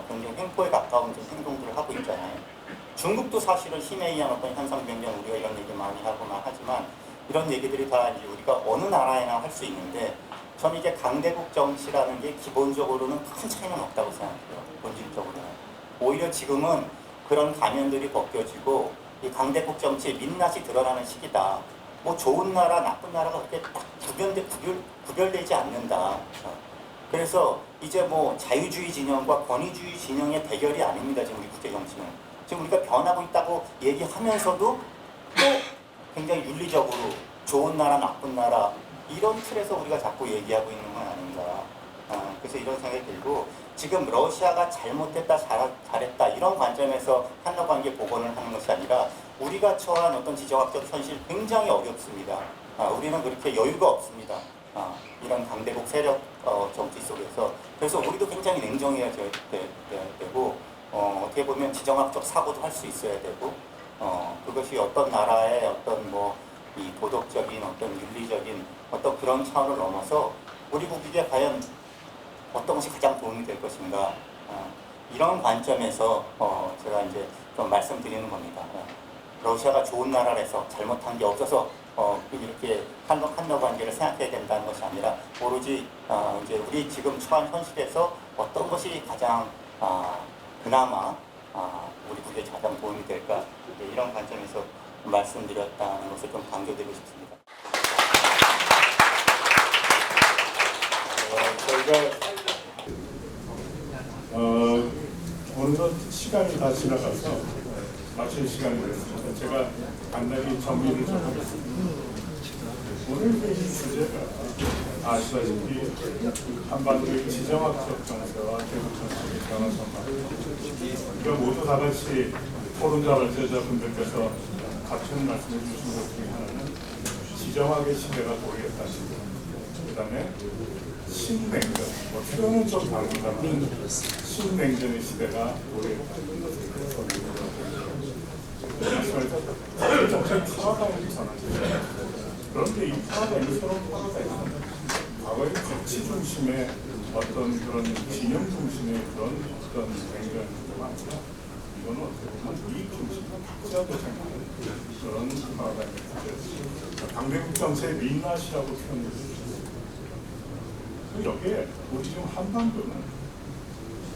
굉장히 횡포에 가까운 행동들을 하고 있잖아요. 중국도 사실은 힘에 의한 어떤 현상 변경 우리가 이런 얘기 많이 하고만 하지만 이런 얘기들이 다 이제 우리가 어느 나라에나 할 수 있는데 저는 이제 강대국 정치라는 게 기본적으로는 큰 차이는 없다고 생각해요. 본질적으로는. 오히려 지금은 그런 가면들이 벗겨지고 이 강대국 정치의 민낯이 드러나는 시기다. 뭐 좋은 나라, 나쁜 나라가 그렇게 딱 구별되지 않는다. 그래서 이제 뭐 자유주의 진영과 권위주의 진영의 대결이 아닙니다. 지금 우리 국제 정치는. 지금 우리가 변하고 있다고 얘기하면서도 또 굉장히 윤리적으로 좋은 나라, 나쁜 나라 이런 틀에서 우리가 자꾸 얘기하고 있는 건 아닌가. 그래서 이런 생각이 들고 지금 러시아가 잘못했다, 잘했다 이런 관점에서 한러관계 복원을 하는 것이 아니라 우리가 처한 어떤 지정학적 현실 굉장히 어렵습니다. 우리는 그렇게 여유가 없습니다. 이런 강대국 세력 정치 속에서. 그래서 우리도 굉장히 냉정해야 되고 어떻게 보면 지정학적 사고도 할 수 있어야 되고 그것이 어떤 나라의 어떤 뭐 이 도덕적인 어떤 윤리적인 어떤 그런 차원을 넘어서 우리 국익에 과연 어떤 것이 가장 도움이 될 것인가 이런 관점에서 제가 이제 좀 말씀드리는 겁니다. 러시아가 좋은 나라라서 잘못한 게 없어서 이렇게 한러 관계를 생각해야 된다는 것이 아니라 오로지 이제 우리 지금 처한 현실에서 어떤 것이 가장 그나마 우리 국에 가장 도움이 될까 이런 관점에서 말씀드렸다는 것을 좀 강조드리고 싶습니다. 저희가 어느덧 시간이 다 지나가서 마칠 시간이 됐습니다. 제가 간단히 정리를 좀 하겠습니다. 오늘 회의 주제가 아시다시피 한반도의 지정학적 정세와 대북 정책의 변화 전망. 우리가 모두 다 같이 토론자 발제자분들께서 같은 말씀해 주신 것 중에 하나는 지정학의 시대가 도래했다는 것. 그 다음에 신냉전, 뭐 표현은 좀 다릅니다만 신냉전의 시대가 도래했다는 것을 말씀하셨습니다. 정책이 파라다임이 전환되죠. 그런데 이 파라다임이 서로 파라다임이 과거의 가치 중심의 어떤 그런 진영 중심의 그런 어떤 냉전이 아니라 이거는 어떻게 보면 이익 중심의 각자 도생하는 그런 파라다임이 강대국 정세의 민낯이라고 표현을 해주셨습니다. 여기에 우리 지금 한반도는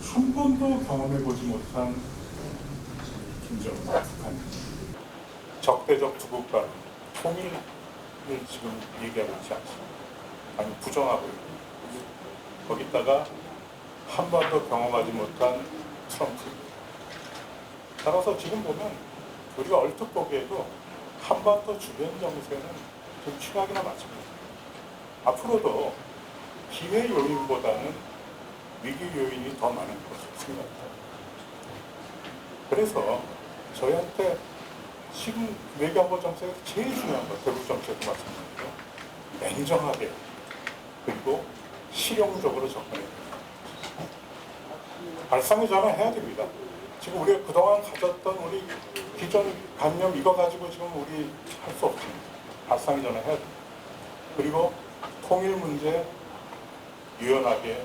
한 번도 경험해보지 못한 김정은 북한 적대적 두 국가 통일을 지금 얘기하고 있지 않습니다. 아니 부정하고 있고 거기다가 한 번도 경험하지 못한 트럼프입니다. 따라서 지금 보면 우리가 얼핏 보기에도 한반도 주변 정세는 좀 취약이나 마찬가지입니다. 앞으로도 기회 요인보다는 위기 요인이 더 많은 것으로 생각합니다. 그래서 저희한테 지금 외교안보 정책에서 제일 중요한 것, 대북 정책도 마찬가지로 냉정하게 그리고 실용적으로 접근해야 됩니다. 발상의 전환해야 됩니다. 지금 우리가 그동안 가졌던 우리 기존 관념 이거 가지고 지금 우리 할 수 없습니다. 발상의 전환해야 됩니다. 그리고 통일 문제 유연하게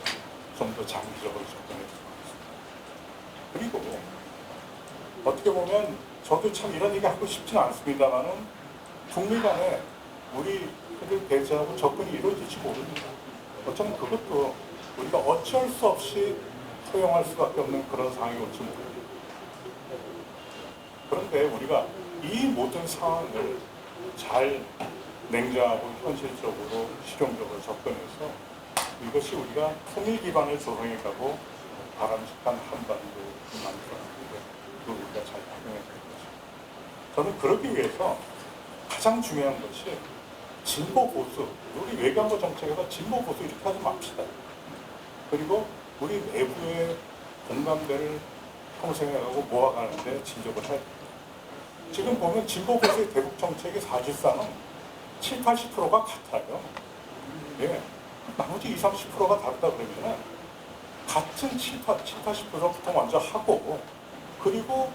좀 더 장기적으로 접근해야 됩니다. 그리고 어떻게 보면 저도 참 이런 얘기 하고 싶지는 않습니다만은 북미 간에 우리들 배제하고 접근이 이루어질지 모릅니다. 어쩌면 그것도 우리가 어쩔 수 없이 허용할 수밖에 없는 그런 상황이 올지 모릅니다. 그런데 우리가 이 모든 상황을 잘 냉정하고 현실적으로 실용적으로 접근해서 이것이 우리가 통일 기반을 조성해 가고 바람직한 한반도를 만들어가는데 그걸 우리가 잘 활용해야 될 것입니다. 저는 그러기 위해서 가장 중요한 것이 진보 보수, 우리 외교안보 정책에서 진보 보수 이렇게 하지 맙시다. 그리고 우리 내부의 공감대를 형성해가고 모아가는데 진적을 해야 됩니다. 지금 보면 진보 보수의 대북 정책이 사실상은 7, 80%가 같아요. 예. 나머지 20, 30%가 다르다 그러면 같은 7, 80%부터 먼저 하고 그리고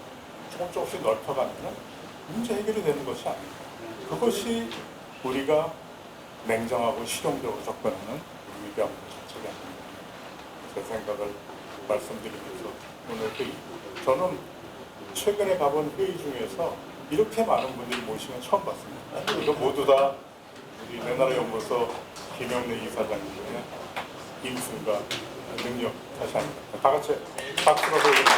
조금씩 넓혀가면 문제 해결이 되는 것이 아닙니다. 그것이 우리가 냉정하고 실용적으로 접근하는 외교안보 정책이 아닙니다. 제 생각을 말씀드리면서 오늘 회의, 저는 최근에 가본 회의 중에서 이렇게 많은 분들이 모시면 처음 봤습니다. 이거 모두 다 우리 내나라 연구소 김영래 이사장님의 인술과 능력 다시 합니다. 다 같이 박수로 보여드립니다.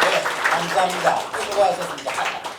네, 감사합니다. 수고하셨습니다.